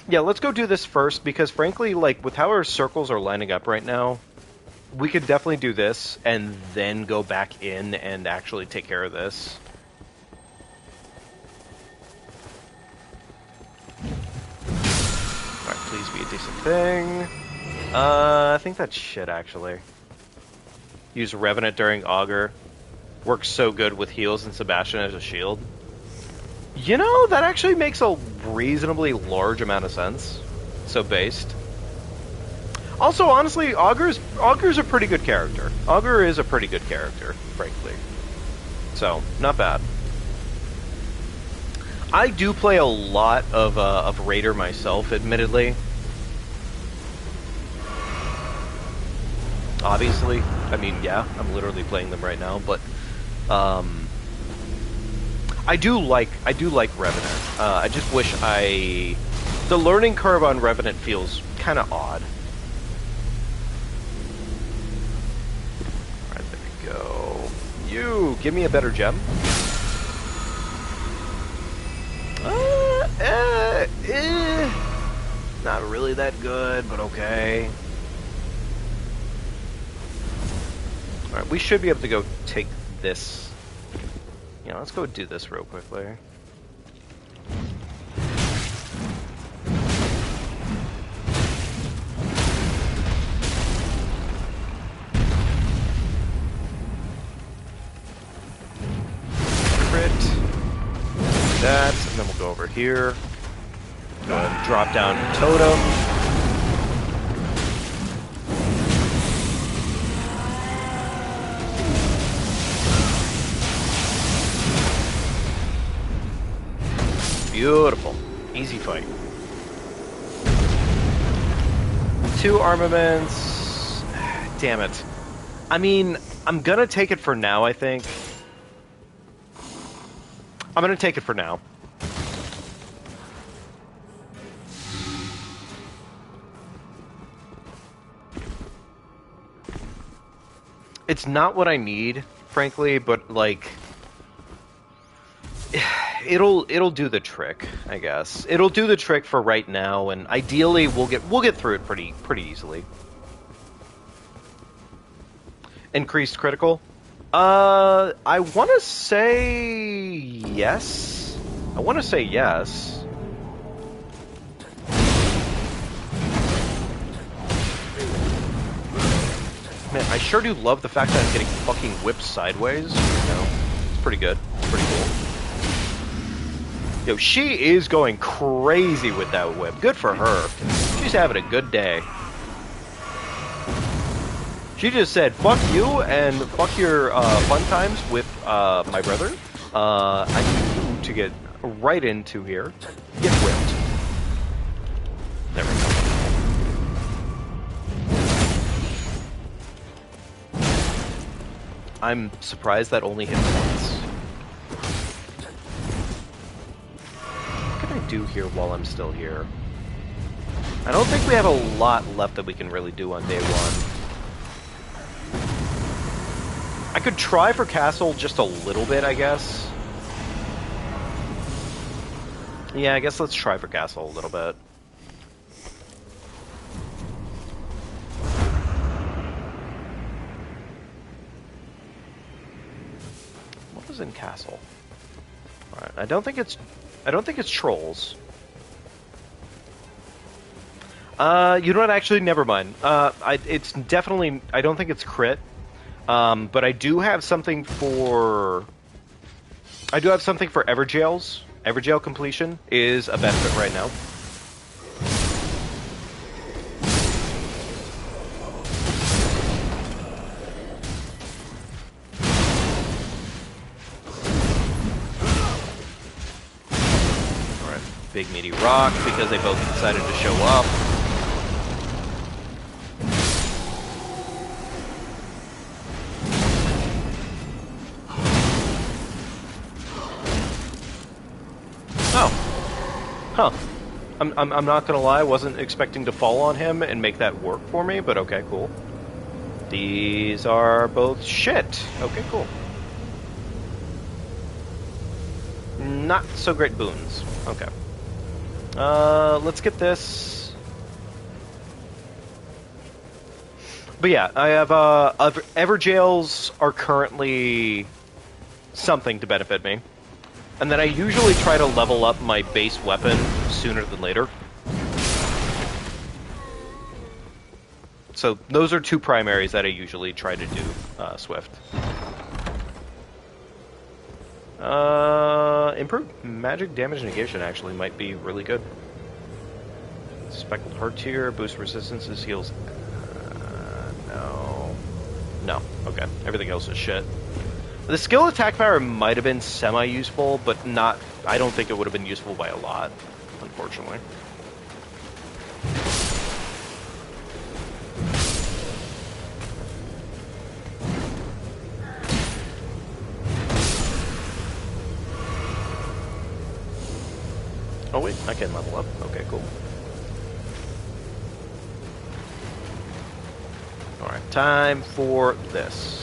Yeah, let's go do this first, because frankly, like, with how our circles are lining up right now, we could definitely do this and then go back in and actually take care of this. Alright, please be a decent thing. I think that's shit, actually. Use Revenant during Augur. Works so good with heals and Sebastian as a shield. You know, that actually makes a reasonably large amount of sense. So based. Also, honestly, Augur's a pretty good character. Augur is a pretty good character, frankly. So, not bad. I do play a lot of Raider myself, admittedly. Obviously. I mean, yeah, I'm literally playing them right now, but... I do like Revenant. I just wish the learning curve on Revenant feels kind of odd. Alright, there we go. You, give me a better gem. Not really that good, but okay. Alright, we should be able to go take this. Yeah, let's go do this real quickly. Crit. That, and then we'll go over here. Go ahead and drop down Totem. Beautiful. Easy fight. 2 armaments. Damn it. I mean, I'm gonna take it for now, I think. I'm gonna take it for now. It's not what I need, frankly, but, like... It'll do the trick, I guess. It'll do the trick for right now, and ideally we'll get through it pretty easily. Increased critical? I want to say yes. I want to say yes. Man, I sure do love the fact that I'm getting fucking whipped sideways. You know, it's pretty good. It's pretty cool. Yo, she is going crazy with that whip. Good for her. She's having a good day. She just said, fuck you and fuck your fun times with my brother. I need you to get right into here. Get whipped. There we go. I'm surprised that only hit once. What can I do here while I'm still here? I don't think we have a lot left that we can really do on day one. I could try for castle just a little bit, I guess. Yeah, I guess let's try for castle a little bit. What was in castle? Alright, I don't think it's trolls. You know what, actually, never mind. It's definitely, I don't think it's crit. But I do have something for... Everjails. Everjail completion is a benefit right now. Alright, big meaty rock, because they both decided to show up. Huh. I'm not gonna lie, I wasn't expecting to fall on him and make that work for me, but okay, cool. These are both shit. Okay, cool. Not so great boons. Okay. Let's get this. But yeah, I have, Everjails are currently something to benefit me. And then I usually try to level up my base weapon sooner than later. So those are two primaries that I usually try to do, Swift. Improved magic damage negation actually might be really good. Speckled heart tier, boost resistances, heals. No. No, okay. Everything else is shit. The skill attack power might have been semi-useful, but not... I don't think it would have been useful by a lot, unfortunately. Oh wait, I can level up. Okay, cool. Alright, time for this.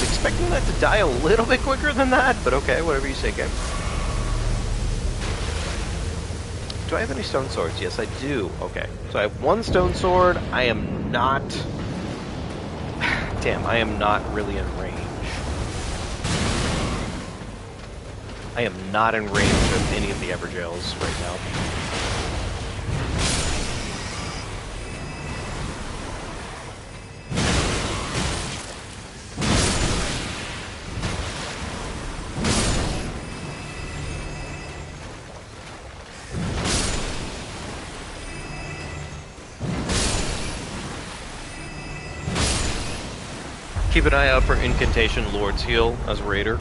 Expecting that to die a little bit quicker than that, but okay, whatever you say, game. Do I have any stone swords? Yes, I do. Okay, so I have one stone sword. I am not... Damn, I am not really in range. I am not in range of any of the Everjails right now. Keep an eye out for Incantation Lord's Heal as Raider.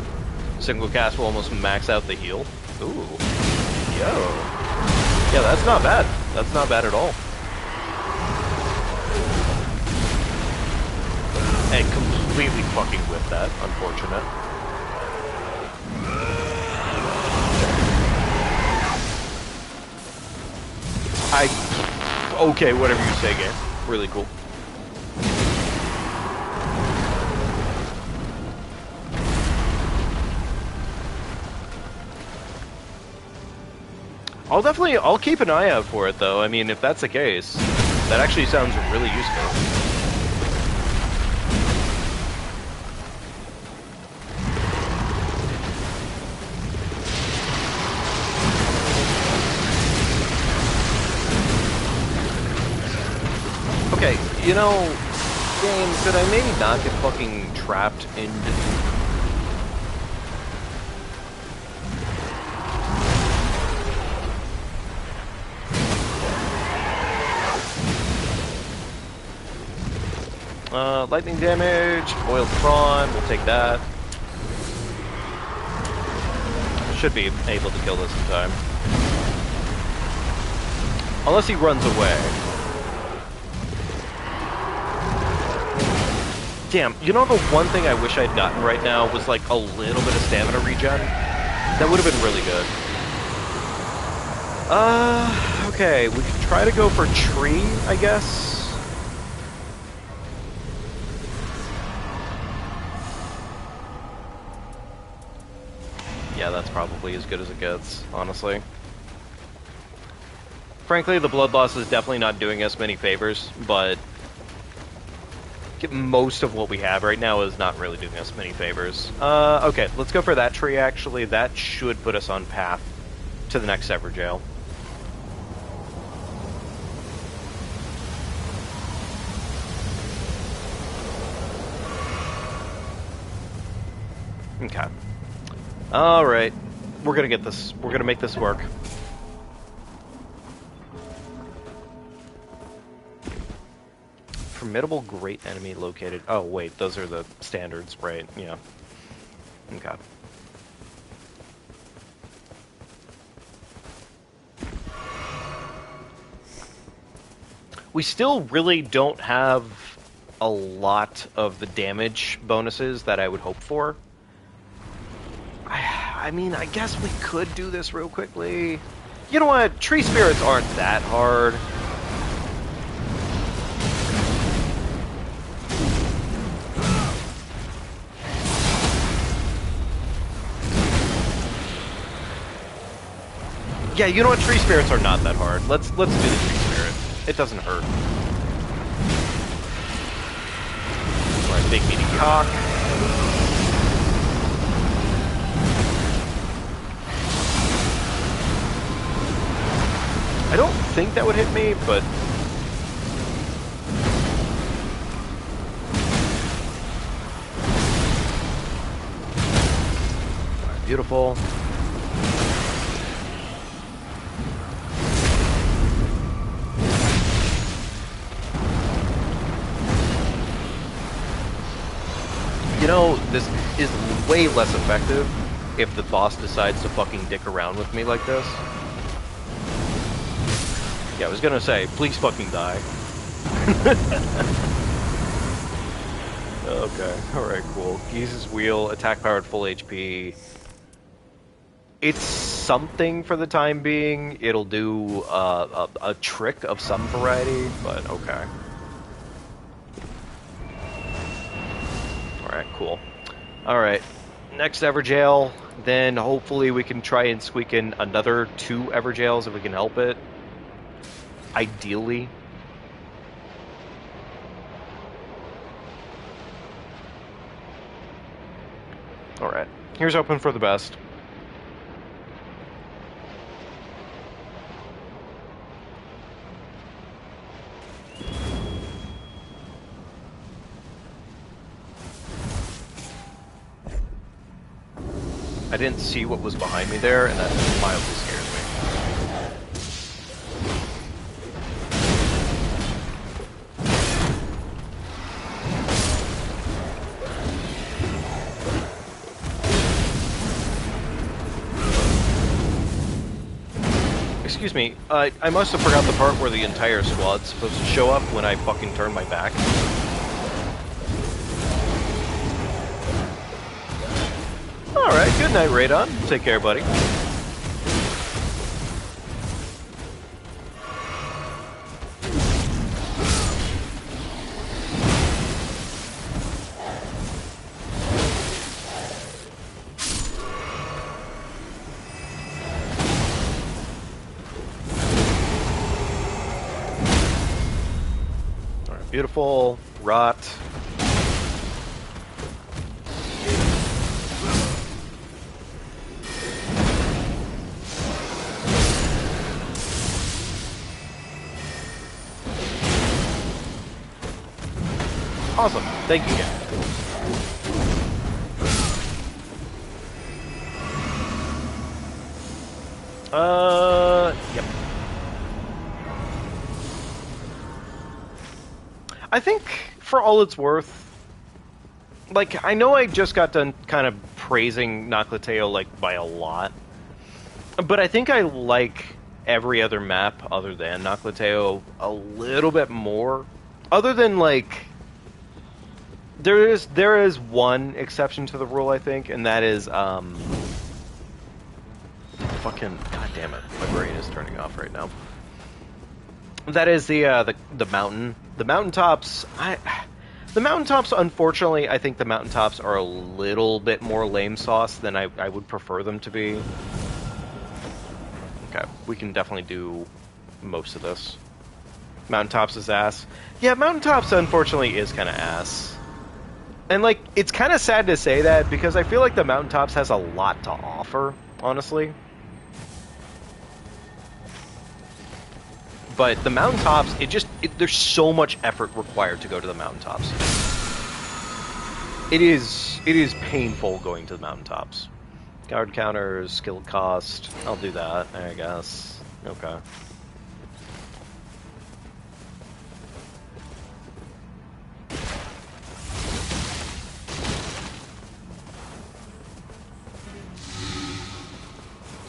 Single cast will almost max out the heal. Ooh. Yo. Yeah, that's not bad. That's not bad at all. And completely fucking whipped that. Unfortunate. Okay, whatever you say, game. Really cool. I'll keep an eye out for it, though. I mean, if that's the case, that actually sounds really useful. Okay, you know, game, could I maybe not get fucking trapped into... Lightning damage, boiled prawn, we'll take that. Should be able to kill this in time. Unless he runs away. Damn, you know the one thing I wish I'd gotten right now was like a little bit of stamina regen? That would have been really good. Okay, we could try to go for tree, I guess. Yeah, that's probably as good as it gets, honestly. Frankly, the blood loss is definitely not doing us many favors, but most of what we have right now is not really doing us many favors. Okay, let's go for that tree, actually. That should put us on path to the next Ever Jail. Okay. Alright. We're gonna get this. We're gonna make this work. Formidable great enemy located. Oh, wait. Those are the standards, right? Yeah. Okay. We still really don't have a lot of the damage bonuses that I would hope for. I mean, I guess we could do this real quickly. You know what? Tree spirits aren't that hard. Yeah, you know what? Tree spirits are not that hard. Let's do the tree spirit. It doesn't hurt. Alright, big meaty cock. I don't think that would hit me, but... Alright, beautiful. You know, this is way less effective if the boss decides to fucking dick around with me like this. Yeah, I was gonna say, please fucking die. Okay, alright, cool. Geese's Wheel, attack powered full HP. It's something for the time being. It'll do a trick of some variety, but okay. Alright, cool. Alright, next Everjail, then hopefully we can try and squeak in another 2 Everjails if we can help it. Ideally. Alright, here's hoping for the best. I didn't see what was behind me there, and that mildly scares me. Excuse me, I must have forgot the part where the entire squad's supposed to show up when I fucking turn my back. Alright, good night, Radon. Take care, buddy. Alright, beautiful. Rot. Awesome. Thank you, guys. Yep. I think for all it's worth, like, I know I just got done kind of praising Noclateo, like, by a lot, but I think I like every other map other than Noclateo a little bit more. Other than, like, there is one exception to the rule, I think, and that is, fucking, god damn it, my brain is turning off right now. That is the mountain. The mountaintops, the mountaintops, unfortunately, I think the mountaintops are a little bit more lame sauce than I would prefer them to be. Okay, we can definitely do most of this. Mountaintops is ass. Yeah, mountaintops, unfortunately, is kind of ass. And, like, it's kind of sad to say that, because I feel like the mountaintops has a lot to offer, honestly. But the mountaintops, there's so much effort required to go to the mountaintops. It is painful going to the mountaintops. Guard counters, skill cost, I'll do that, I guess. Okay.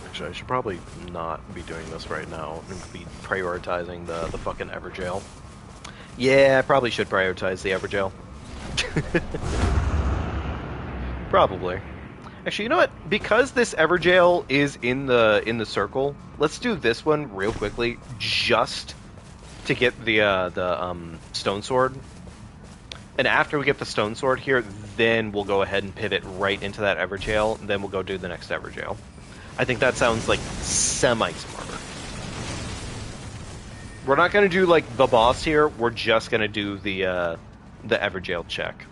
Actually, I should probably not be doing this right now and be prioritizing the fucking Everjail. Yeah, I probably should prioritize the Everjail. Probably. Actually, you know what? Because this Everjail is in the circle, let's do this one real quickly, just to get the stone sword. And after we get the stone sword here, then we'll go ahead and pivot right into that Everjail, and then we'll go do the next Everjail. I think that sounds like semi-smarter. We're not going to do like the boss here. We're just going to do the Everjail check.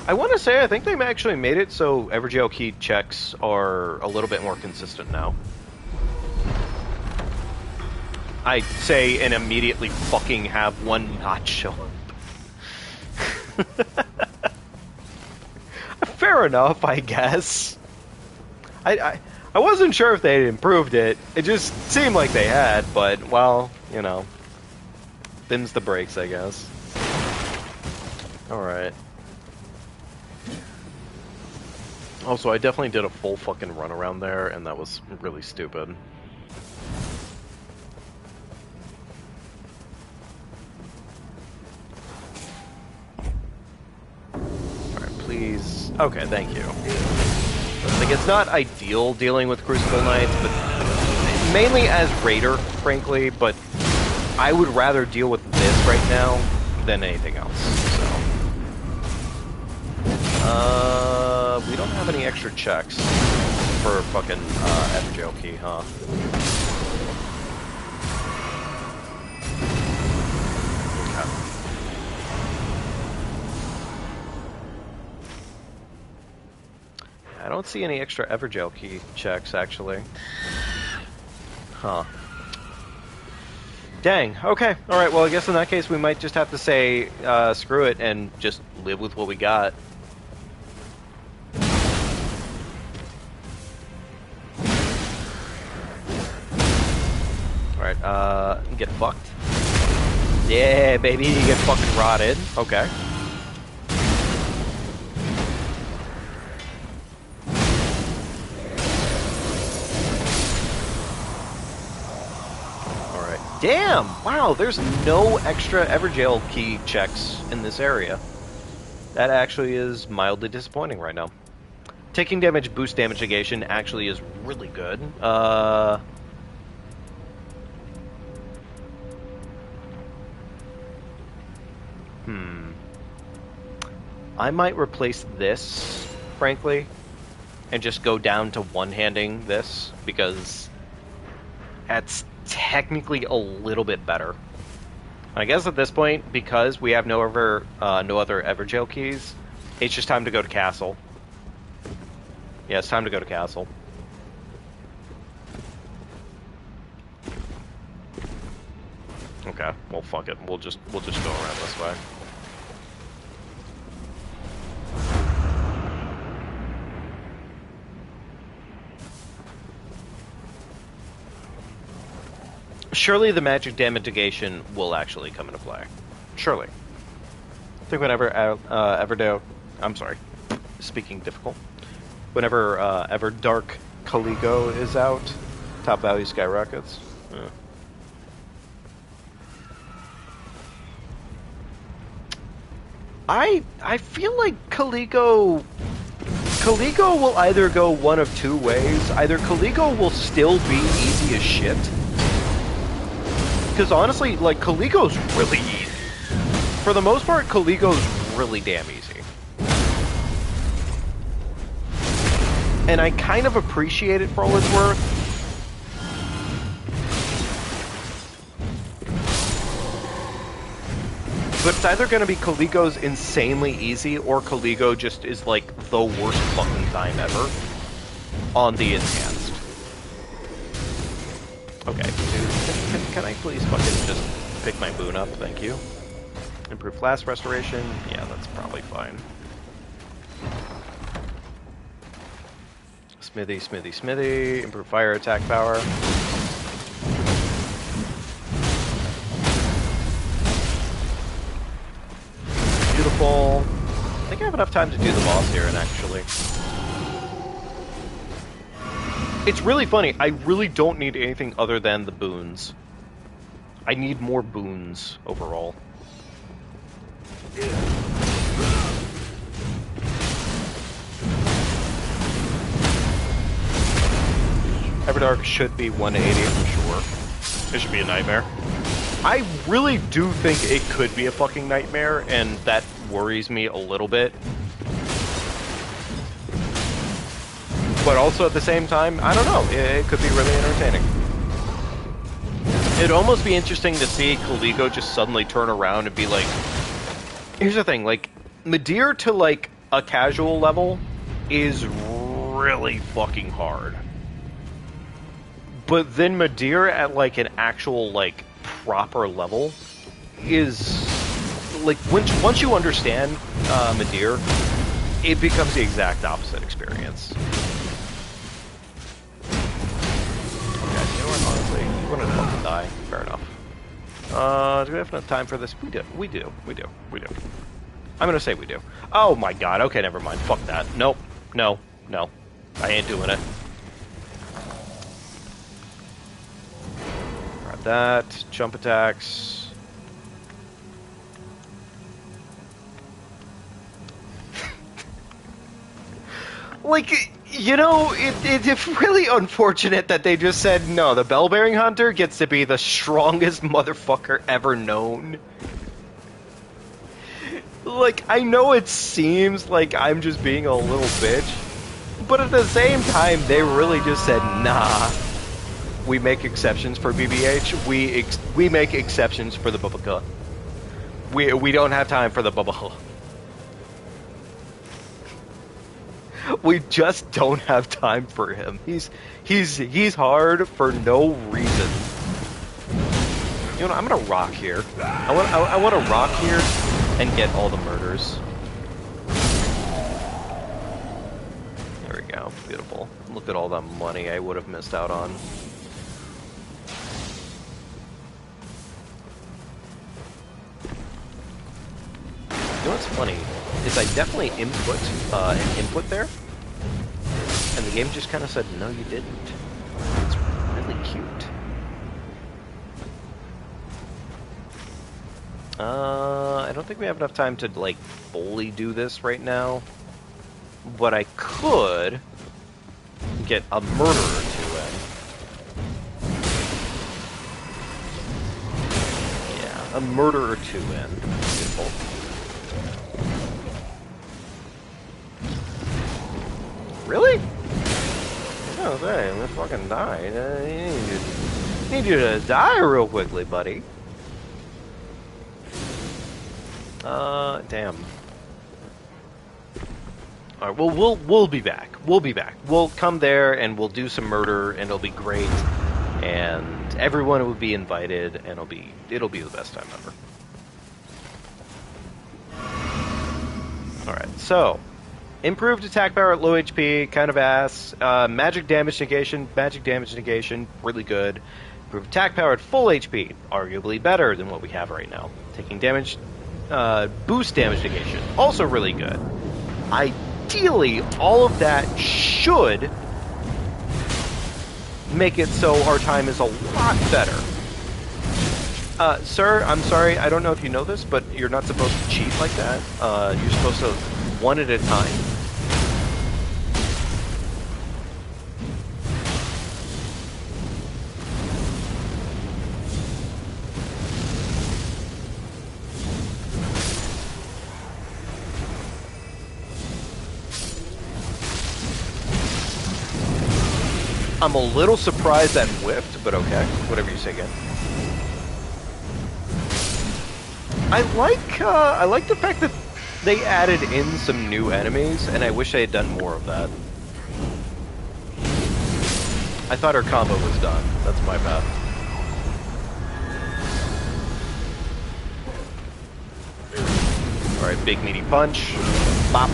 I want to say I think they've actually made it so Everjail key checks are a little bit more consistent now. I say and immediately fucking have one not show up. Fair enough, I guess. I wasn't sure if they had improved it. It just seemed like they had, but, well, you know. Them's the breaks, I guess. Alright. Also, I definitely did a full fucking run around there, and that was really stupid. Alright, please. Okay, thank you. Like, it's not ideal dealing with Crucible Knights, but mainly as Raider, frankly, but I would rather deal with this right now than anything else, so. We don't have any extra checks for fucking Everjail key, huh? I don't see any extra Everjail key checks, actually. Huh. Dang, okay. Alright, well, I guess in that case we might just have to say, screw it, and just live with what we got. Alright, get fucked. Yeah, baby, you get fucking rotted. Okay. Damn! Wow, there's no extra Everjail key checks in this area. That actually is mildly disappointing right now. Taking damage boost damage negation actually is really good. I might replace this, frankly, and just go down to one-handing this, because that's technically a little bit better. I guess at this point, because we have no other Everjail keys, it's just time to go to Castle. Yeah, it's time to go to Castle. Okay, well fuck it. We'll just go around this way. Surely the magic damage negation will actually come into play. Surely. I think whenever I'm sorry, speaking difficult. Whenever ever Dark Caligo is out, top value skyrockets. Yeah. I feel like Caligo will either go one of two ways. Either Caligo will still be easy as shit. Because honestly, like, Caligo's really easy. For the most part, Caligo's really damn easy. And I kind of appreciate it for all it's worth. But it's either going to be Caligo's insanely easy, or Caligo just is like the worst fucking time ever on the enhanced. Okay, dude, can I please fucking just pick my boon up? Thank you. Improve flask restoration. Yeah, that's probably fine. Smithy, smithy, smithy. Improve fire attack power. Beautiful. I think I have enough time to do the boss here, and actually. It's really funny. I really don't need anything other than the boons. I need more boons overall. Everdark should be 180 for sure. It should be a nightmare. I really do think it could be a fucking nightmare, and that worries me a little bit. But also at the same time, I don't know, it could be really entertaining. It'd almost be interesting to see Caligo just suddenly turn around and be like... Here's the thing, like, Midir to, like, a casual level is really fucking hard. But then Midir at, like, an actual, like, proper level is... Like, once you understand Midir, it becomes the exact opposite experience. Honestly, you want to fucking die. Fair enough. Do we have enough time for this? We do. We do. I'm gonna say we do. Oh my god, okay, never mind. Fuck that. Nope. No. I ain't doing it. Grab that. Jump attacks. Like... You know, it's really unfortunate that they just said, no, the Bell-Bearing Hunter gets to be the strongest motherfucker ever known. Like, I know it seems like I'm just being a little bitch, but at the same time, they really just said, nah, we make exceptions for BBH, we make exceptions for the Bubba. We don't have time for the Bubba. We just don't have time for him. He's hard for no reason. You know, I'm gonna rock here. I want to rock here and get all the murders. There we go. Beautiful. Look at all that money I would have missed out on. You know what's funny is I definitely input an input there, and the game just kind of said, no, you didn't. It's really cute. I don't think we have enough time to, like, fully do this right now, but I could get a murder or two in. Yeah, a murder or two in. Beautiful. Really? Oh, hey, I'm gonna fucking die. I need you to die real quickly, buddy. Damn. Alright, well, we'll be back. We'll be back. We'll come there, and we'll do some murder, and it'll be great. And everyone will be invited, and it'll be the best time ever. Alright, so... Improved attack power at low HP, kind of ass. Magic damage negation, really good. Improved attack power at full HP, arguably better than what we have right now. Taking damage, boost damage negation, also really good. Ideally, all of that should make it so our time is a lot better. Sir, I'm sorry, I don't know if you know this, but you're not supposed to cheat like that. You're supposed to one at a time. I'm a little surprised that whiffed, but okay. Whatever you say again. I like the fact that they added in some new enemies, and I wish they had done more of that. I thought her combo was done. That's my bad. Alright, big meaty punch. Bop.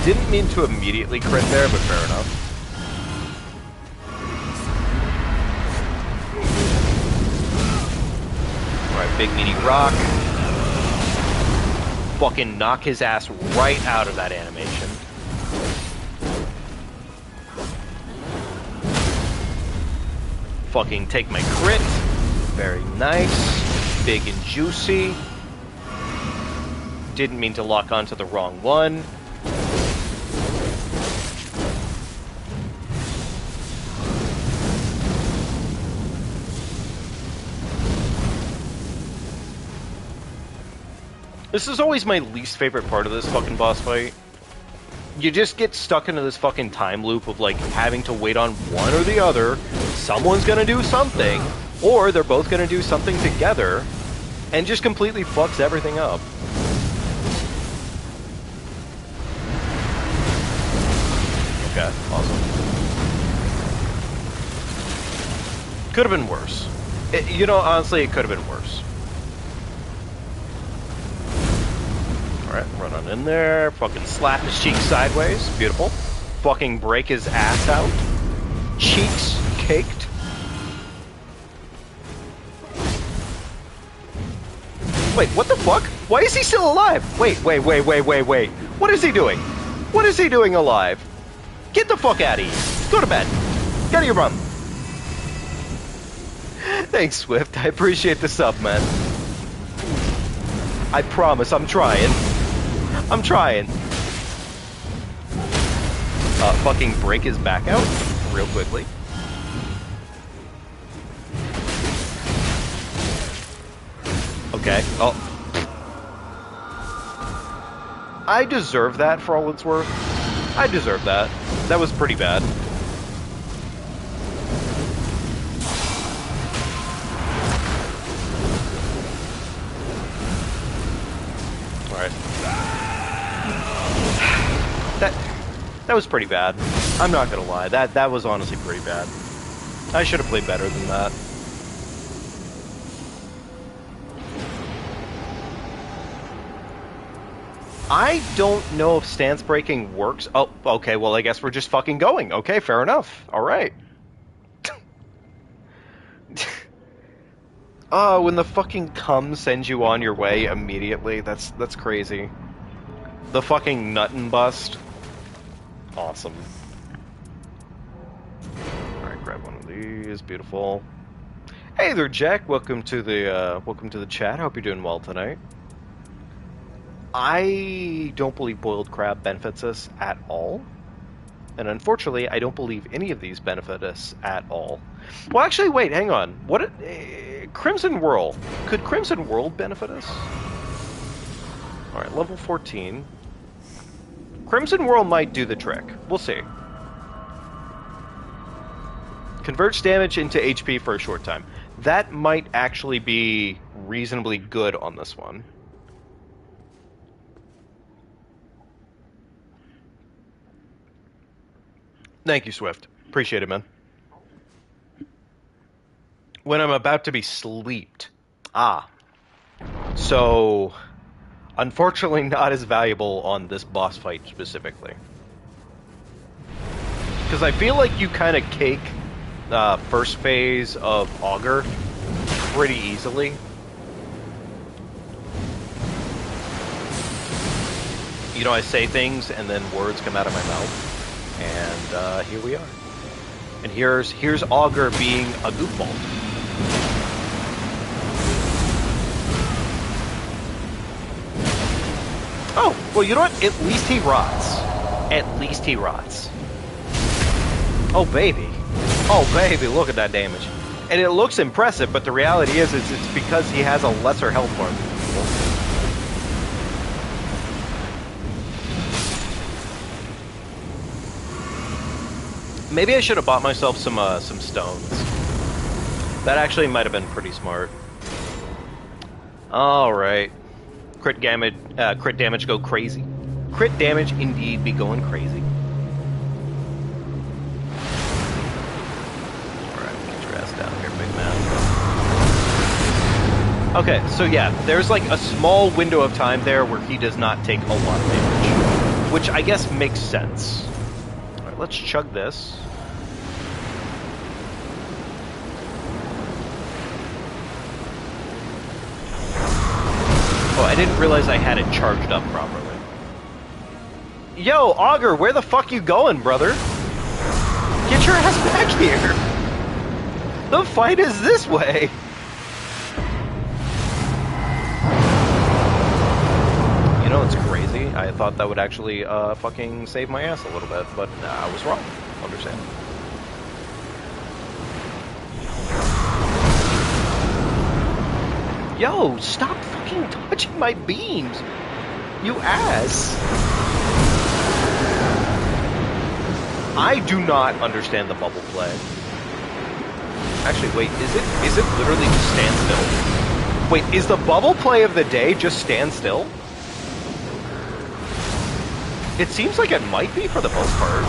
Didn't mean to immediately crit there, but fair enough. Alright, big meaty rock. Fucking knock his ass right out of that animation. Fucking take my crit. Very nice. Big and juicy. Didn't mean to lock onto the wrong one. This is always my least favorite part of this fucking boss fight. You just get stuck into this fucking time loop of, like, having to wait on one or the other. Someone's gonna do something, or they're both gonna do something together, and just completely fucks everything up. Okay, awesome. Could have been worse. You know, honestly, it could have been worse. Alright, run on in there, fucking slap his cheeks sideways, beautiful. Fucking break his ass out. Cheeks caked. Wait, what the fuck? Why is he still alive? Wait. What is he doing? What is he doing alive? Get the fuck out of here. Go to bed. Get out of your room. Thanks, Swift. I appreciate the sub, man. I promise I'm trying. I'm trying. Fucking break his back out real quickly. Okay. Oh. I deserve that for all it's worth. I deserve that. That was pretty bad. Alright. That was pretty bad. I'm not gonna lie. That was honestly pretty bad. I should have played better than that. I don't know if stance breaking works. Oh, okay, well, I guess we're just fucking going. Okay, fair enough. Alright. Oh, when the fucking cum sends you on your way immediately, that's crazy. The fucking nut and bust. Awesome. Alright, grab one of these. Beautiful. Hey there, Jack. Welcome to the chat. Hope you're doing well tonight. I don't believe boiled crab benefits us at all. And unfortunately, I don't believe any of these benefit us at all. Well, actually, wait, hang on. What? Crimson Whirl. Could Crimson Whirl benefit us? Alright, level 14. Crimson Whirl might do the trick. We'll see. Converts damage into HP for a short time. That might actually be reasonably good on this one. Thank you, Swift. Appreciate it, man. When I'm about to be sleeped. Ah. So, Unfortunately, not as valuable on this boss fight specifically. Because I feel like you kind of cake first phase of Augur pretty easily. You know, I say things and then words come out of my mouth. And here we are. And here's Augur being a goofball. Oh, well, you know what? At least he rots. At least he rots. Oh, baby. Oh, baby, look at that damage. And it looks impressive, but the reality is it's because he has a lesser health bar. Maybe I should have bought myself some stones. That actually might have been pretty smart. All right. Crit damage go crazy. Crit damage indeed be going crazy. Alright, get your ass down here, big man. Okay, so yeah, there's like a small window of time there where he does not take a lot of damage. Which I guess makes sense. Alright, let's chug this. Oh, I didn't realize I had it charged up properly. Yo, Augur, where the fuck you going, brother? Get your ass back here! The fight is this way! You know, it's crazy. I thought that would actually fucking save my ass a little bit, but I was wrong. Understand. Yo, stop fucking touching my beams! You ass! I do not understand the bubble play. Actually, wait, is it literally just stand still? Wait, is the bubble play of the day just stand still? It seems like it might be for the most part.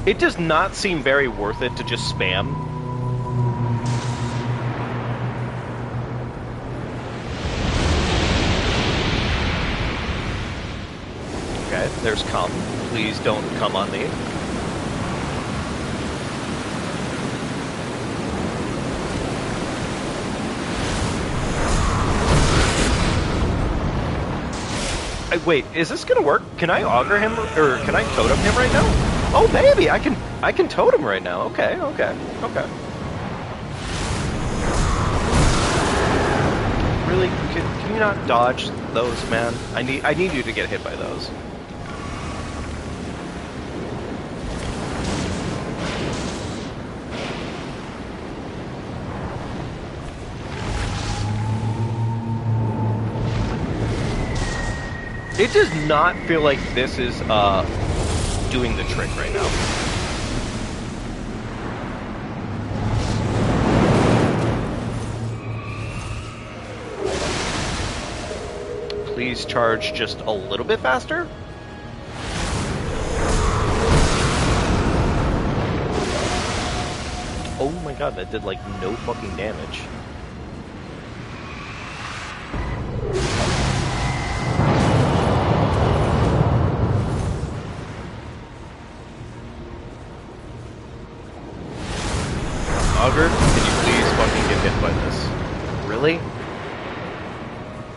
It does not seem very worth it to just spam. Okay, there's come. Please don't come on me. Wait, is this gonna work? Can I augur him, or can I totem him right now? Oh, baby, I can totem right now. Okay. Really? Can you not dodge those, man? I need you to get hit by those. It does not feel like this is doing the trick right now. Please charge just a little bit faster. Oh my god, that did like no fucking damage. Augur, can you please fucking get hit by this? Really?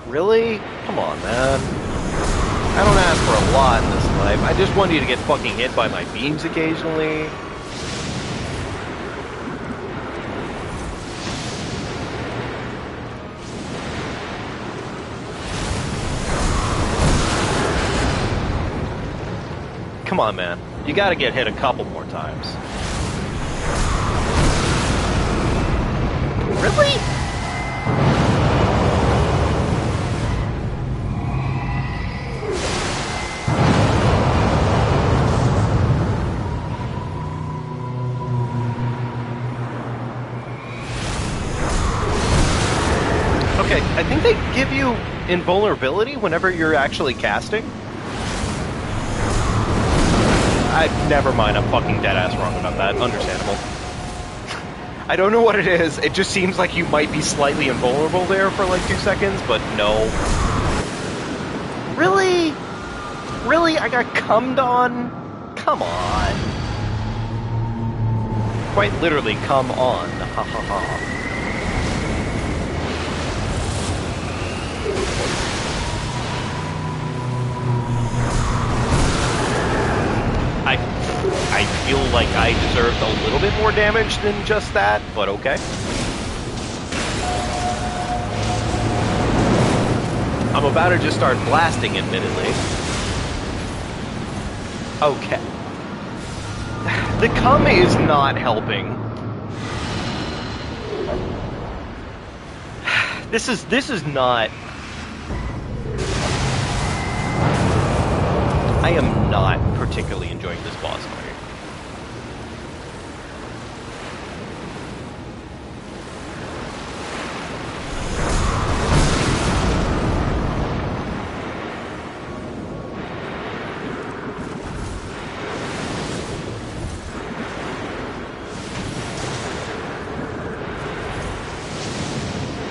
Really? Come on, man. I don't ask for a lot in this life. I just want you to get fucking hit by my beams occasionally. Come on, man. You gotta get hit a couple more times. Really? Okay, I think they give you invulnerability whenever you're actually casting. Never mind, I'm fucking dead ass wrong about that. Understandable. I don't know what it is. It just seems like you might be slightly invulnerable there for like 2 seconds, but no. Really? Really? I got cummed on? Come on. Quite literally, come on. Ha ha ha. I feel like I deserved a little bit more damage than just that, but okay. I'm about to just start blasting, admittedly. Okay. The cum is not helping. This is not... I am not particularly enjoying this boss fight.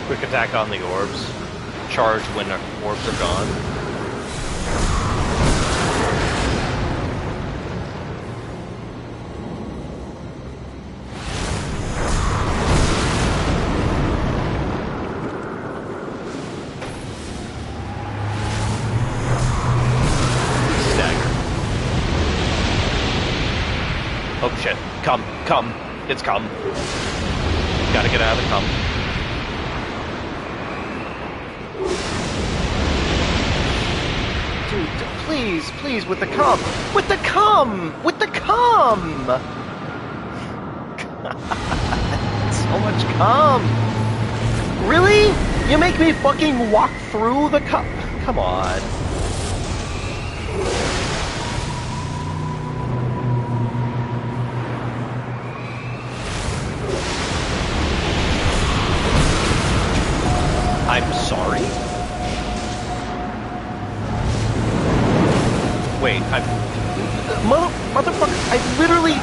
Quick attack on the orbs. Charge when orbs are gone. Oh shit. Come. It's come. Gotta get out of the come. Dude, please, with the cum! With the cum! With the cum! God, so much cum! Really? You make me fucking walk through the cum? Come on. I'm sorry? Wait, motherfucker, I literally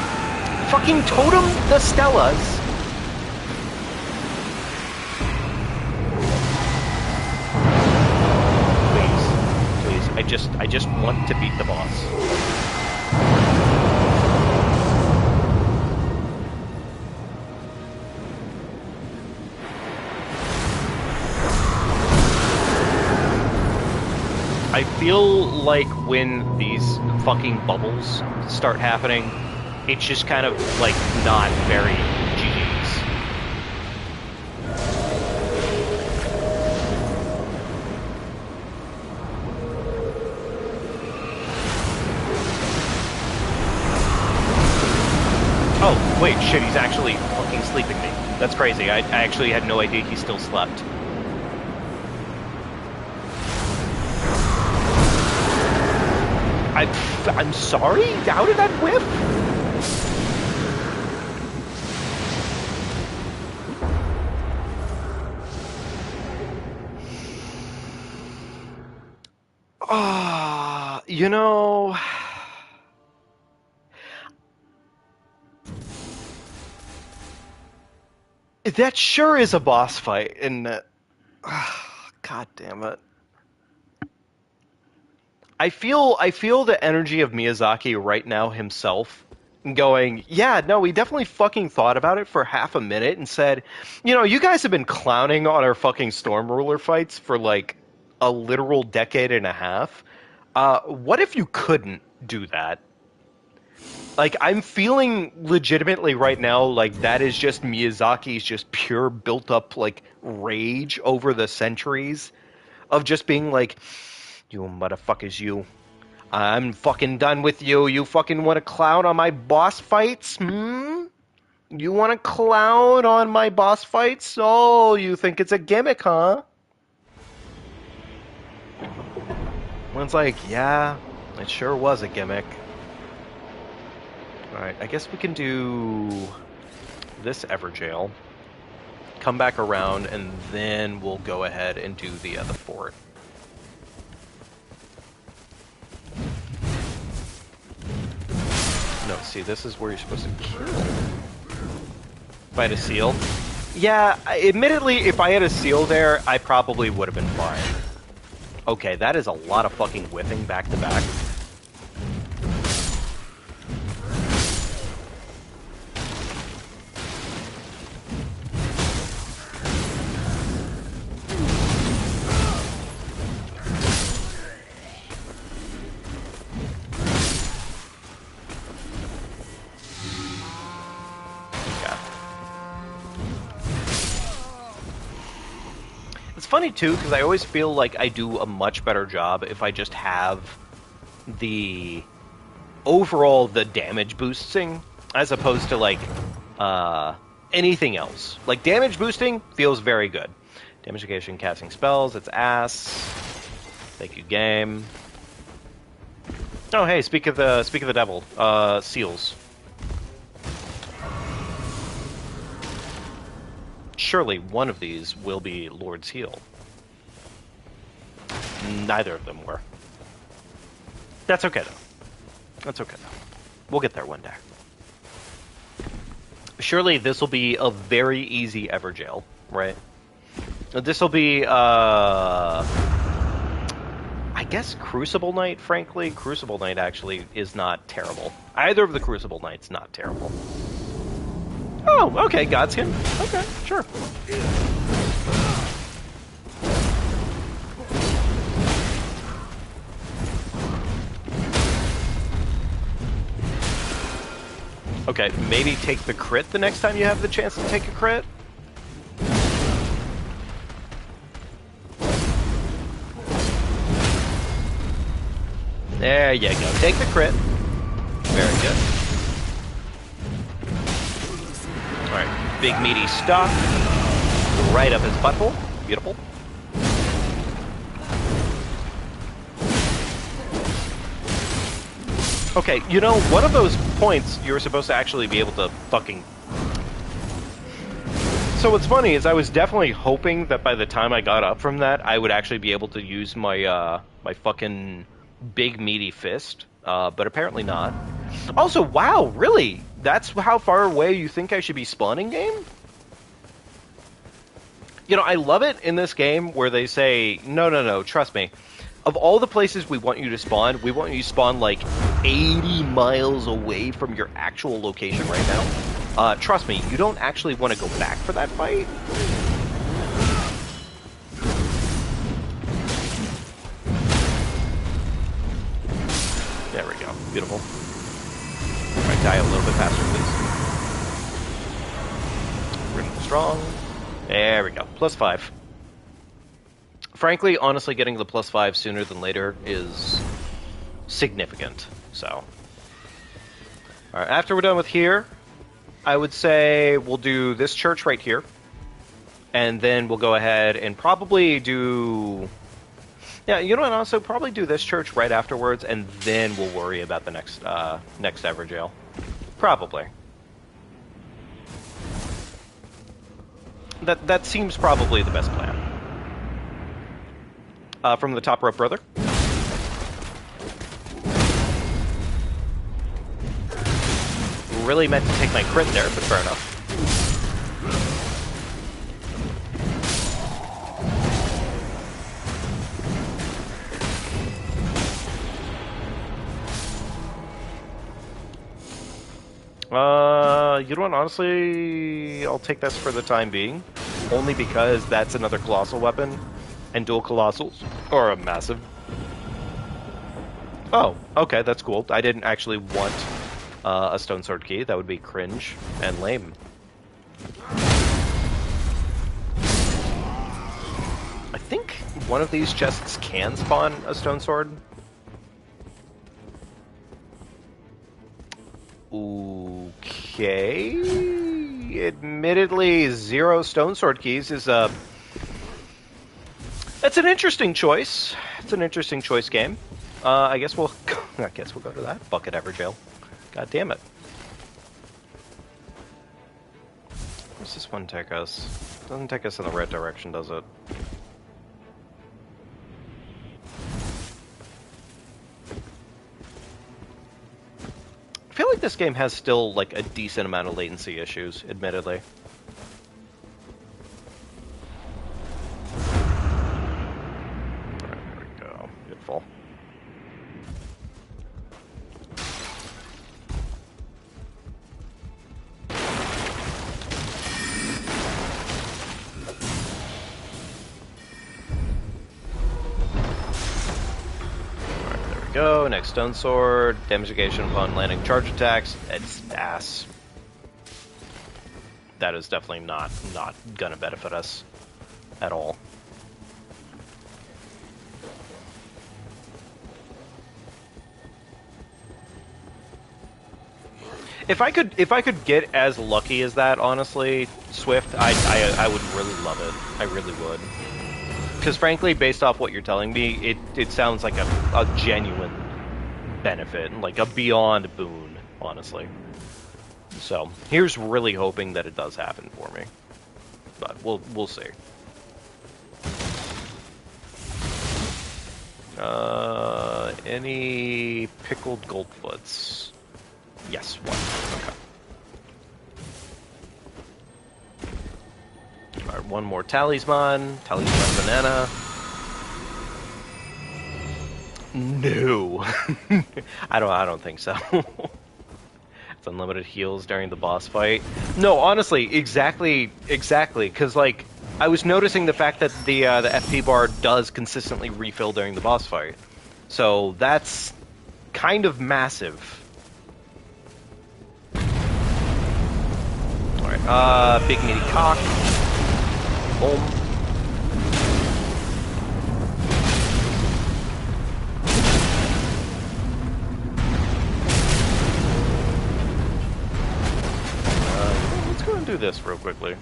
fucking totem the Stellas. Please, I just want to beat the boss. I feel like when these fucking bubbles start happening, it's just kind of, like, not very GG's. Oh, wait, shit, he's actually fucking sleeping me. That's crazy. I actually had no idea he still slept. I'm sorry? How did that whiff? You know... That sure is a boss fight, and God damn it. I feel the energy of Miyazaki right now himself going, yeah, no, we definitely fucking thought about it for half a minute and said, you know, you guys have been clowning on our fucking Storm Ruler fights for like a literal decade and a half. What if you couldn't do that? Like, I'm feeling legitimately right now like that is just Miyazaki's just pure built up like rage over the centuries of just being like, you motherfuckers, you. I'm fucking done with you. You fucking want to clown on my boss fights? Hmm? You want to clown on my boss fights? Oh, you think it's a gimmick, huh? One's like, yeah, it sure was a gimmick. Alright, I guess we can do this Everjail. Come back around, and then we'll go ahead and do the fort. No, see, this is where you're supposed to kill. If I had a seal. Yeah, admittedly, if I had a seal there, I probably would have been fine. Okay, that is a lot of fucking whiffing back to back. Funny too, because I always feel like I do a much better job if I just have the overall the damage boosting as opposed to like anything else. Like damage boosting feels very good. Damage negation, casting spells, it's ass. Thank you, game. Oh hey, speak of the devil, seals. Surely one of these will be Lord's Heal. Neither of them were. That's okay, though. That's okay, though. We'll get there one day. Surely this will be a very easy Everjail, right? This will be, I guess Crucible Knight, frankly. Crucible Knight actually is not terrible. Either of the Crucible Knights not terrible. Oh, okay, Godskin. Okay, sure. Okay, maybe take the crit the next time you have the chance to take a crit. There you go. Take the crit. Very good. Alright, big meaty stock. Right up his butthole. Beautiful. Okay, you know, one of those points you were supposed to actually be able to fucking... So what's funny is I was definitely hoping that by the time I got up from that, I would actually be able to use my, my fucking big meaty fist, but apparently not. Also, wow, really? That's how far away you think I should be spawning, game? You know, I love it in this game where they say, no, trust me. Of all the places we want you to spawn, we want you to spawn like 80 miles away from your actual location right now. Trust me, you don't actually want to go back for that fight. There we go. Beautiful. Alright, die a little bit faster, please. Really strong. There we go. +5. Frankly, honestly, getting the +5 sooner than later is significant. So, alright, after we're done with here, I would say we'll do this church right here. And then we'll go ahead and probably do... Yeah, you know what, also probably do this church right afterwards, and then we'll worry about the next Everjail. Probably. That seems probably the best plan. From the top rope, brother. Really meant to take my crit there, but fair enough. You know what, honestly, I'll take this for the time being. Only because that's another colossal weapon. And dual colossals are a massive. Oh, okay, that's cool. I didn't actually want a stone sword key. That would be cringe and lame. I think one of these chests can spawn a stone sword. Okay. Admittedly, 0 stone sword keys is a... That's an interesting choice. It's an interesting choice, game. I guess we'll go to that bucket Everjail. God damn it. Where's this one take us? Doesn't take us in the right direction, does it? I feel like this game has still like a decent amount of latency issues, admittedly. bow, next stone sword, damage negation upon landing charge attacks. It's ass. That is definitely not gonna benefit us at all. If I could get as lucky as that, honestly, Swift, I would really love it. I really would. Because frankly, based off what you're telling me, it sounds like a genuine benefit, like a beyond boon, honestly. So here's really hoping that it does happen for me, but we'll see. Any pickled goldfoots? Yes, one. Okay. Alright, one more talisman. Talisman banana. No. I don't think so. It's unlimited heals during the boss fight. No, honestly, exactly, because like I was noticing the fact that the FP bar does consistently refill during the boss fight, so that's kind of massive. All right, big meaty cock. Boom. Do this real quickly.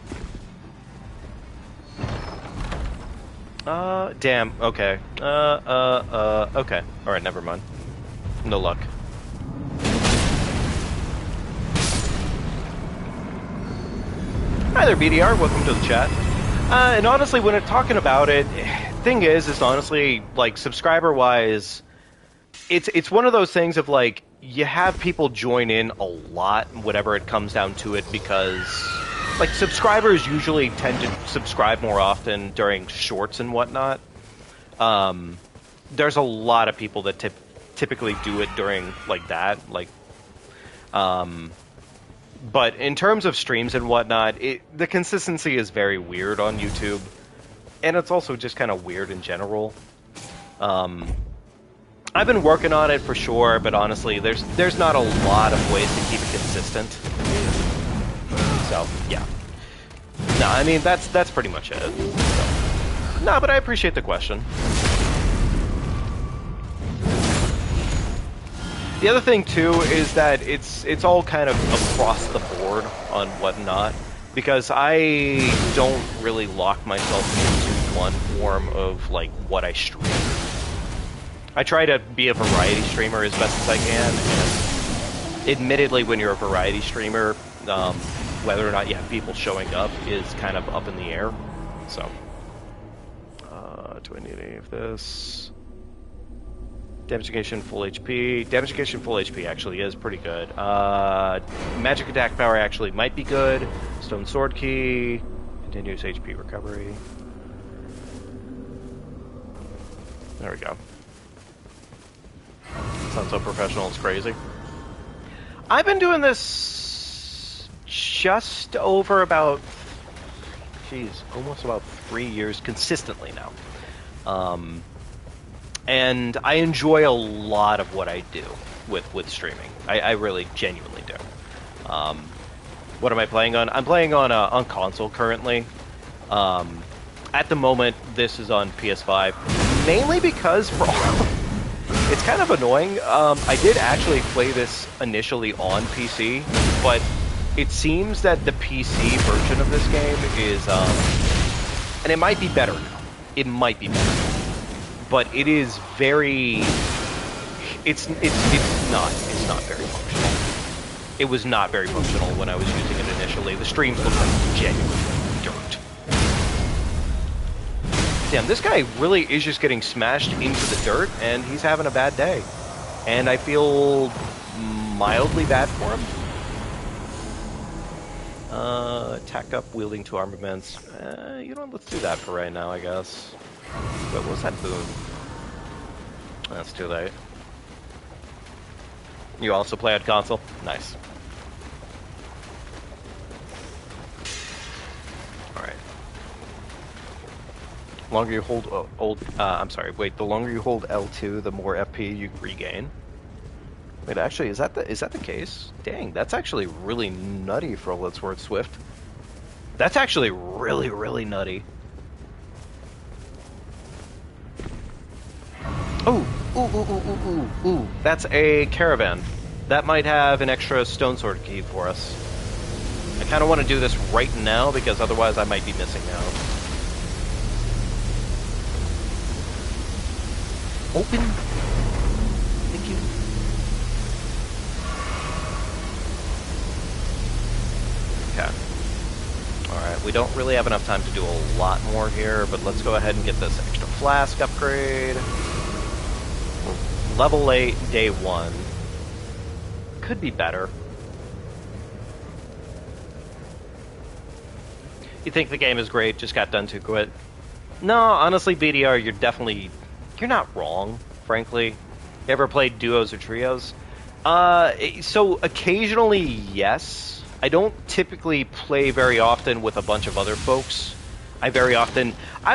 Damn, okay. Okay. Alright, never mind. No luck. Hi there, BDR, welcome to the chat. And honestly, when talking about it, thing is honestly, like, subscriber-wise, it's one of those things of, like, you have people join in a lot, whatever it comes down to it, because, like, subscribers usually tend to subscribe more often during shorts and whatnot. There's a lot of people that typically do it during, like, that, like, but in terms of streams and whatnot, the consistency is very weird on YouTube, and it's also just kind of weird in general. I've been working on it for sure, but honestly, there's not a lot of ways to keep it consistent. So, yeah. No, I mean, that's pretty much it. So. No, but I appreciate the question. The other thing, too, is that it's all kind of across the board on whatnot, because I don't really lock myself into one form of, like, what I stream. I try to be a variety streamer as best as I can, and admittedly, when you're a variety streamer, whether or not you have people showing up is kind of up in the air. So, do I need any of this? Damage full HP. Damage full HP actually is pretty good. Magic attack power actually might be good. Stone sword key. Continuous HP recovery. There we go. Sounds so professional, it's crazy. I've been doing this just over about, almost about 3 years consistently now. And I enjoy a lot of what I do with streaming. I really genuinely do. What am I playing on? I'm playing on console currently. At the moment, this is on PS5, mainly because for all. It's kind of annoying. I did actually play this initially on PC, but it seems that the PC version of this game is, and it might be better now. It might be better, but it is very. It's not very functional. It was not very functional when I was using it initially. The streams looked like genuine dirt. Damn, this guy really is just getting smashed into the dirt, and he's having a bad day. And I feel mildly bad for him. Attack up, wielding two armaments. You know what, let's do that for right now, I guess. What was that boon? That's too late. You also play on console? Nice. Longer you hold I'm sorry. Wait, the longer you hold L2, the more FP you regain. Wait, actually, is that the case? Dang, that's actually really nutty for all that's worth, Swift. That's actually really, really nutty. Oh, ooh. That's a caravan. That might have an extra stone sword key for us. I kind of want to do this right now because otherwise I might be missing out. Open. Thank you. Okay. Alright, we don't really have enough time to do a lot more here, but let's go ahead and get this extra flask upgrade. Level 8, day 1. Could be better. You think the game is great, just got done too quick? No, honestly, BDR, you're not wrong, frankly. You ever played duos or trios? So occasionally, yes. I don't typically play very often with a bunch of other folks. I've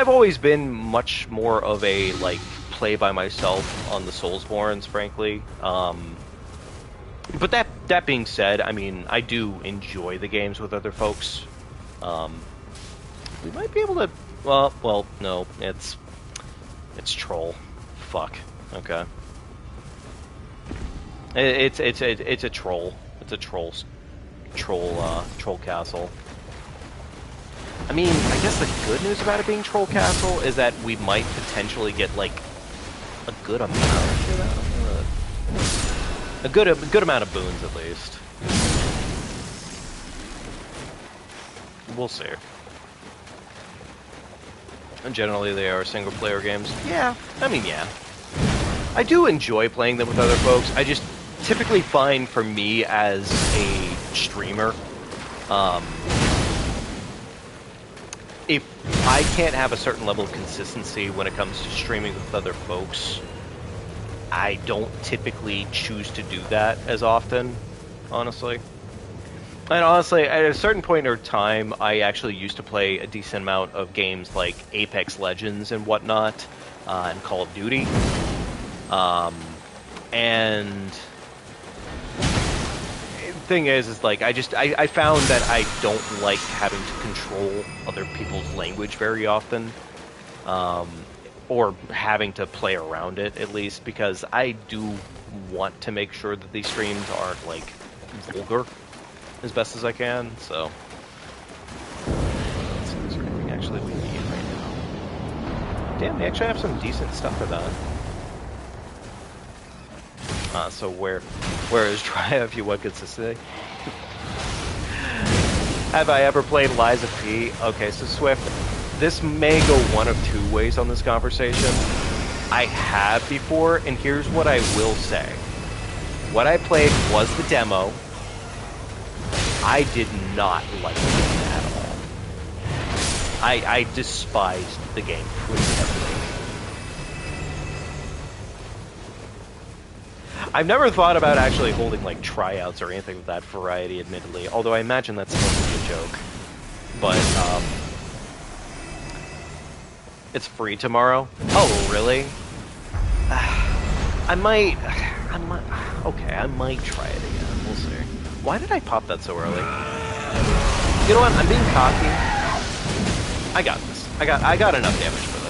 always been much more of a, like, play by myself on the Soulsborns, frankly. But that being said, I mean, I do enjoy the games with other folks. We might be able to... Well, no, it's troll. Fuck. Okay. It's a troll. It's a troll castle. I mean, I guess the good news about it being troll castle is that we might potentially get like a good amount of a good amount of boons at least. We'll see. And generally they are single player games. Yeah, I mean, yeah. I do enjoy playing them with other folks. I just typically find for me as a streamer, if I can't have a certain level of consistency when it comes to streaming with other folks, I don't typically choose to do that as often, honestly. And honestly, at a certain point in time, I actually used to play a decent amount of games like Apex Legends and whatnot, and Call of Duty. And the thing is like, I found that I don't like having to control other people's language very often. Or having to play around it, at least, because I do want to make sure that these streams aren't, like, vulgar as best as I can, so... Let's see what's everything actually we need right now. Damn, they actually have some decent stuff for that. So where is try if you want consistency? Have I ever played Liza P? Okay, so Swift, this may go one of two ways on this conversation. I have before, and here's what I will say. What I played was the demo. I did not like it at all. I despised the game pretty heavily. I've never thought about actually holding like tryouts or anything of that variety, admittedly, although I imagine that's supposed to be a joke. But, it's free tomorrow? Oh, really? I might try it again. We'll see. Why did I pop that so early? You know what? I'm being cocky. I got this. I got enough damage for this.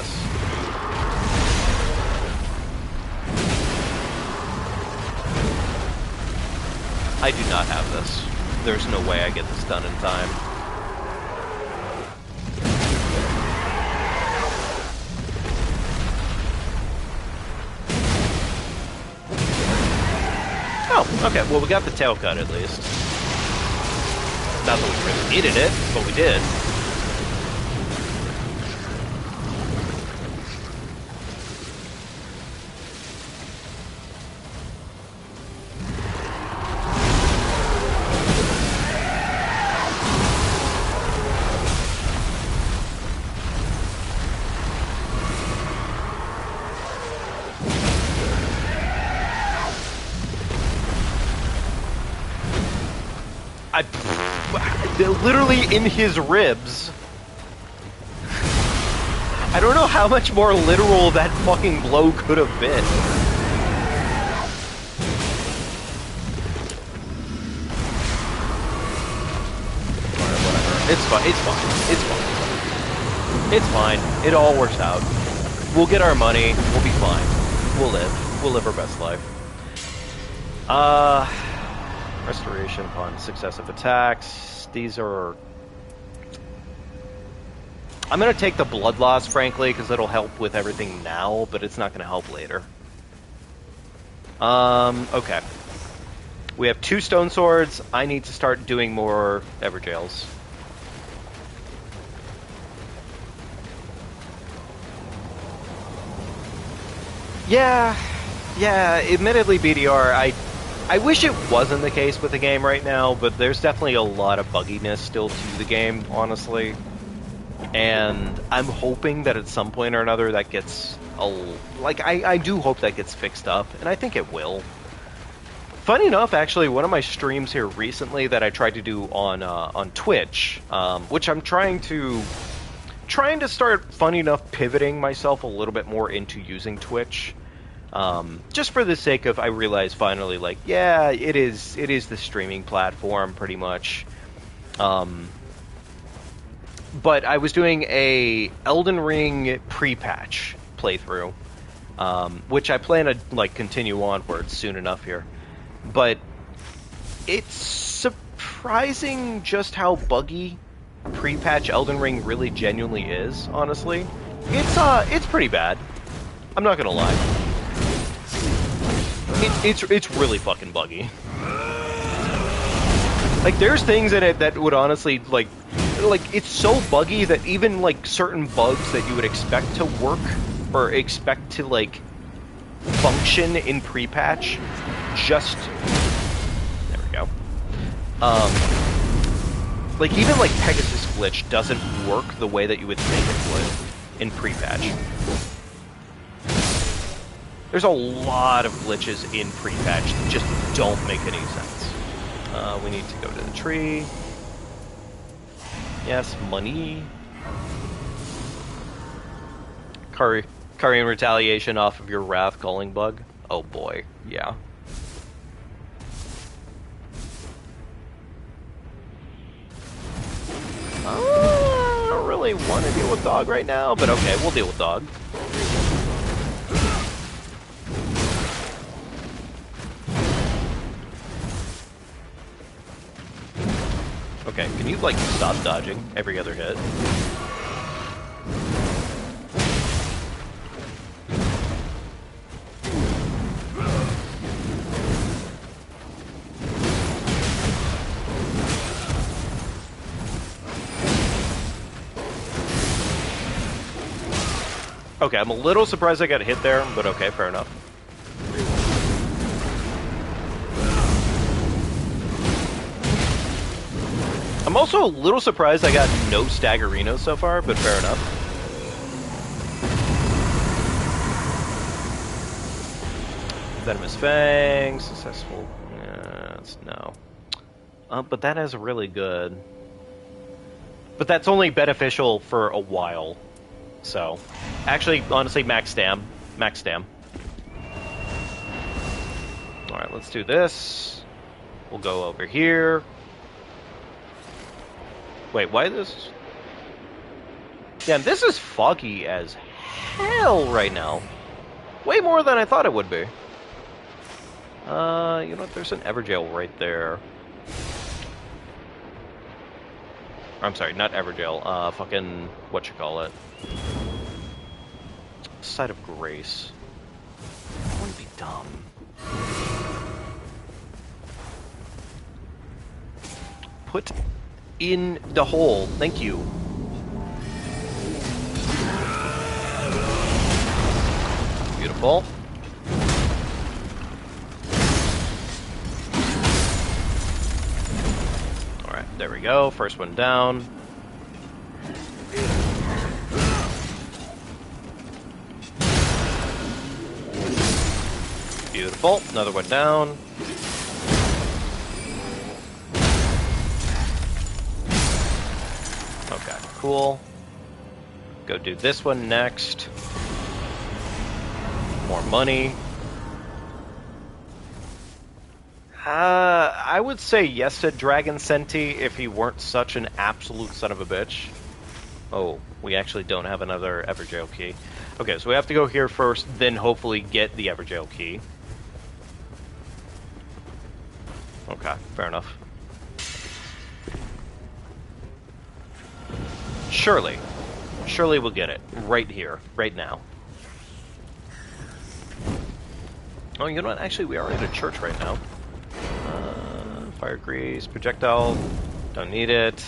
I do not have this. There's no way I get this done in time. Oh, okay, well we got the tail cut at least. Not that we really needed it, but we did. Literally in his ribs. I don't know how much more literal that fucking blow could have been. Alright, whatever. It's fine. It's fine. It's fine. It's fine. It all works out. We'll get our money. We'll be fine. We'll live. We'll live our best life. Restoration upon successive attacks. These are... I'm going to take the blood loss, frankly, because it'll help with everything now, but it's not going to help later. Okay. We have 2 stone swords. I need to start doing more Everjails. Yeah, admittedly, BDR, I wish it wasn't the case with the game right now, but there's definitely a lot of bugginess still to the game, honestly. And I'm hoping that at some point or another that gets... I do hope that gets fixed up, and I think it will. Funny enough, actually, one of my streams here recently that I tried to do on Twitch, which I'm trying to start, funny enough, pivoting myself a little bit more into using Twitch. Just for the sake of, I realize finally, like, yeah, it is the streaming platform, pretty much. But I was doing a EldenRing pre-patch playthrough, which I plan to, like, continue onwards soon enough here. But it's surprising just how buggy pre-patch EldenRing really genuinely is, honestly. It's pretty bad. I'm not gonna lie. It's really fucking buggy. Like, there's things in it that would honestly, like, it's so buggy that even, like, certain bugs that you would expect to work or expect to, like, function in pre-patch just... There we go. Like, even, like, Pegasus Glitch doesn't work the way that you would think it would in pre-patch. There's a lot of glitches in pre-patch that just don't make any sense. We need to go to the tree. Yes, money. Carian retaliation off of your Wrath Culling bug. Oh boy, yeah. I don't really want to deal with dog right now, but okay, we'll deal with dog. Okay, can you, like, stop dodging every other hit? Okay, I'm a little surprised I got hit there, but okay, fair enough. I'm also a little surprised I got no Staggerinos so far, but fair enough. Venomous Fang, successful. Yes, no. But that is really good. But that's only beneficial for a while. So, actually, honestly, max stam. Max stam. Alright, let's do this. We'll go over here. Wait, why this? Damn, this is foggy as hell right now. Way more than I thought it would be. You know what? There's an Everjail right there. I'm sorry, not Everjail. Fucking whatchamacallit. Site of Grace. I wouldn't be dumb. Put in the hole. Thank you. Beautiful. Alright, there we go. First one down. Beautiful. Another one down. Okay, cool. Go do this one next. More money. I would say yes to Dragon Senti if he weren't such an absolute son of a bitch. Oh, we actually don't have another Everjail key. Okay, so we have to go here first, then hopefully get the Everjail key. Okay, fair enough. Surely. Surely we'll get it. Right here. Right now. Oh, you know what? Actually, we are at a church right now. Fire grease, projectile. Don't need it.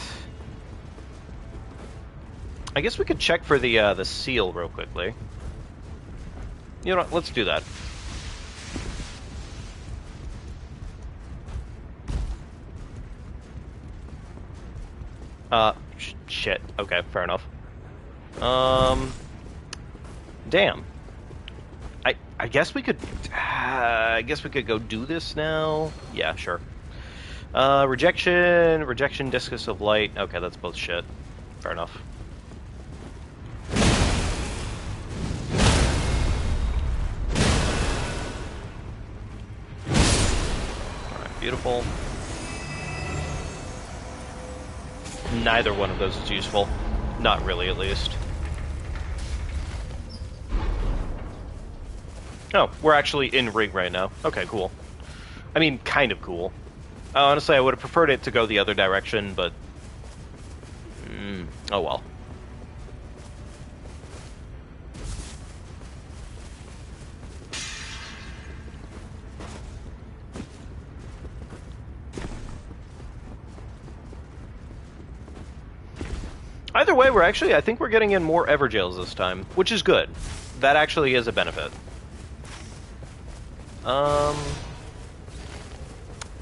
I guess we could check for the seal real quickly. You know what? Let's do that. Shit. Okay, fair enough. Damn. I guess we could. I guess we could go do this now. Yeah, sure. Rejection, discus of light. Okay, that's both shit. Fair enough. Alright, beautiful. Neither one of those is useful. Not really, at least. Oh, we're actually in ring right now. Okay, cool. I mean, kind of cool. Honestly, I would have preferred it to go the other direction, but... oh well. Either way, I think we're getting in more Everjails this time, which is good. That actually is a benefit.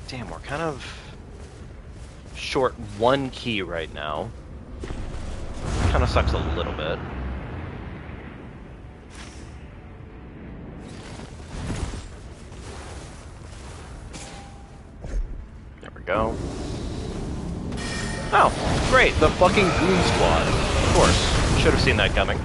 Damn, we're kind of short one key right now. Kind of sucks a little bit. There we go. Oh, great, the fucking Goon Squad. Of course, should have seen that coming.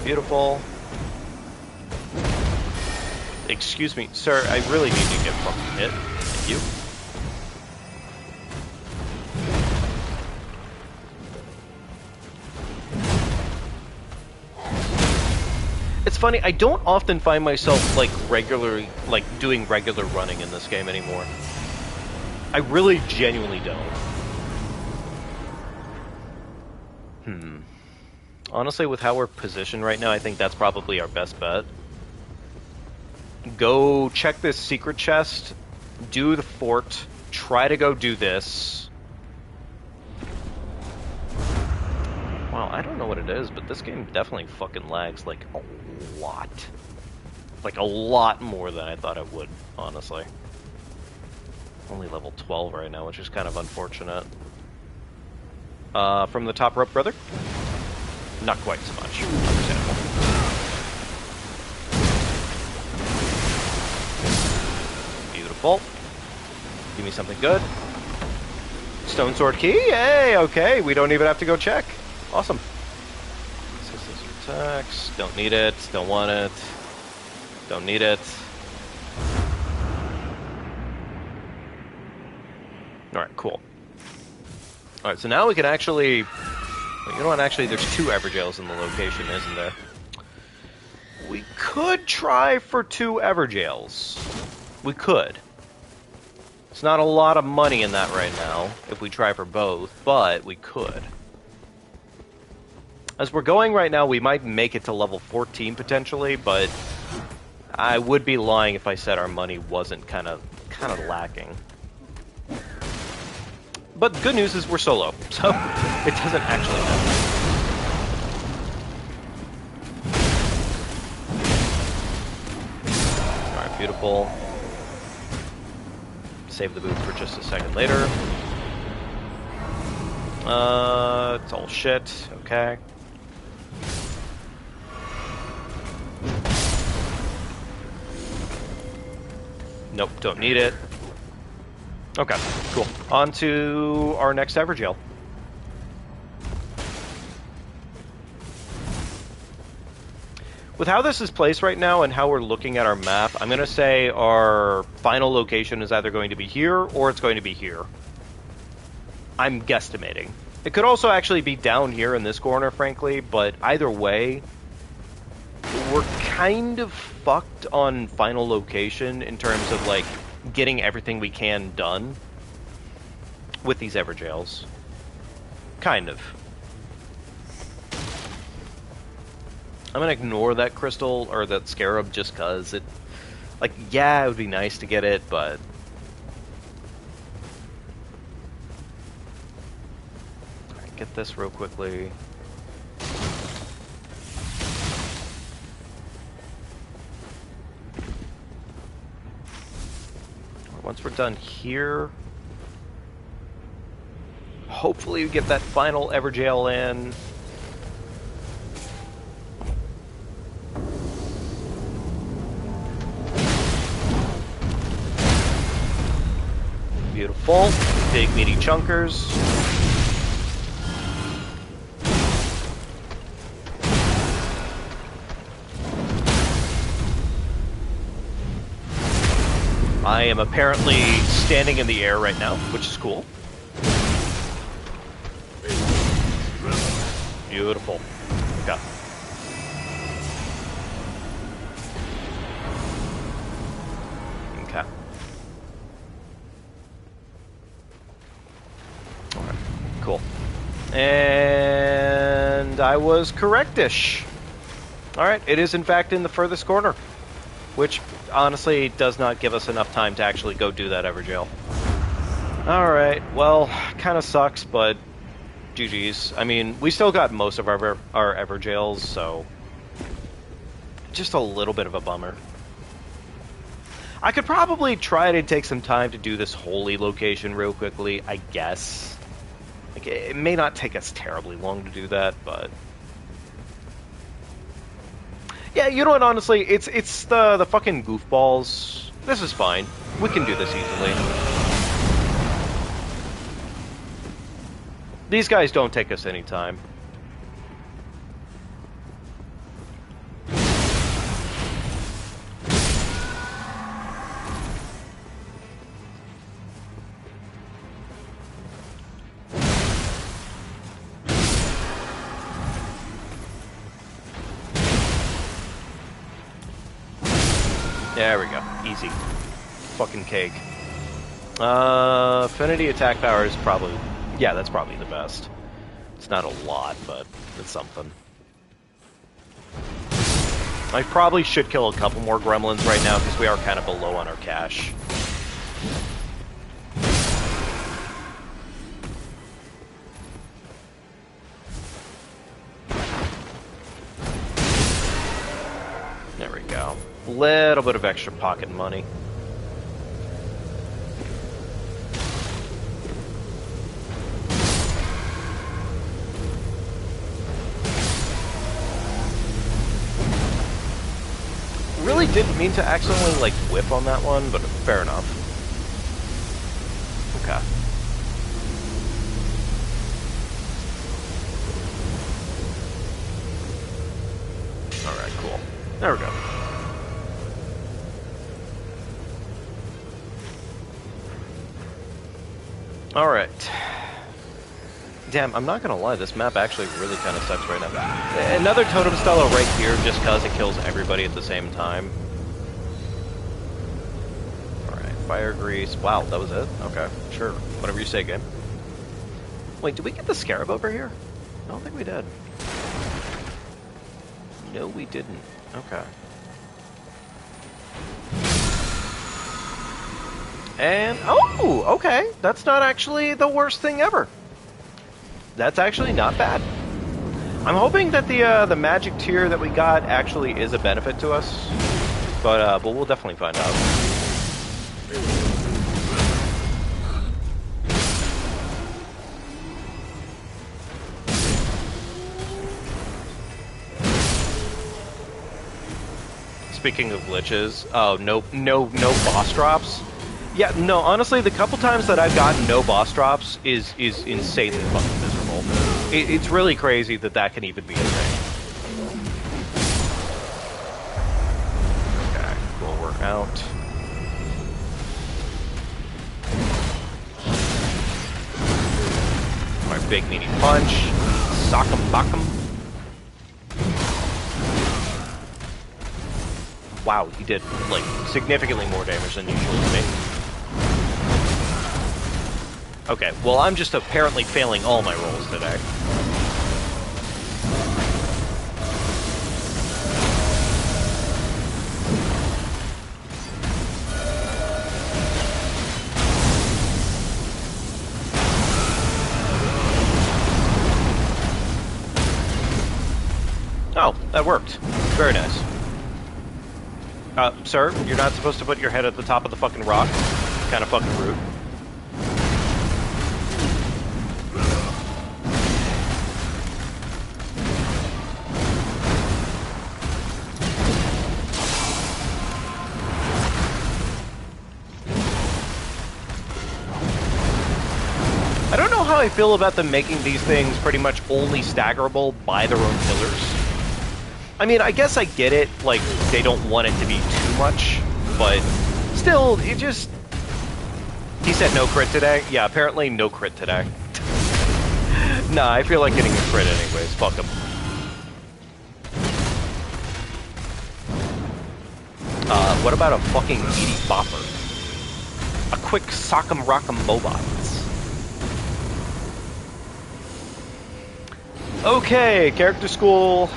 Beautiful. Excuse me, sir, I really need to get fucking hit. Thank you. It's funny, I don't often find myself, doing regular running in this game anymore. I really genuinely don't. Honestly, with how we're positioned right now, I think that's probably our best bet. Go check this secret chest, do the fort, try to go do this. Wow, I don't know what it is, but this game definitely fucking lags, like, a lot. Like, a lot more than I thought it would, honestly. Only level 12 right now, which is kind of unfortunate. From the top rope, brother? Not quite so much. Understandable. Beautiful. Give me something good. Stone sword key? Hey, okay. We don't even have to go check. Awesome. Attacks. Don't need it. Don't want it. Don't need it. Alright, cool. Alright, so now we can actually... You know what, actually, there's 2 Everjails in the location, isn't there? We could try for 2 Everjails. We could. It's not a lot of money in that right now, if we try for both, but we could. As we're going right now, we might make it to level 14, potentially, but I would be lying if I said our money wasn't kind of lacking. But the good news is we're solo, so it doesn't actually matter. Alright, beautiful. Save the boot for just a second later. It's all shit. Okay. Nope, don't need it. Okay, cool. On to our next Evergel. With how this is placed right now and how we're looking at our map, I'm going to say our final location is either going to be here or it's going to be here. I'm guesstimating. It could also actually be down here in this corner, frankly, but either way, we're kind of fucked on final location in terms of, like, getting everything we can done with these Evergels. Kind of. I'm gonna ignore that crystal, or that scarab, just cause it... Like, yeah, it would be nice to get it, but... Alright, get this real quickly. Once we're done here... Hopefully we get that final Evergel in. Beautiful. Big meaty chunkers. I am apparently standing in the air right now, which is cool. Beautiful. Okay. Okay. Alright, cool. And I was correctish. Alright, it is in fact in the furthest corner, which honestly does not give us enough time to actually go do that Evergel. Alright, well, kind of sucks, but GG's. I mean, we still got most of our Evergels, so just a little bit of a bummer. I could probably try to take some time to do this holy location real quickly, I guess. Like, it may not take us terribly long to do that, but... Yeah, you know what, honestly, it's the fucking goofballs. This is fine. We can do this easily. These guys don't take us any time. There we go. Easy. Fucking cake. Affinity attack power is probably... Yeah, that's probably the best. It's not a lot, but it's something. I probably should kill a couple more gremlins right now, because we are kind of below on our cash. There we go. Little bit of extra pocket money. Really didn't mean to accidentally, like, whip on that one, but fair enough. Okay. Alright, cool. There we go. Alright. Damn, I'm not gonna lie, this map actually really kind of sucks right now. Another Totem Stella right here just cause it kills everybody at the same time. Alright, Fire Grease. Wow, that was it? Okay, sure. Whatever you say, game. Wait, did we get the Scarab over here? I don't think we did. No, we didn't. Okay. And, oh, okay. That's not actually the worst thing ever. That's actually not bad. I'm hoping that the magic tier that we got actually is a benefit to us, but we'll definitely find out. speaking of glitches, oh, no boss drops. Yeah, no, honestly, the couple times that I've gotten no boss drops is insanely fucking miserable. It's really crazy that can even be a thing. Okay, cool, we're out. My big meaty punch. Sock 'em, bock 'em. Wow, he did, like, significantly more damage than usual to me. Okay, well, I'm just apparently failing all my rolls today. Oh, that worked. Very nice. Sir, you're not supposed to put your head at the top of the fucking rock. Kind of fucking rude. I don't know how I feel about them making these things pretty much only staggerable by their own pillars. I mean, I guess I get it, like, they don't want it to be too much, but still, it just... He said no crit today? Yeah, apparently no crit today. Nah, I feel like getting a crit anyways, fuck him. What about a fucking meaty bopper? A quick sock'em rock'em mobiles. Okay, character school...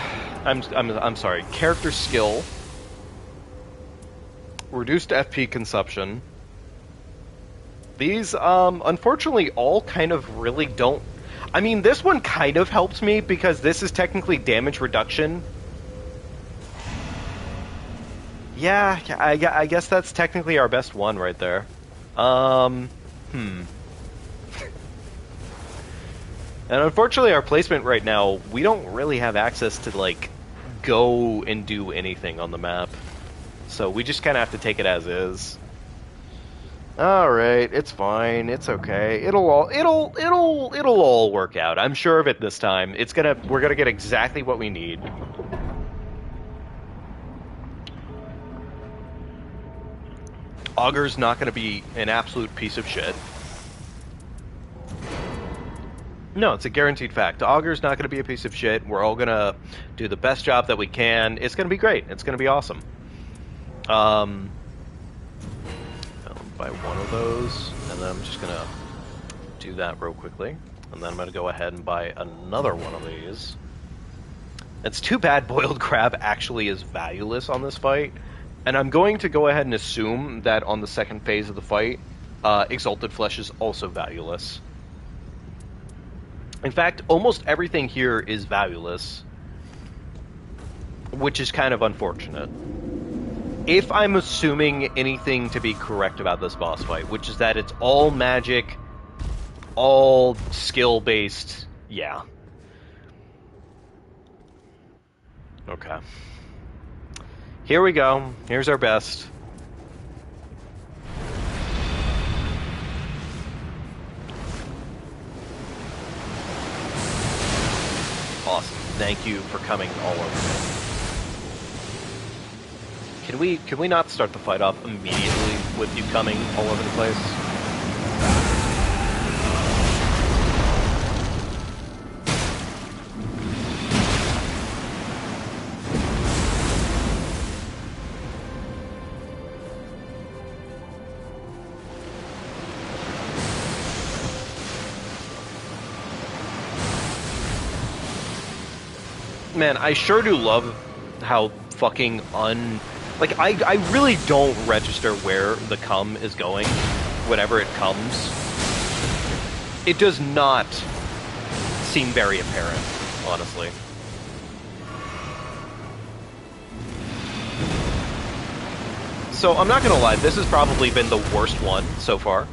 I'm sorry, character skill, reduced FP consumption. These, unfortunately, all kind of really don't... I mean, this one kind of helps me because this is technically damage reduction. Yeah, I guess that's technically our best one right there. And unfortunately, our placement right now, we don't really have access to, like, go and do anything on the map. So we just kind of have to take it as is. Alright, it's fine, it's okay. It'll all work out. I'm sure of it this time. We're gonna get exactly what we need. Augur's not gonna be an absolute piece of shit. No, it's a guaranteed fact. Augur's not going to be a piece of shit. We're all going to do the best job that we can. It's going to be great. It's going to be awesome. I'll buy one of those, and then I'm just going to do that real quickly. And then I'm going to go ahead and buy another one of these. It's too bad boiled crab actually is valueless on this fight. And I'm going to go ahead and assume that on the second phase of the fight, exalted flesh is also valueless. In fact, almost everything here is valueless, which is kind of unfortunate. If I'm assuming anything to be correct about this boss fight, which is that it's all magic, all skill-based, yeah. Okay. Here we go. Here's our best. Awesome. Thank you for coming all over me. Can we not start the fight off immediately with you coming all over the place? Man, I sure do love how fucking Like, I really don't register where the cum is going whenever it comes. It does not seem very apparent, honestly. So, I'm not gonna lie, this has probably been the worst one so far.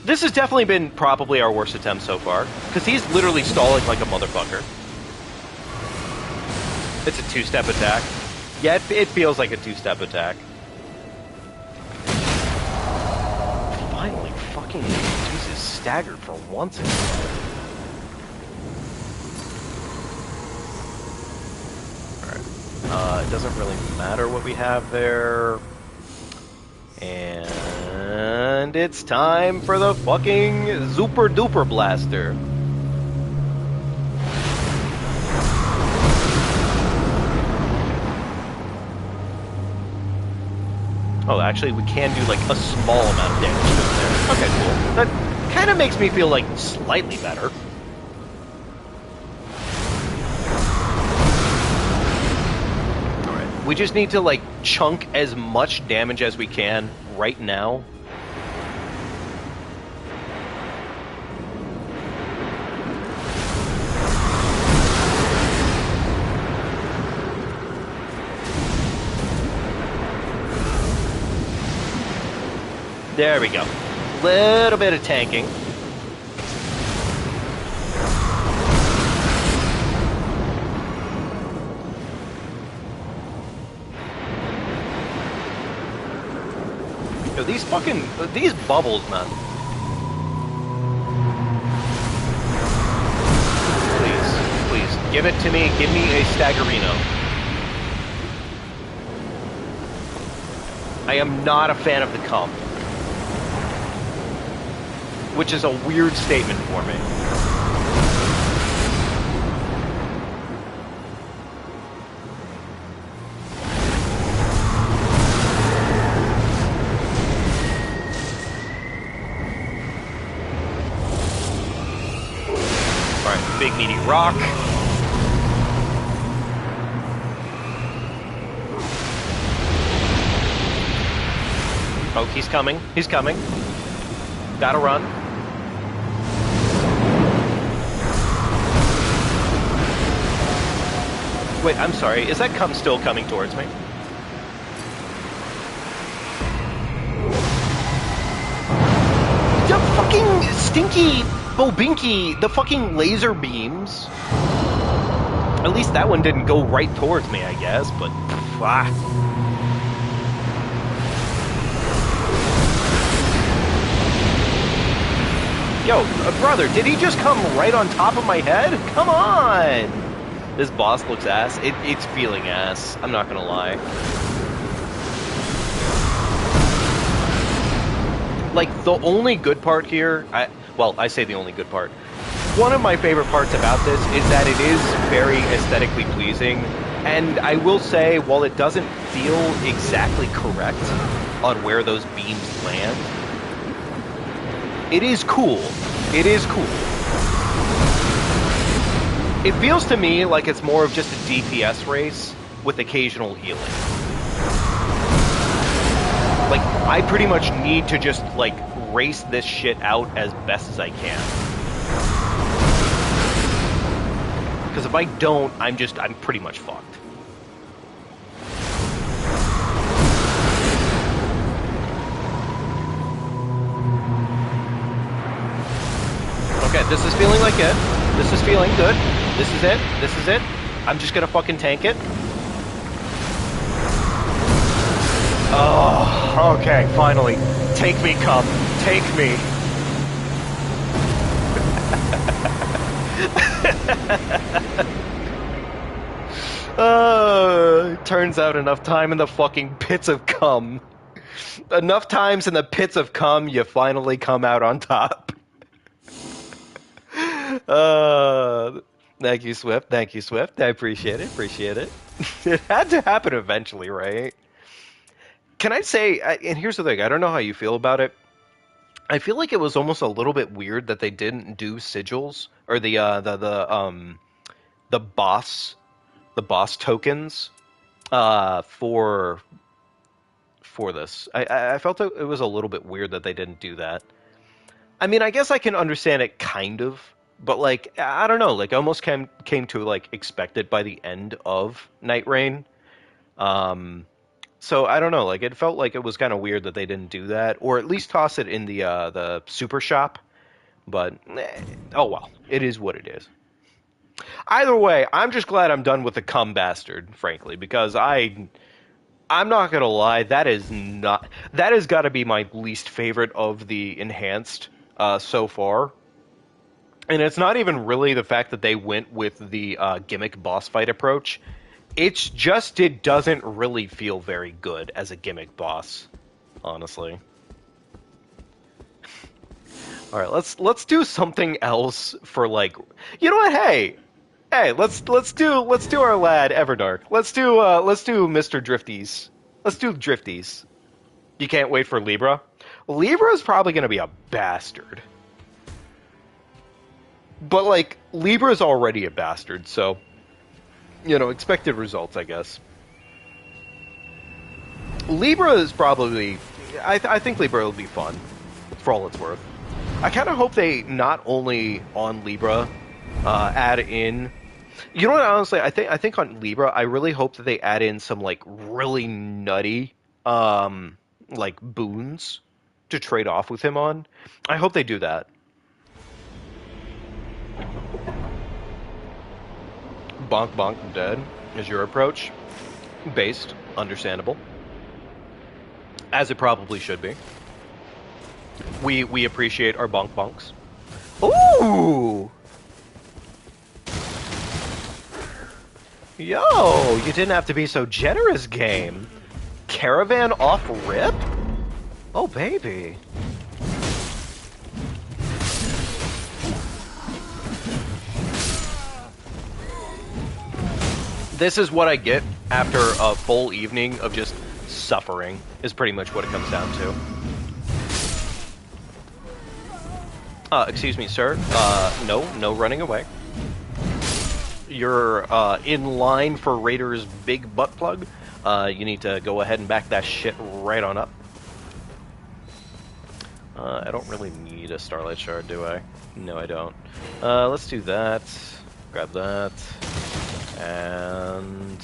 This has definitely been probably our worst attempt so far, because he's literally stalling like a motherfucker. It's a two-step attack. Yeah, it feels like a two-step attack. Finally, fucking Jesus staggered for once in a while. Alright. It doesn't really matter what we have there. And it's time for the fucking Super Duper Blaster. Oh, actually, we can do, like, a small amount of damage to him there. Okay, cool. That kind of makes me feel, like, slightly better. Alright. We just need to, like, chunk as much damage as we can right now. There we go. Little bit of tanking. Yo, these bubbles, man. Please, give it to me. Give me a Staggerino. I am not a fan of the cum. Which is a weird statement for me. Alright, big meaty rock. Oh, he's coming. He's coming. Gotta run. Wait, I'm sorry. Is that cum still coming towards me? The fucking stinky Bobinky, the fucking laser beams. At least that one didn't go right towards me, I guess, but... Yo, brother, did he just come right on top of my head? Come on! This boss looks ass. It's feeling ass. I'm not gonna lie. Like, the only good part here... I say the only good part. One of my favorite parts about this is that it is very aesthetically pleasing. And I will say, while it doesn't feel exactly correct on where those beams land, it is cool. It is cool. It feels to me like it's more of just a DPS race with occasional healing. Like, I pretty much need to just, like, race this shit out as best as I can. Because if I don't, I'm pretty much fucked. Okay, this is feeling like it. This is feeling good. This is it. This is it. I'm just gonna fucking tank it. Oh, okay, finally. Take me, cum. Take me. Turns out enough time in the fucking pits of cum. Enough times in the pits of cum, you finally come out on top. Thank you, Swift. Thank you, Swift. I appreciate it. Appreciate it. It had to happen eventually, right? Can I say, and here's the thing, I don't know how you feel about it. I feel like it was almost a little bit weird that they didn't do sigils or the boss tokens for this. I felt it was a little bit weird that they didn't do that. I mean, I guess I can understand it kind of, but like I don't know, like I almost came to like expect it by the end of NightReign. So I don't know, like it felt like it was kind of weird that they didn't do that, or at least toss it in the super shop. But oh well, it is what it is. Either way, I'm just glad I'm done with the cum bastard, frankly, because I'm not gonna lie, that has got to be my least favorite of the enhanced so far. And it's not even really the fact that they went with the gimmick boss fight approach. It's just it doesn't really feel very good as a gimmick boss, honestly. All right, let's do something else for like, you know what? Hey, let's do our lad Everdark. Let's do Mr. Drifties. Let's do Drifties. You can't wait for Libra. Libra is probably gonna be a bastard. But like Libra's already a bastard, so expected results, I guess. Libra is probably, I think Libra will be fun, for all it's worth. I kind of hope they not only on Libra add in. You know what? Honestly, I think on Libra, I really hope that they add in some like really nutty like boons to trade off with him on. I hope they do that. Bonk bonk dead is your approach. Based, understandable. As it probably should be. We appreciate our bonk bonks. Ooh! Yo, you didn't have to be so generous, game. Caravan off rip? Oh, baby. This is what I get after a full evening of just suffering, is pretty much what it comes down to. Excuse me, sir. No running away. You're in line for Raider's big butt plug. You need to go ahead and back that shit right on up. I don't really need a Starlight Shard, do I? No, I don't. Let's do that. Grab that. And...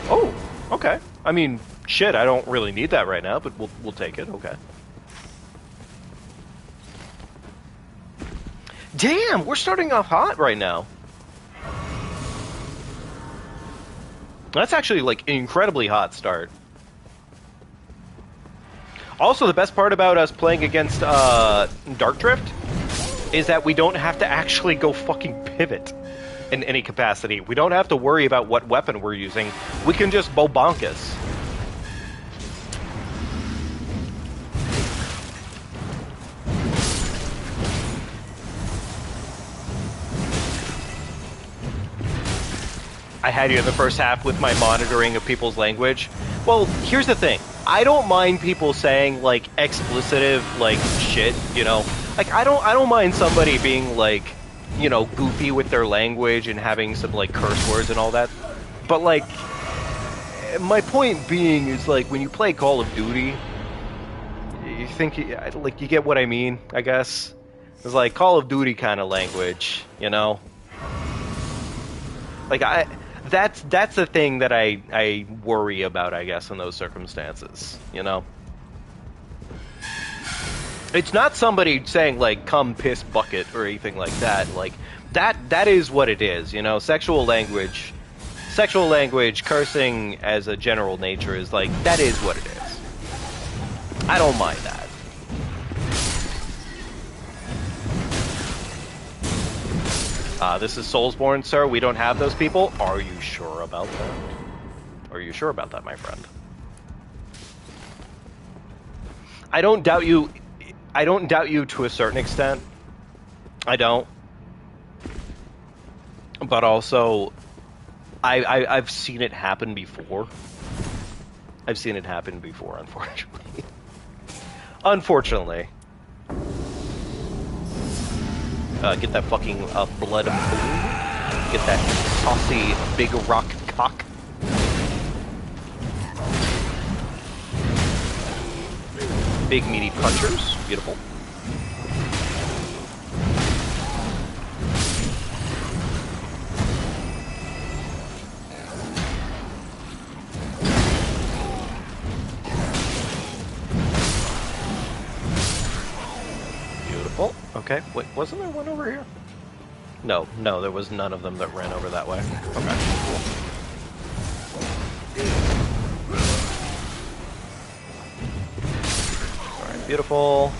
Oh, okay. I mean, shit, I don't really need that right now, but we'll take it, okay. Damn, we're starting off hot right now. That's actually, like, an incredibly hot start. Also, the best part about us playing against Dark Drift is that we don't have to actually go fucking pivot in any capacity. We don't have to worry about what weapon we're using. We can just bobonkus. I had you in the first half with my monitoring of people's language. Well, here's the thing. I don't mind people saying, like, explicitive, like, shit, you know? Like, I don't mind somebody being, like, you know, goofy with their language and having some, like, curse words and all that. But, like, my point being is, like, when you play Call of Duty, you think, like, you get what I mean, I guess? It's like Call of Duty kind of language, you know? Like, that's the thing that I worry about, I guess, in those circumstances, you know? It's not somebody saying, like, come piss bucket or anything like that. Like, that is what it is, you know? Sexual language, cursing as a general nature is, like, that is what it is. I don't mind that. This is Soulsborne, sir. We don't have those people. Are you sure about that? Are you sure about that, my friend? I don't doubt you. I don't doubt you to a certain extent. I don't. But also, I've seen it happen before. I've seen it happen before, unfortunately. Unfortunately. Get that fucking blood moon. Get that saucy big rock cock. Big meaty punchers. Beautiful. Okay, wait, wasn't there one over here? No, there was none of them that ran over that way. Okay, cool. Alright, beautiful.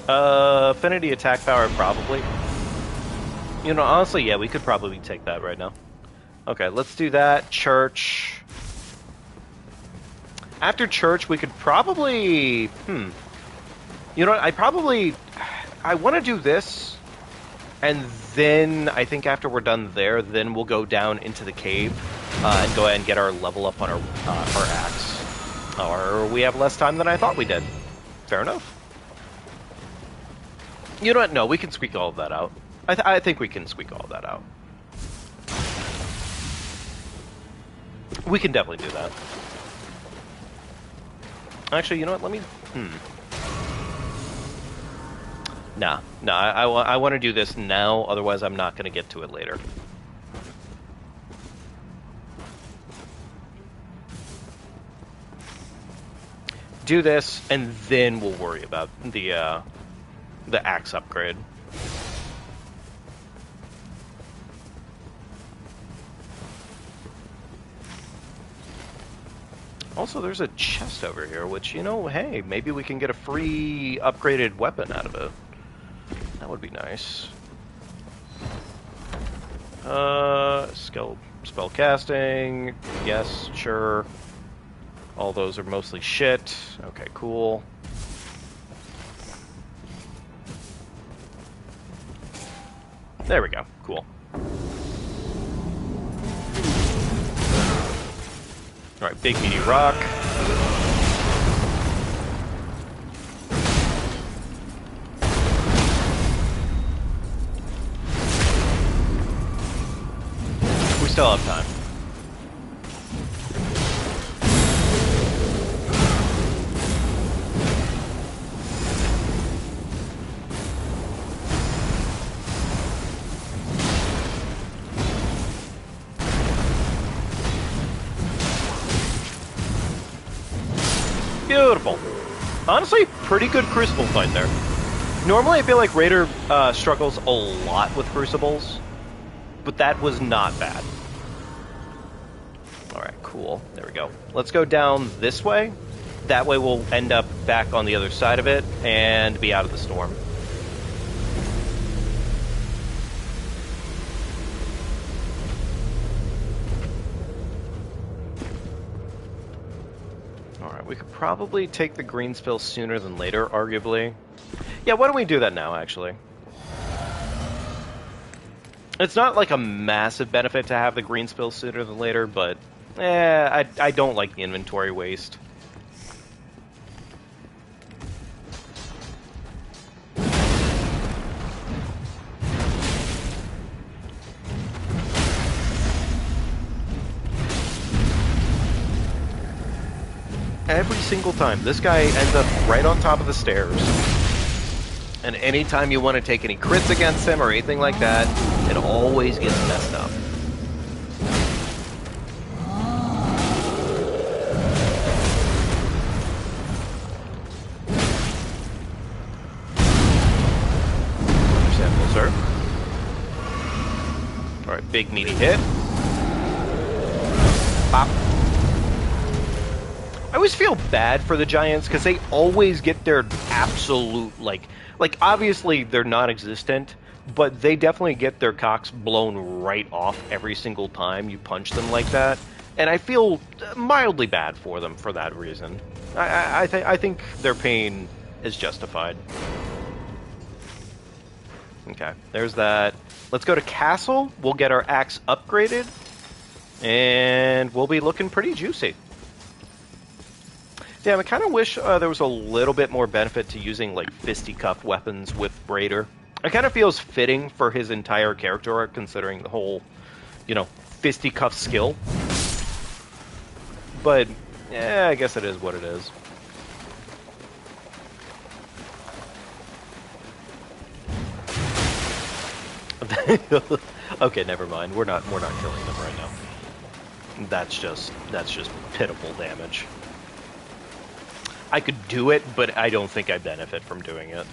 Affinity attack power, probably. You know, honestly, yeah, we could probably take that right now. Okay, let's do that. Church. After church, we could probably... You know what, I want to do this, and then I think after we're done there, then we'll go down into the cave and go ahead and get our level up on our axe. Or we have less time than I thought we did. Fair enough. You know what? No, we can squeak all of that out. I think we can squeak all of that out. We can definitely do that. Actually, you know what? Let me... Nah, I want to do this now, otherwise I'm not going to get to it later. Do this, and then we'll worry about the axe upgrade. Also, there's a chest over here, which, you know, hey, maybe we can get a free upgraded weapon out of it. That would be nice. Spell casting, yes, sure. All those are mostly shit. Okay, cool. There we go, cool. Alright, big meaty rock. We still have time. Beautiful. Honestly, pretty good Crucible fight there. Normally I feel like Raider struggles a lot with Crucibles, but that was not bad. Alright, cool. There we go. Let's go down this way. That way we'll end up back on the other side of it and be out of the storm. We could probably take the green spill sooner than later, arguably. Yeah, why don't we do that now, actually? It's not like a massive benefit to have the green spill sooner than later, but I don't like the inventory waste. Every single time. This guy ends up right on top of the stairs. And anytime you want to take any crits against him or anything like that, it always gets messed up. Understandable, sir. Alright, big meaty hit. Pop. I always feel bad for the Giants because they always get their absolute, like obviously they're non-existent, but they definitely get their cocks blown right off every single time you punch them like that. And I feel mildly bad for them for that reason. I think their pain is justified. Okay, there's that. Let's go to Castle. We'll get our axe upgraded, and we'll be looking pretty juicy. Damn, I kind of wish there was a little bit more benefit to using, like, fisticuff weapons with Raider. It kind of feels fitting for his entire character arc, considering the whole, you know, fisticuff skill. But, yeah, I guess it is what it is. Okay, never mind. We're not killing them right now. That's just pitiful damage. I could do it, but I don't think I benefit from doing it.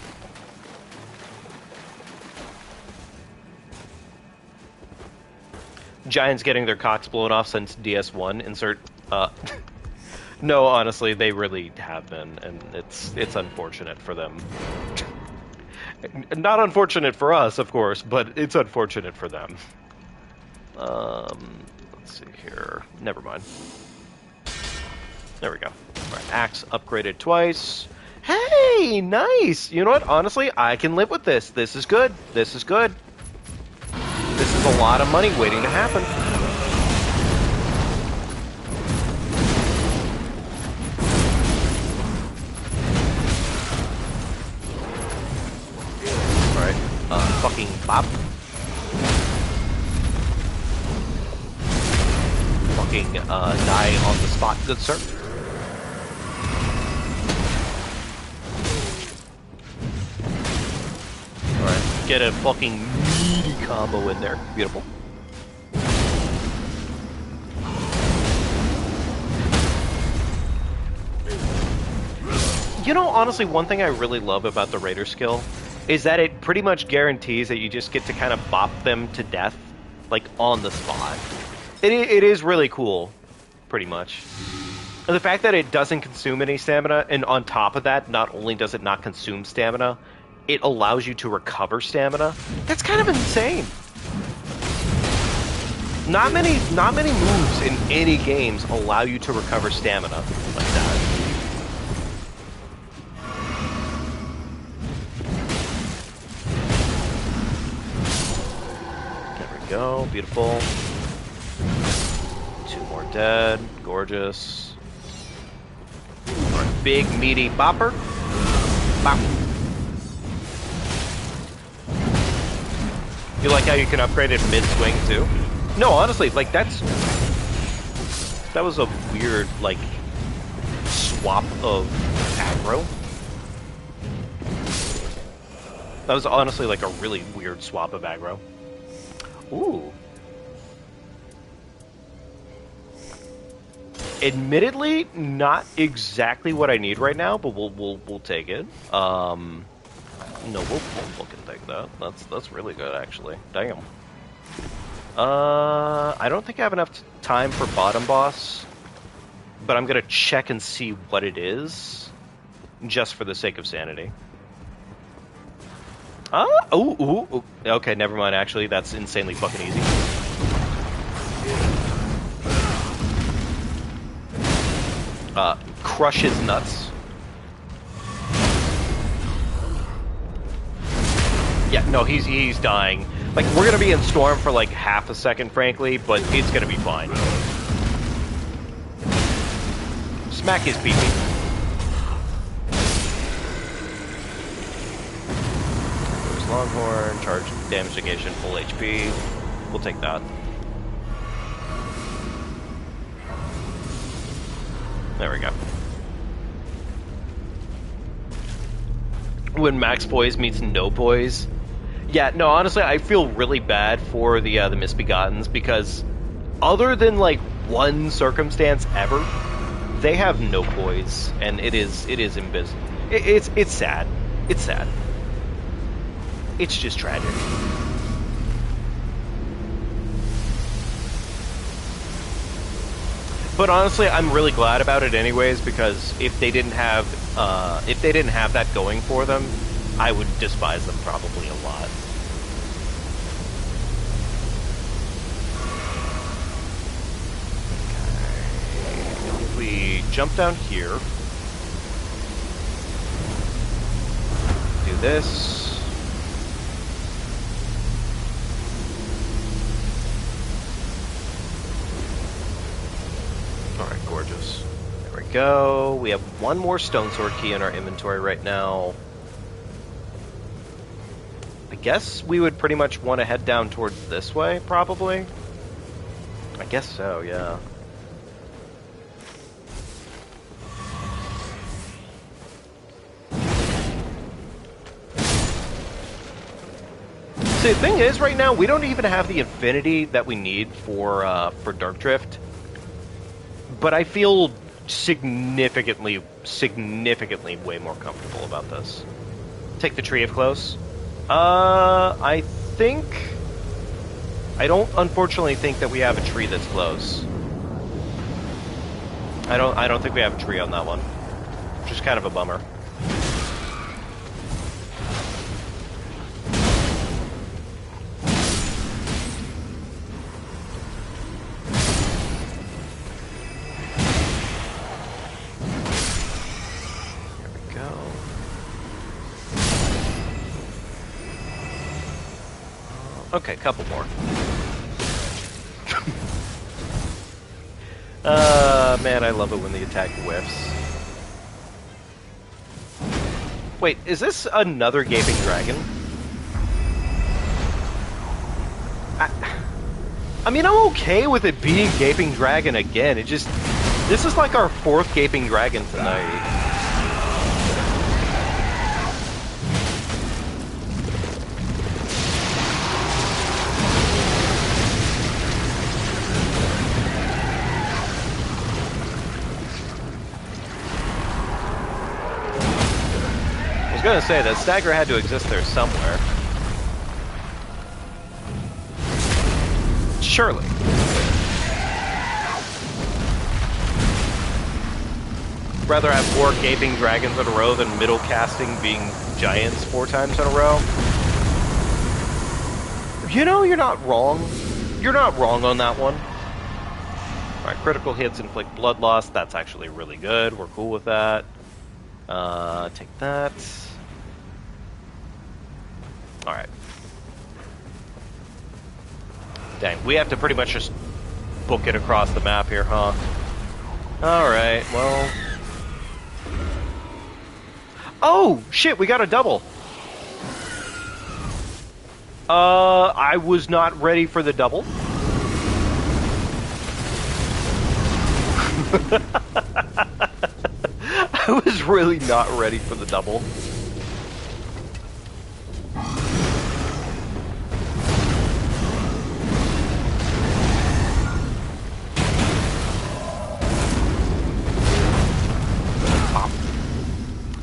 Giants getting their cocks blown off since DS1. Insert. No, honestly, they really have been, and it's unfortunate for them. Not unfortunate for us, of course, but it's unfortunate for them. Let's see here. Never mind. There we go. All right, axe upgraded twice. Hey, nice! You know what? Honestly, I can live with this. This is good. This is good. This is a lot of money waiting to happen. Alright, fucking bop. Fucking, die on the spot, good sir. Alright, get a fucking meaty combo in there. Beautiful. You know, honestly, one thing I really love about the Raider skill is that it pretty much guarantees that you just get to kind of bop them to death, like, on the spot. It is really cool, pretty much. And the fact that it doesn't consume any stamina, and on top of that, not only does it not consume stamina, it allows you to recover stamina. That's kind of insane. Not many moves in any games allow you to recover stamina like that. There we go, beautiful. 2 more dead, gorgeous. Alright, big meaty bopper. Bop. You like how you can upgrade it mid-swing too? No, honestly, like that was a weird, like, swap of aggro. That was honestly like a really weird swap of aggro. Ooh. Admittedly, not exactly what I need right now, but we'll take it. No, we'll fucking take that. That's really good, actually. Damn. I don't think I have enough time for bottom boss, but I'm gonna check and see what it is, just for the sake of sanity. Ooh. Okay, never mind, actually. That's insanely fucking easy. Crush his nuts. Yeah, no, he's dying. Like, we're gonna be in storm for like half a second, frankly, but it's gonna be fine. Smack his pee-pee. There's Longhorn, charge damage negation, full HP. We'll take that. There we go. When max poise meets no poise. Yeah, no, honestly, I feel really bad for the Misbegottens, because other than like one circumstance ever, they have no poise, and it is invisible. It's sad. It's sad. It's just tragic. But honestly, I'm really glad about it anyways, because if they didn't have that going for them, I would despise them probably a lot. Okay. If we jump down here, do this. Alright, gorgeous. There we go. We have one more stone sword key in our inventory right now. I guess we would pretty much want to head down towards this way, probably. I guess so, yeah. See, the thing is, right now, we don't even have the infinity that we need for Dark Drift. but I feel significantly way more comfortable about this. Take the Tree of Close. I think... I don't, unfortunately, think that we have a tree that's close. I don't think we have a tree on that one. Which is kind of a bummer. Okay, couple more. Man, I love it when the attack whiffs. Wait, is this another Gaping Dragon? I mean, I'm okay with it being Gaping Dragon again. It just... This is like our 4th Gaping Dragon tonight. I was gonna say, that stagger had to exist there somewhere. Surely. Rather have 4 Gaping Dragons in a row than middle casting being giants 4 times in a row. You know, you're not wrong. You're not wrong on that one. Alright, critical hits inflict blood loss. That's actually really good. We're cool with that. Take that. Alright. Dang, we have to pretty much just book it across the map here, huh? Alright, well... Oh! Shit, we got a double! I was not ready for the double. I was really not ready for the double.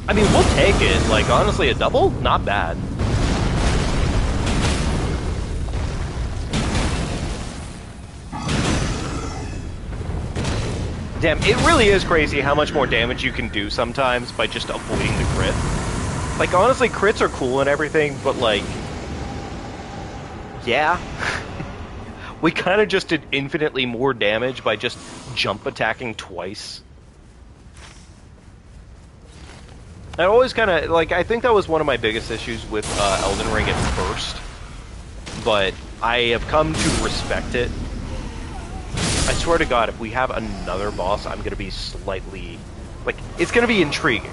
I mean, we'll take it. Like, honestly, a double? Not bad. Damn, it really is crazy how much more damage you can do sometimes by just avoiding the crit. Like, honestly, crits are cool and everything, but, like... Yeah. We kind of just did infinitely more damage by just jump attacking twice. I always kind of, like, I think that was one of my biggest issues with Elden Ring at first. But I have come to respect it. I swear to God, if we have another boss, I'm going to be slightly... Like, it's going to be intriguing.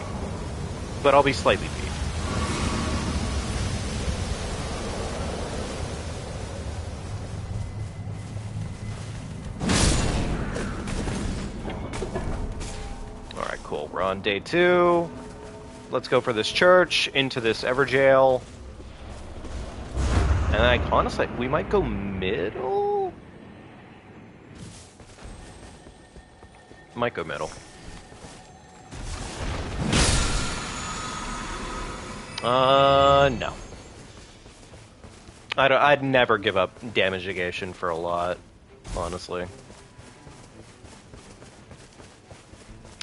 But I'll be slightly beat. Alright, cool. We're on day 2. Let's go for this church, into this Everjail. And I honestly, we might go middle? Might go middle. No. I'd never give up damage negation for a lot, honestly.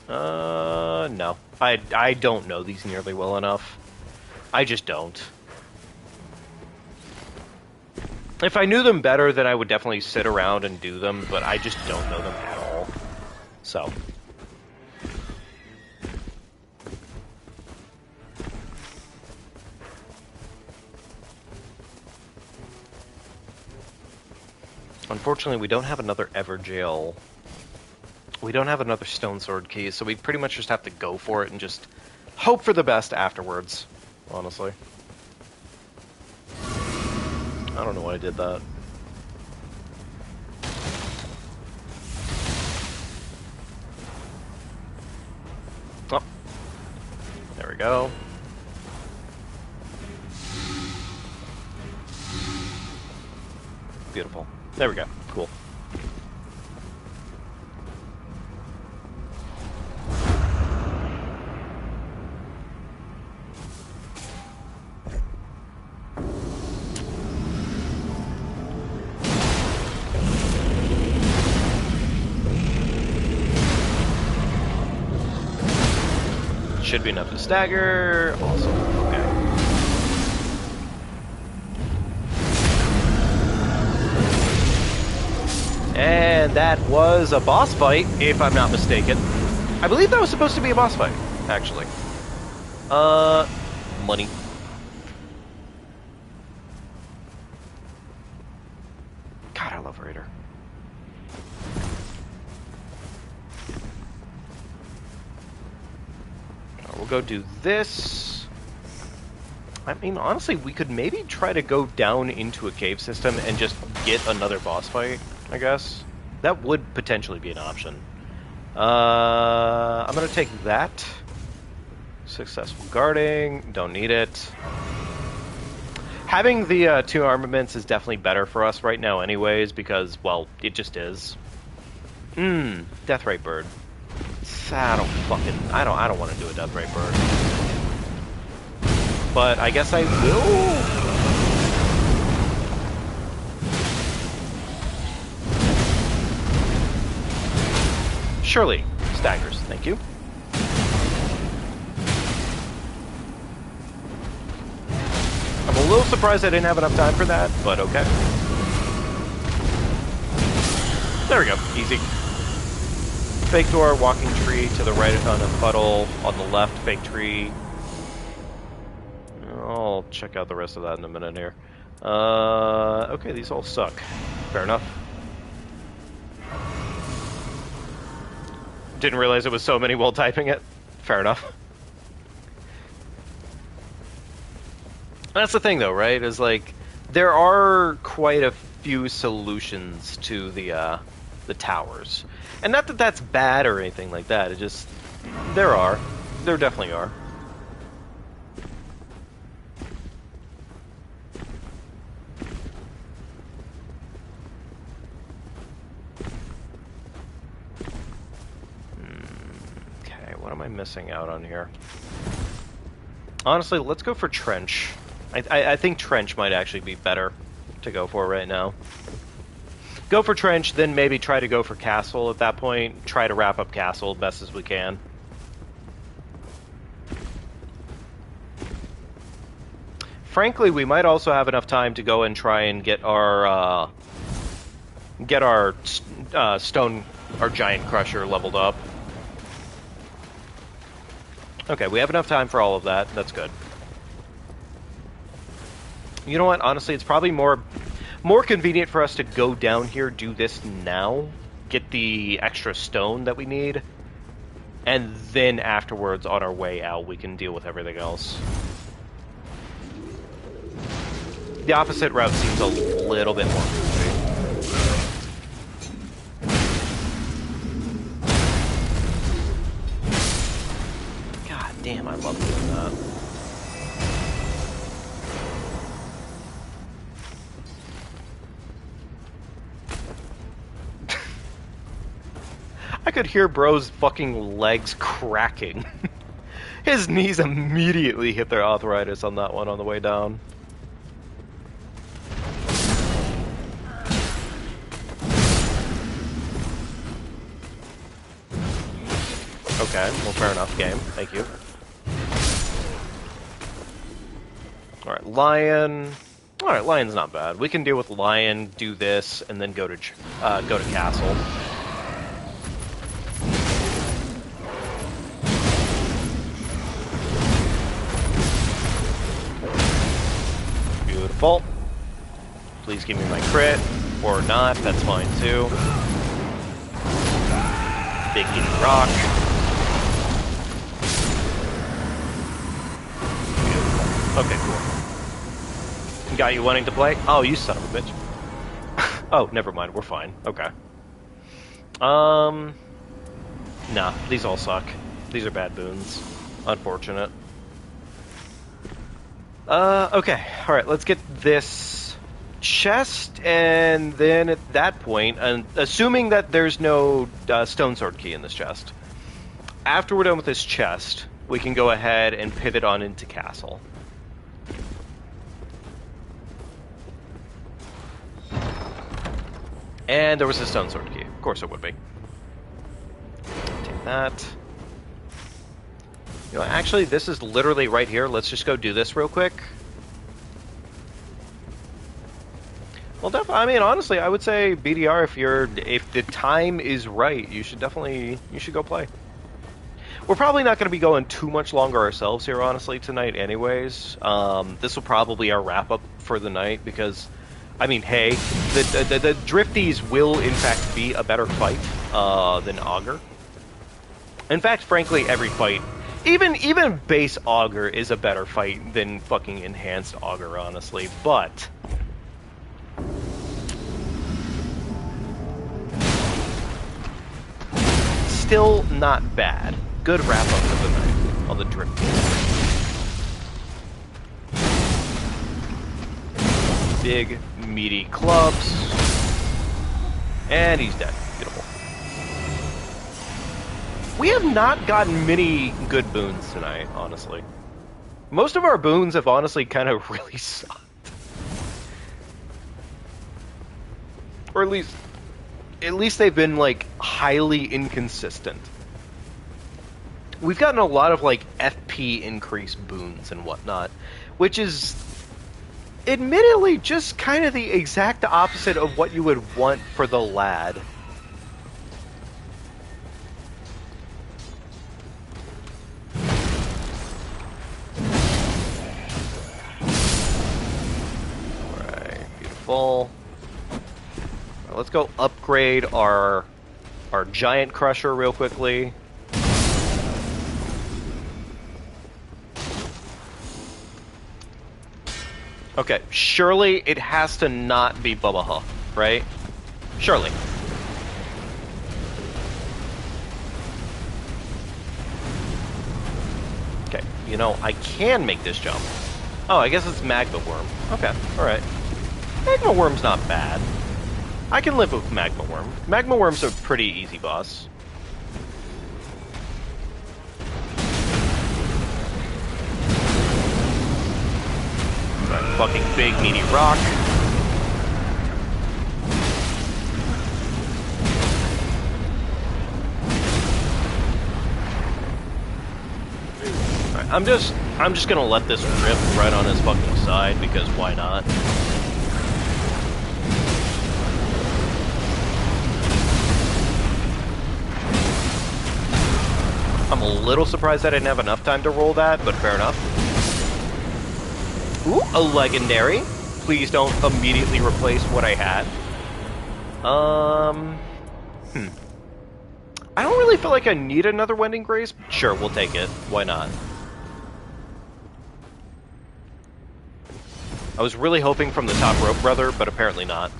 No. I don't know these nearly well enough. I just don't. If I knew them better, then I would definitely sit around and do them, but I just don't know them at all. So. Unfortunately, we don't have another Everjail. We don't have another Stone Sword key, so we pretty much just have to go for it and just hope for the best afterwards, honestly. I don't know why I did that. Oh. There we go. Beautiful. There we go. Cool. should be enough to stagger. Awesome. Okay. And that was a boss fight, if I'm not mistaken. I believe that was supposed to be a boss fight, actually. Money. God, I love Raider. We'll go do this. I mean, honestly, we could maybe try to go down into a cave system and just get another boss fight, I guess. That would potentially be an option. I'm going to take that. Successful guarding. Don't need it. Having the 2 armaments is definitely better for us right now anyways, because, well, it just is. Death-Ray Bird. I don't want to do a Death-Ray Bird. But I guess I will. Surely. Staggers. Thank you. I'm a little surprised I didn't have enough time for that, but okay. There we go. Easy. Fake door, walking tree to the right on a puddle, on the left, fake tree. I'll check out the rest of that in a minute here. Okay, these all suck. Fair enough. Didn't realize it was so many while typing it. Fair enough. That's the thing, though, right? Is like, there are quite a few solutions to the towers. And not that that's bad or anything like that, it just... There are. There definitely are. Okay, what am I missing out on here? Honestly, let's go for Trench. I think Trench might actually be better to go for right now. Go for Trench, then maybe try to go for Castle at that point. Try to wrap up Castle best as we can. Frankly, we might also have enough time to go and try and get our stone, our Giant Crusher leveled up. Okay, we have enough time for all of that. That's good. You know what? Honestly, it's probably more convenient for us to go down here, do this now, get the extra stone that we need, and then afterwards, on our way out, we can deal with everything else. The opposite route seems a little bit more convenient. God damn, I love doing that. I could hear bro's fucking legs cracking. His knees immediately hit their arthritis on that one on the way down. Okay, well, fair enough, game. Thank you. Alright, Lion. Alright, Lion's not bad. We can deal with Lion, do this, and then go to Castle. Beautiful. Please give me my crit, or not, that's fine too. Big hitting rock. Beautiful. Okay, cool. Got you wanting to play? Oh, you son of a bitch. Oh, never mind, we're fine. Okay. Nah, these all suck. These are bad boons. Unfortunate. Okay, alright, let's get this chest, and then at that point, and assuming that there's no stone sword key in this chest, after we're done with this chest, we can go ahead and pivot on into Castle. And there was a stone sword key. Of course it would be. Take that. You know, actually, this is literally right here. Let's just go do this real quick. Well, definitely. I mean, honestly, I would say BDR. If the time is right, you should go play. We're probably not going to be going too much longer ourselves here, honestly, tonight. Anyways, this will probably be our wrap up for the night because, I mean, hey, the Drifties will in fact be a better fight than Augur. In fact, frankly, every fight, even base Augur is a better fight than fucking enhanced Augur, honestly. But still not bad. Good wrap up of the night on the Drifties. Big, meaty clubs. And he's dead. Beautiful. We have not gotten many good boons tonight, honestly. Most of our boons have honestly kind of really sucked. Or at least they've been, like, highly inconsistent. We've gotten a lot of, like, FP increase boons and whatnot, which is admittedly just kind of the exact opposite of what you would want for the lad. Alright, beautiful. Now let's go upgrade our giant crusher real quickly. Okay, surely it has to not be Bubba Huff, right? Surely. Okay, you know, I can make this jump. Oh, I guess it's Magma Worm. Okay, alright. Magma Worm's not bad. I can live with Magma Worm. Magma Worm's a pretty easy boss. That fucking big meaty rock. Right, I'm just gonna let this rip right on his fucking side because why not? I'm a little surprised I didn't have enough time to roll that, but fair enough. Ooh, a legendary. Please don't immediately replace what I had. I don't really feel like I need another Wending Grace. Sure, we'll take it. Why not? I was really hoping from the top rope, brother, but apparently not.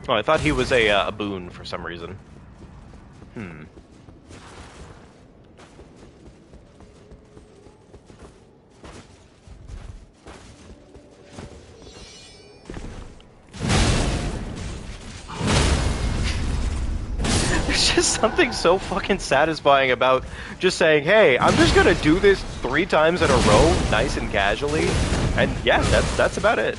Oh, I thought he was a boon for some reason. There's just something so fucking satisfying about just saying, hey, I'm just gonna do this 3 times in a row, nice and casually, and yeah, that's about it.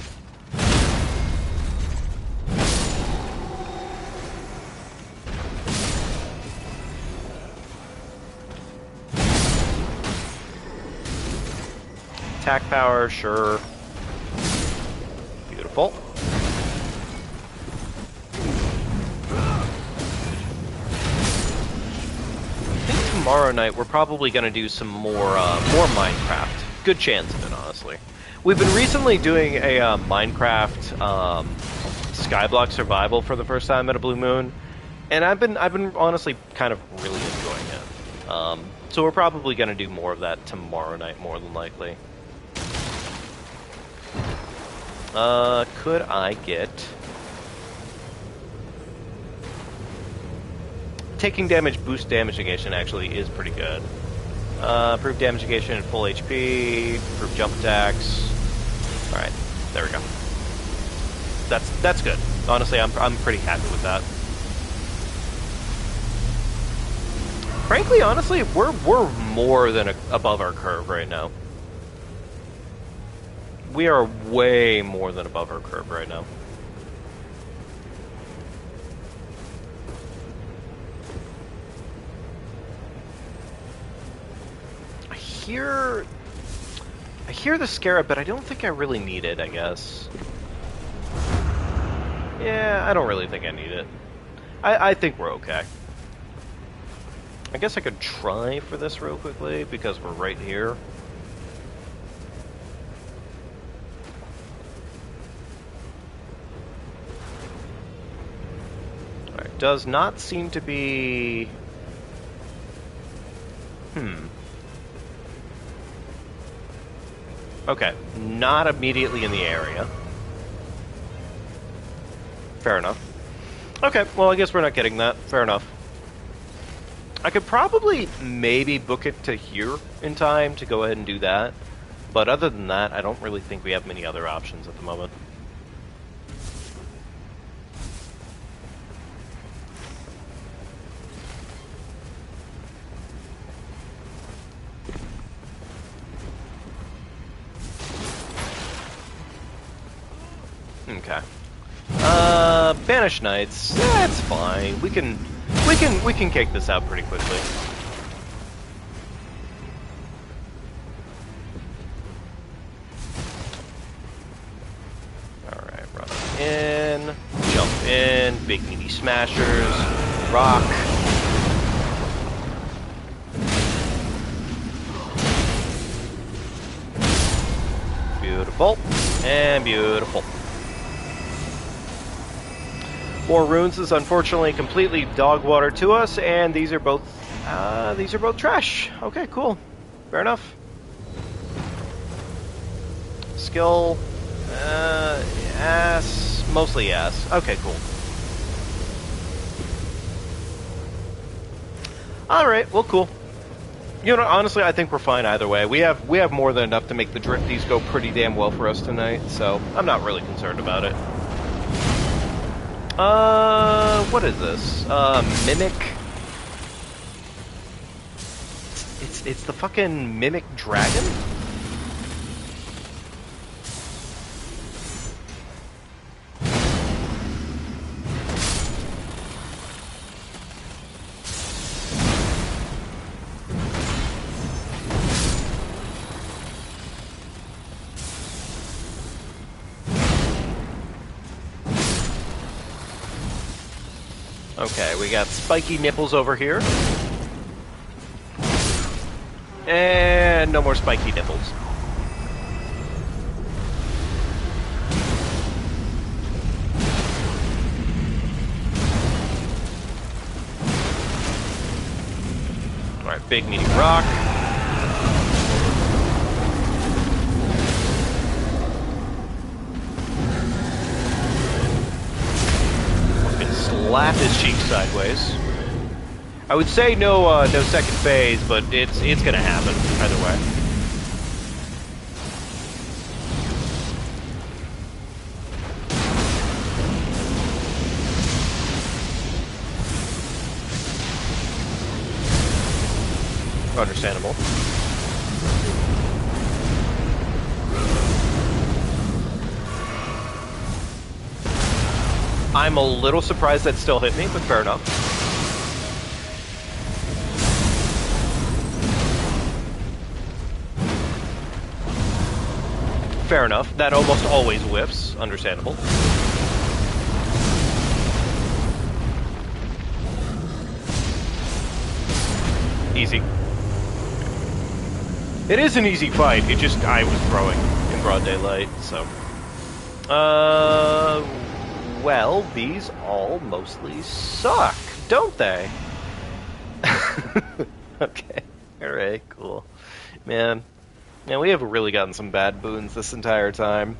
Attack power, sure. Beautiful. I think tomorrow night we're probably going to do some more Minecraft. Good chance of it, honestly. We've been recently doing a Minecraft Skyblock survival for the first time at a Blue Moon, and I've been honestly kind of really enjoying it. So we're probably going to do more of that tomorrow night, more than likely. Could I get... Taking damage boost damage negation actually is pretty good. Improved damage negation at full HP, improved jump attacks. Alright, there we go. That's good. Honestly, I'm pretty happy with that. Frankly, honestly, we're more than above our curve right now. We are way more than above our curve right now. hear the scarab, but I don't think I really need it, I guess. Yeah, I don't really think I need it. I think we're okay. I guess I could try for this real quickly, because we're right here. Alright, does not seem to be... Okay, not immediately in the area. Fair enough. Okay, well, I guess we're not getting that. Fair enough. I could probably maybe book it to here in time to go ahead and do that. But other than that, I don't really think we have many other options at the moment. Okay. Banish Knights. That's fine. We can kick this out pretty quickly. Alright, run in, jump in, big meaty smashers, rock. Beautiful. And beautiful. More runes is unfortunately completely dog water to us, and these are both trash. Okay, cool. Fair enough. Skill, ass, mostly ass. Okay, cool. All right, well, cool. You know, honestly, I think we're fine either way. We have more than enough to make the drifties go pretty damn well for us tonight, so I'm not really concerned about it. What is this? Mimic? It's the fucking Mimic Dragon? Okay, we got spiky nipples over here. And no more spiky nipples. Alright, big meaty rock. Slap his cheek sideways. I would say no second phase, but it's gonna happen either way. Understandable. I'm a little surprised that still hit me, but fair enough. Fair enough. That almost always whiffs. Understandable. Easy. It is an easy fight. It just, I was throwing in broad daylight, so. Well, these all mostly suck, don't they? Okay. Alright, cool. Man, we have really gotten some bad boons this entire time.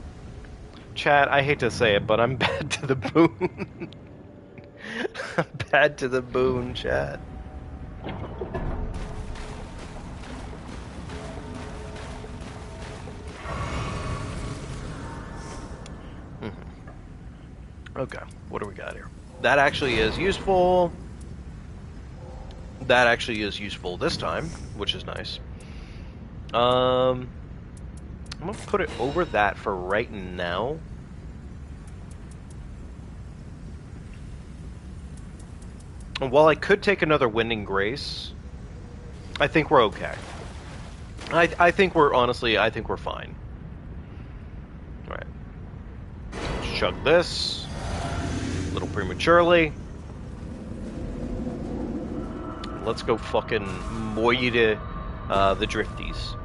Chat, I hate to say it, but I'm bad to the boon. I'm bad to the boon, chat. Okay, what do we got here? That actually is useful. That actually is useful this time, which is nice. I'm gonna put it over that for right now. And while I could take another Winding Grace, I think we're okay. I think we're honestly, I think we're fine. All right, chug this a little prematurely. Let's go fucking moy to the drifties.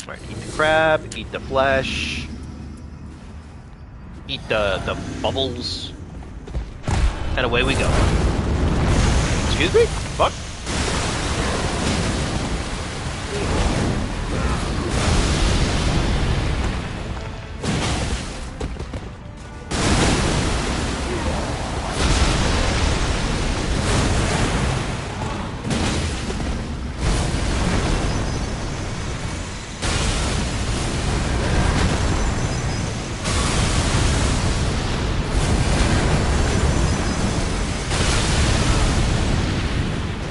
All right, eat the crab, eat the flesh, eat the bubbles, and away we go. Excuse me? Fuck.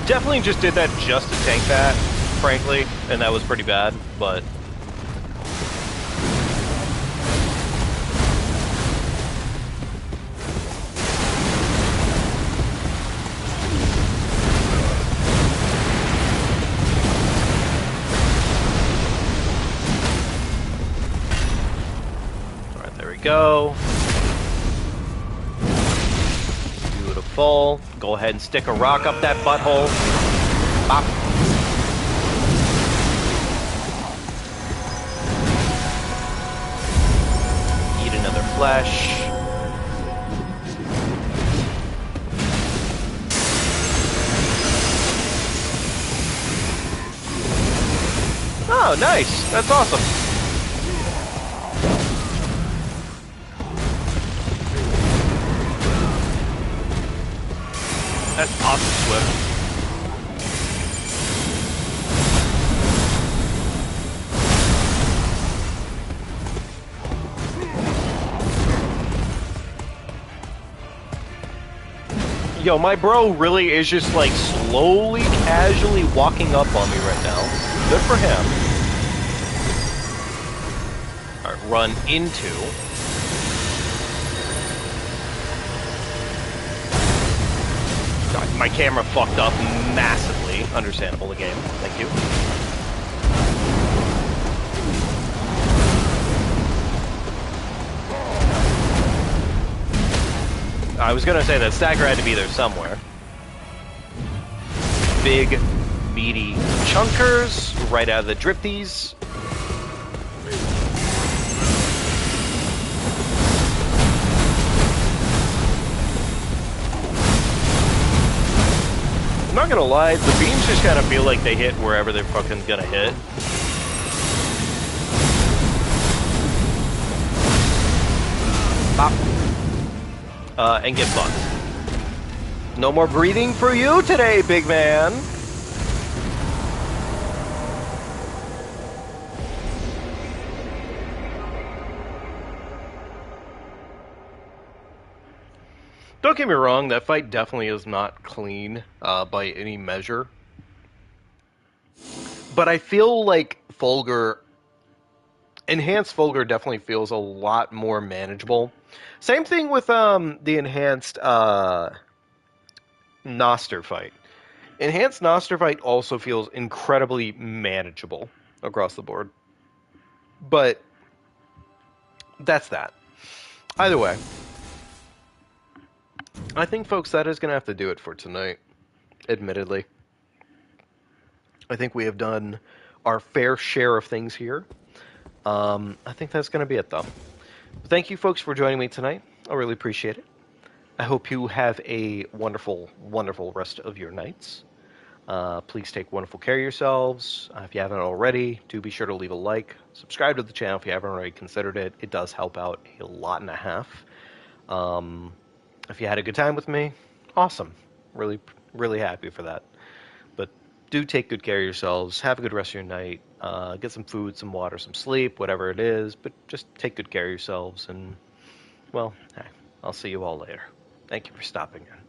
Definitely just did that just to tank that, frankly, and that was pretty bad, but... Alright, there we go. Beautiful. Go ahead and stick a rock up that butthole. Bop. Eat another flesh. Oh, nice. That's awesome. That's awesome, Swift. Yo, my bro really is just like slowly, casually walking up on me right now. Good for him. Alright, run into. God, my camera fucked up massively. Understandable, the game. Thank you. I was gonna say that stagger had to be there somewhere. Big, meaty chunkers right out of the drifties. I'm not gonna lie, the beams just kind of feel like they hit wherever they're fucking gonna hit. Pop. And get fucked. No more breathing for you today, big man. Don't get me wrong, that fight definitely is not clean by any measure. But I feel like Enhanced Fulgur definitely feels a lot more manageable. Same thing with the Enhanced Noster fight. Enhanced Noster fight also feels incredibly manageable across the board. But that's that. Either way, I think, folks, that is going to have to do it for tonight, admittedly. I think we have done our fair share of things here. I think that's going to be it, though. Thank you, folks, for joining me tonight. I really appreciate it. I hope you have a wonderful, wonderful rest of your nights. Please take wonderful care of yourselves. If you haven't already, do be sure to leave a like. Subscribe to the channel if you haven't already considered it. It does help out a lot and a half. If you had a good time with me, awesome. Really, really happy for that. But do take good care of yourselves. Have a good rest of your night. Get some food, some water, some sleep, whatever it is. But just take good care of yourselves. And, well, hey, I'll see you all later. Thank you for stopping in.